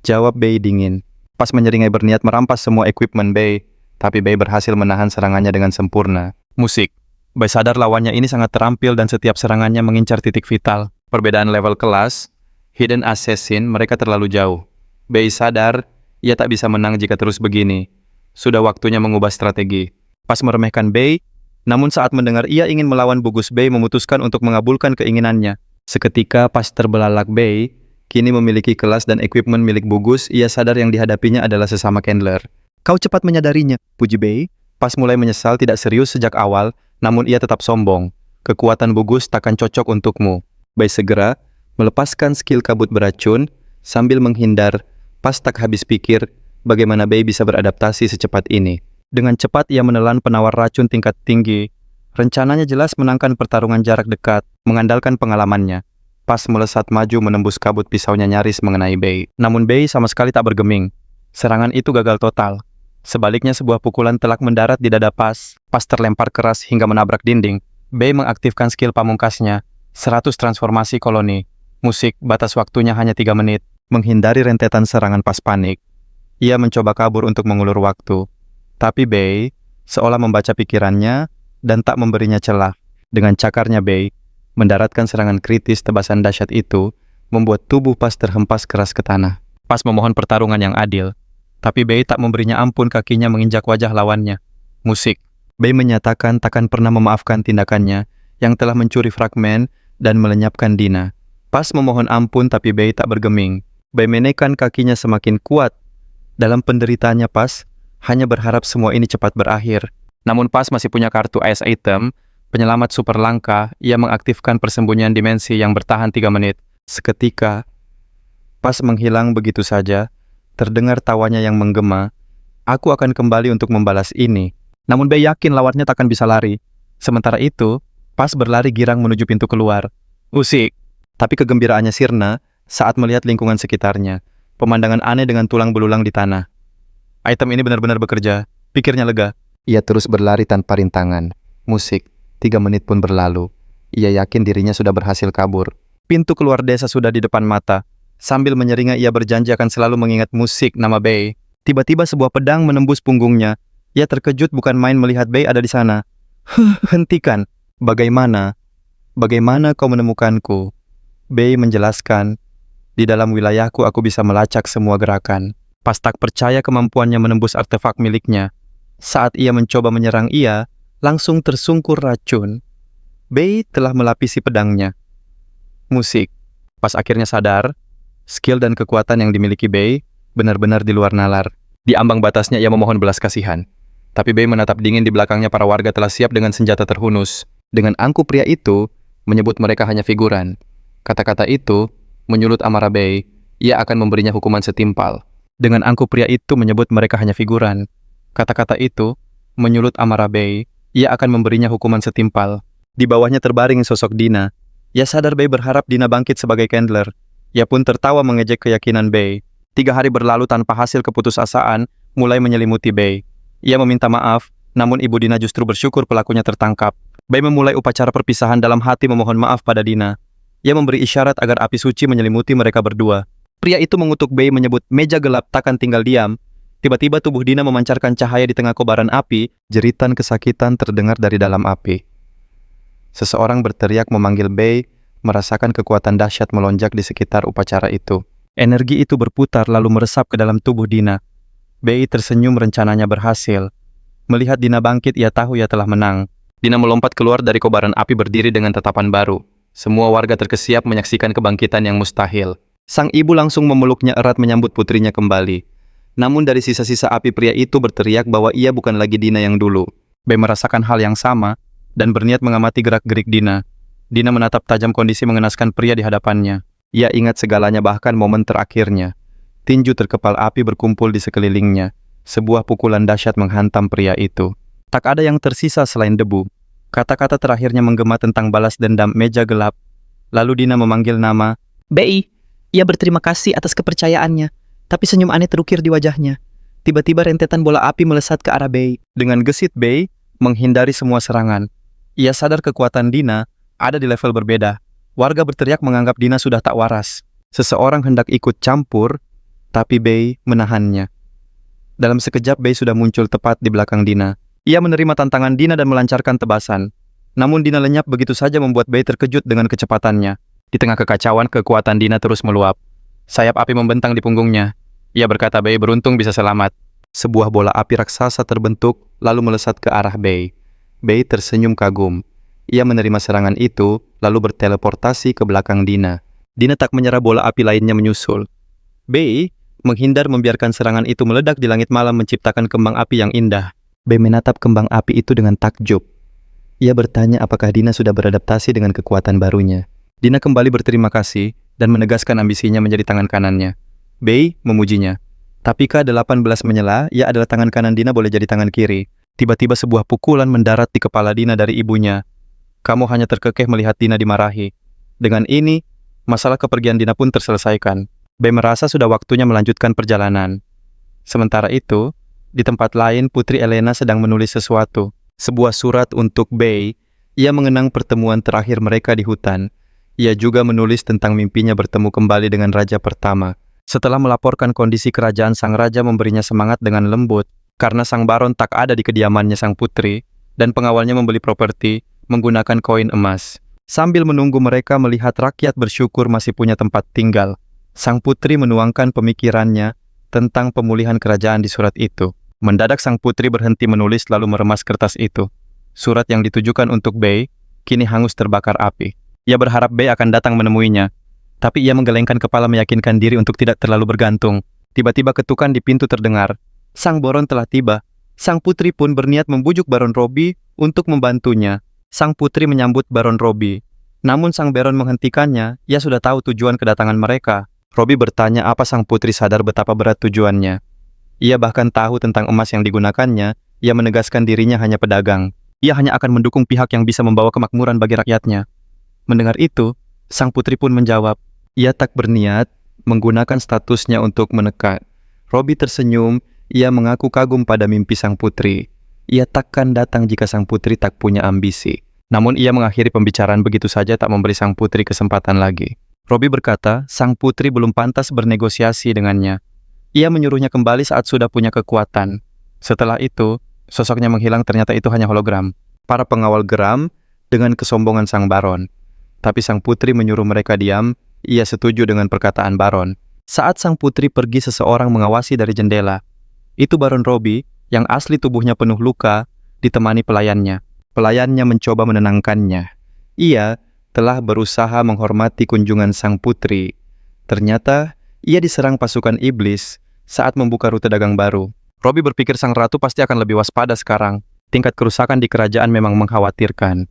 Jawab Bei dingin. Pas menyeringai berniat merampas semua equipment Bei, tapi Bei berhasil menahan serangannya dengan sempurna. Musik. Bei sadar lawannya ini sangat terampil dan setiap serangannya mengincar titik vital. Perbedaan level kelas, Hidden Assassin mereka terlalu jauh. Bei sadar, ia tak bisa menang jika terus begini. Sudah waktunya mengubah strategi. Pas meremehkan Bei, namun saat mendengar ia ingin melawan Bugus, Bei memutuskan untuk mengabulkan keinginannya. Seketika Pas terbelalak Bei, kini memiliki kelas dan equipment milik Bugus, ia sadar yang dihadapinya adalah sesama Candler. Kau cepat menyadarinya, puji Bei. Pas mulai menyesal tidak serius sejak awal, namun ia tetap sombong. Kekuatan Bugus takkan cocok untukmu. Bei segera melepaskan skill kabut beracun, sambil menghindar. Pas tak habis pikir, bagaimana Bei bisa beradaptasi secepat ini. Dengan cepat ia menelan penawar racun tingkat tinggi. Rencananya jelas menangkan pertarungan jarak dekat, mengandalkan pengalamannya. Pas melesat maju menembus kabut pisaunya nyaris mengenai Bei. Namun Bei sama sekali tak bergeming. Serangan itu gagal total. Sebaliknya sebuah pukulan telak mendarat di dada Pas. Pas terlempar keras hingga menabrak dinding. Bei mengaktifkan skill pamungkasnya, 100 transformasi koloni. Musik, batas waktunya hanya 3 menit. Menghindari rentetan serangan Pas panik. Ia mencoba kabur untuk mengulur waktu. Tapi Bei seolah membaca pikirannya dan tak memberinya celah. Dengan cakarnya Bei mendaratkan serangan kritis. Tebasan dahsyat itu membuat tubuh Pas terhempas keras ke tanah. Pas memohon pertarungan yang adil, tapi Bei tak memberinya ampun. Kakinya menginjak wajah lawannya. Musik. Bei menyatakan takkan pernah memaafkan tindakannya yang telah mencuri fragmen dan melenyapkan Dina. Pas memohon ampun tapi Bei tak bergeming. Bei menekan kakinya semakin kuat. Dalam penderitaannya Pas hanya berharap semua ini cepat berakhir. Namun Pas masih punya kartu Ice Item, penyelamat super langka. Ia mengaktifkan persembunyian dimensi yang bertahan 3 menit. Seketika, Pas menghilang begitu saja. Terdengar tawanya yang menggema. Aku akan kembali untuk membalas ini. Namun Bei yakin lawannya takkan bisa lari. Sementara itu, Pas berlari girang menuju pintu keluar. Usik. Tapi kegembiraannya sirna saat melihat lingkungan sekitarnya. Pemandangan aneh dengan tulang belulang di tanah. Item ini benar-benar bekerja. Pikirnya lega. Ia terus berlari tanpa rintangan. Musik. 3 menit pun berlalu. Ia yakin dirinya sudah berhasil kabur. Pintu keluar desa sudah di depan mata. Sambil menyeringai ia berjanji akan selalu mengingat Musik nama Bei. Tiba-tiba sebuah pedang menembus punggungnya. Ia terkejut bukan main melihat Bei ada di sana. Hentikan. Bagaimana? Bagaimana kau menemukanku? Bei menjelaskan, di dalam wilayahku aku bisa melacak semua gerakan. Pas tak percaya kemampuannya menembus artefak miliknya. Saat ia mencoba menyerang ia, langsung tersungkur racun. Bei telah melapisi pedangnya. Musik. Pas akhirnya sadar, skill dan kekuatan yang dimiliki Bei benar-benar di luar nalar. Di ambang batasnya ia memohon belas kasihan. Tapi Bei menatap dingin di belakangnya para warga telah siap dengan senjata terhunus. Dengan angkuh pria itu, menyebut mereka hanya figuran. Kata-kata itu menyulut amarah Bei. Ia akan memberinya hukuman setimpal. Dengan angkuh pria itu menyebut mereka hanya figuran. Kata-kata itu menyulut amarah Bei. Ia akan memberinya hukuman setimpal. Di bawahnya terbaring sosok Dina. Ia sadar Bei berharap Dina bangkit sebagai Candler. Ia pun tertawa mengejek keyakinan Bei. 3 hari berlalu tanpa hasil. Keputusasaan mulai menyelimuti Bei. Ia meminta maaf, namun ibu Dina justru bersyukur pelakunya tertangkap. Bei memulai upacara perpisahan dalam hati memohon maaf pada Dina. Ia memberi isyarat agar api suci menyelimuti mereka berdua. Pria itu mengutuk Bei menyebut meja gelap takkan tinggal diam. Tiba-tiba tubuh Dina memancarkan cahaya di tengah kobaran api, jeritan kesakitan terdengar dari dalam api. Seseorang berteriak memanggil Bei, merasakan kekuatan dahsyat melonjak di sekitar upacara itu. Energi itu berputar lalu meresap ke dalam tubuh Dina. Bei tersenyum rencananya berhasil. Melihat Dina bangkit, ia tahu ia telah menang. Dina melompat keluar dari kobaran api berdiri dengan tatapan baru. Semua warga terkesiap menyaksikan kebangkitan yang mustahil. Sang ibu langsung memeluknya erat menyambut putrinya kembali. Namun dari sisa-sisa api, pria itu berteriak bahwa ia bukan lagi Dina yang dulu. Bei merasakan hal yang sama dan berniat mengamati gerak-gerik Dina. Dina menatap tajam kondisi mengenaskan pria di hadapannya. Ia ingat segalanya, bahkan momen terakhirnya. Tinju terkepal api berkumpul di sekelilingnya. Sebuah pukulan dahsyat menghantam pria itu. Tak ada yang tersisa selain debu. Kata-kata terakhirnya menggema tentang balas dendam meja gelap. Lalu Dina memanggil nama Bei. Ia berterima kasih atas kepercayaannya, tapi senyum aneh terukir di wajahnya. Tiba-tiba rentetan bola api melesat ke arah Bei. Dengan gesit, Bei menghindari semua serangan. Ia sadar kekuatan Dina ada di level berbeda. Warga berteriak menganggap Dina sudah tak waras. Seseorang hendak ikut campur, tapi Bei menahannya. Dalam sekejap, Bei sudah muncul tepat di belakang Dina. Ia menerima tantangan Dina dan melancarkan tebasan. Namun Dina lenyap begitu saja, membuat Bei terkejut dengan kecepatannya. Di tengah kekacauan, kekuatan Dina terus meluap. Sayap api membentang di punggungnya. Ia berkata Bei beruntung bisa selamat. Sebuah bola api raksasa terbentuk, lalu melesat ke arah Bei. Bei tersenyum kagum. Ia menerima serangan itu, lalu berteleportasi ke belakang Dina. Dina tak menyerah, bola api lainnya menyusul. Bei menghindar, membiarkan serangan itu meledak di langit malam, menciptakan kembang api yang indah. Bei menatap kembang api itu dengan takjub. Ia bertanya apakah Dina sudah beradaptasi dengan kekuatan barunya. Dina kembali berterima kasih dan menegaskan ambisinya menjadi tangan kanannya. Bei memujinya. Tapi K-18 menyela, ia adalah tangan kanan Dina, boleh jadi tangan kiri. Tiba-tiba sebuah pukulan mendarat di kepala Dina dari ibunya. Kamu hanya terkekeh melihat Dina dimarahi. Dengan ini, masalah kepergian Dina pun terselesaikan. Bei merasa sudah waktunya melanjutkan perjalanan. Sementara itu, di tempat lain, Putri Elena sedang menulis sesuatu. Sebuah surat untuk Bei. Ia mengenang pertemuan terakhir mereka di hutan. Ia juga menulis tentang mimpinya bertemu kembali dengan raja pertama. Setelah melaporkan kondisi kerajaan, sang raja memberinya semangat dengan lembut. Karena sang baron tak ada di kediamannya sang putri, dan pengawalnya membeli properti menggunakan koin emas. Sambil menunggu mereka melihat rakyat bersyukur masih punya tempat tinggal, sang putri menuangkan pemikirannya tentang pemulihan kerajaan di surat itu. Mendadak sang putri berhenti menulis lalu meremas kertas itu. Surat yang ditujukan untuk Bei kini hangus terbakar api. Ia berharap Bei akan datang menemuinya, tapi ia menggelengkan kepala meyakinkan diri untuk tidak terlalu bergantung. Tiba-tiba ketukan di pintu terdengar. Sang baron telah tiba. Sang putri pun berniat membujuk Baron Robbie untuk membantunya. Sang putri menyambut Baron Robbie. Namun sang baron menghentikannya, ia sudah tahu tujuan kedatangan mereka. Robbie bertanya apa sang putri sadar betapa berat tujuannya. Ia bahkan tahu tentang emas yang digunakannya. Ia menegaskan dirinya hanya pedagang. Ia hanya akan mendukung pihak yang bisa membawa kemakmuran bagi rakyatnya. Mendengar itu, sang putri pun menjawab. Ia tak berniat menggunakan statusnya untuk menekan. Robbie tersenyum. Ia mengaku kagum pada mimpi sang putri. Ia takkan datang jika sang putri tak punya ambisi. Namun ia mengakhiri pembicaraan begitu saja, tak memberi sang putri kesempatan lagi. Robbie berkata, sang putri belum pantas bernegosiasi dengannya. Ia menyuruhnya kembali saat sudah punya kekuatan. Setelah itu, sosoknya menghilang, ternyata itu hanya hologram. Para pengawal geram dengan kesombongan sang baron. Tapi sang putri menyuruh mereka diam, ia setuju dengan perkataan baron. Saat sang putri pergi, seseorang mengawasi dari jendela. Itu Baron Robbie, yang asli tubuhnya penuh luka, ditemani pelayannya. Pelayannya mencoba menenangkannya. Ia telah berusaha menghormati kunjungan sang putri. Ternyata, ia diserang pasukan iblis saat membuka rute dagang baru. Robbie berpikir sang ratu pasti akan lebih waspada sekarang. Tingkat kerusakan di kerajaan memang mengkhawatirkan.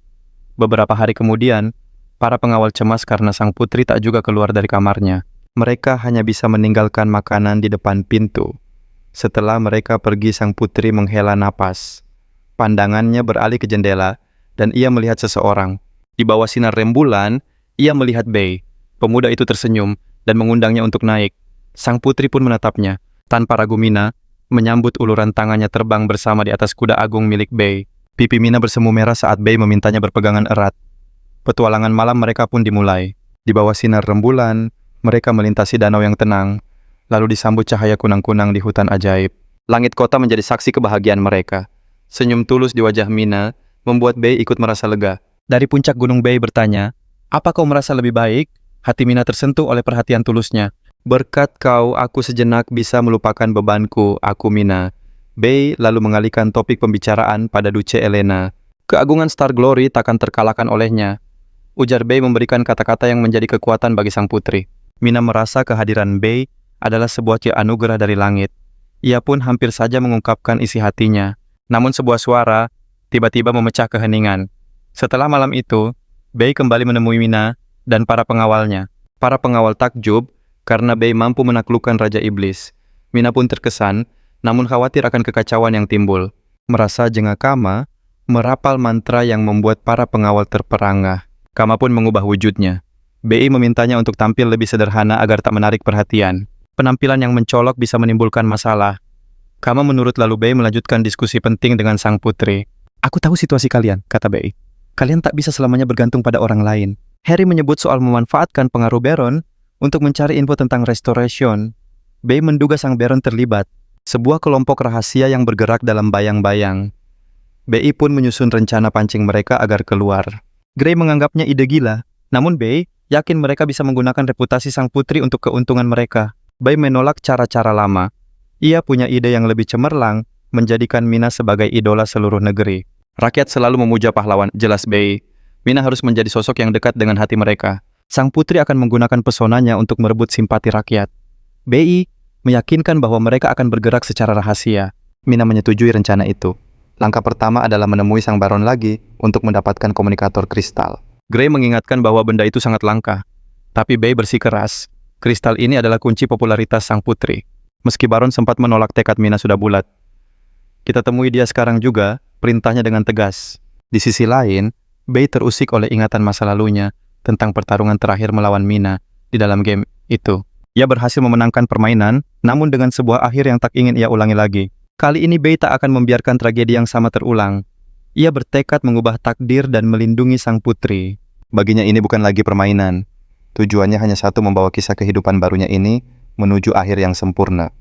Beberapa hari kemudian, para pengawal cemas karena sang putri tak juga keluar dari kamarnya. Mereka hanya bisa meninggalkan makanan di depan pintu. Setelah mereka pergi, sang putri menghela napas. Pandangannya beralih ke jendela, dan ia melihat seseorang. Di bawah sinar rembulan, ia melihat Bei. Pemuda itu tersenyum, dan mengundangnya untuk naik. Sang putri pun menatapnya. Tanpa ragu, Mina menyambut uluran tangannya terbang bersama di atas kuda agung milik Bei. Pipi Mina bersemu merah saat Bei memintanya berpegangan erat. Petualangan malam mereka pun dimulai. Di bawah sinar rembulan, mereka melintasi danau yang tenang, lalu disambut cahaya kunang-kunang di hutan ajaib. Langit kota menjadi saksi kebahagiaan mereka. Senyum tulus di wajah Mina membuat Bei ikut merasa lega. Dari puncak gunung Bei bertanya, "Apa kau merasa lebih baik?" Hati Mina tersentuh oleh perhatian tulusnya. "Berkat kau, aku sejenak bisa melupakan bebanku, aku Mina." Bei lalu mengalihkan topik pembicaraan pada Duce Elena. Keagungan Star Glory takkan terkalahkan olehnya. Ujar Bei memberikan kata-kata yang menjadi kekuatan bagi sang putri. Mina merasa kehadiran Bei adalah sebuah anugerah dari langit. Ia pun hampir saja mengungkapkan isi hatinya. Namun sebuah suara tiba-tiba memecah keheningan. Setelah malam itu, Bei kembali menemui Mina dan para pengawalnya. Para pengawal takjub karena Bei mampu menaklukkan Raja Iblis. Mina pun terkesan, namun khawatir akan kekacauan yang timbul. Merasa jengah Kama merapal mantra yang membuat para pengawal terperangah. Kama pun mengubah wujudnya. Bei memintanya untuk tampil lebih sederhana agar tak menarik perhatian. Penampilan yang mencolok bisa menimbulkan masalah. Kama menurut lalu Bei melanjutkan diskusi penting dengan sang putri. "Aku tahu situasi kalian," kata Bei. "Kalian tak bisa selamanya bergantung pada orang lain." Harry menyebut soal memanfaatkan pengaruh Baron untuk mencari info tentang Restoration. Bei menduga sang Baron terlibat. Sebuah kelompok rahasia yang bergerak dalam bayang-bayang. Bei pun menyusun rencana pancing mereka agar keluar. Grey menganggapnya ide gila, namun Bei yakin mereka bisa menggunakan reputasi sang putri untuk keuntungan mereka. Bei menolak cara-cara lama. Ia punya ide yang lebih cemerlang, menjadikan Mina sebagai idola seluruh negeri. Rakyat selalu memuja pahlawan, jelas Bei. Mina harus menjadi sosok yang dekat dengan hati mereka. Sang putri akan menggunakan pesonanya untuk merebut simpati rakyat. Bei meyakinkan bahwa mereka akan bergerak secara rahasia. Mina menyetujui rencana itu. Langkah pertama adalah menemui sang Baron lagi untuk mendapatkan komunikator kristal. Grey mengingatkan bahwa benda itu sangat langka. Tapi Bei bersikeras, kristal ini adalah kunci popularitas sang putri. Meski Baron sempat menolak, tekad Mina sudah bulat. "Kita temui dia sekarang juga," perintahnya dengan tegas. Di sisi lain, Bei terusik oleh ingatan masa lalunya tentang pertarungan terakhir melawan Mina di dalam game itu. Ia berhasil memenangkan permainan, namun dengan sebuah akhir yang tak ingin ia ulangi lagi. Kali ini Bei tak akan membiarkan tragedi yang sama terulang. Ia bertekad mengubah takdir dan melindungi sang putri. Baginya ini bukan lagi permainan. Tujuannya hanya satu, membawa kisah kehidupan barunya ini menuju akhir yang sempurna.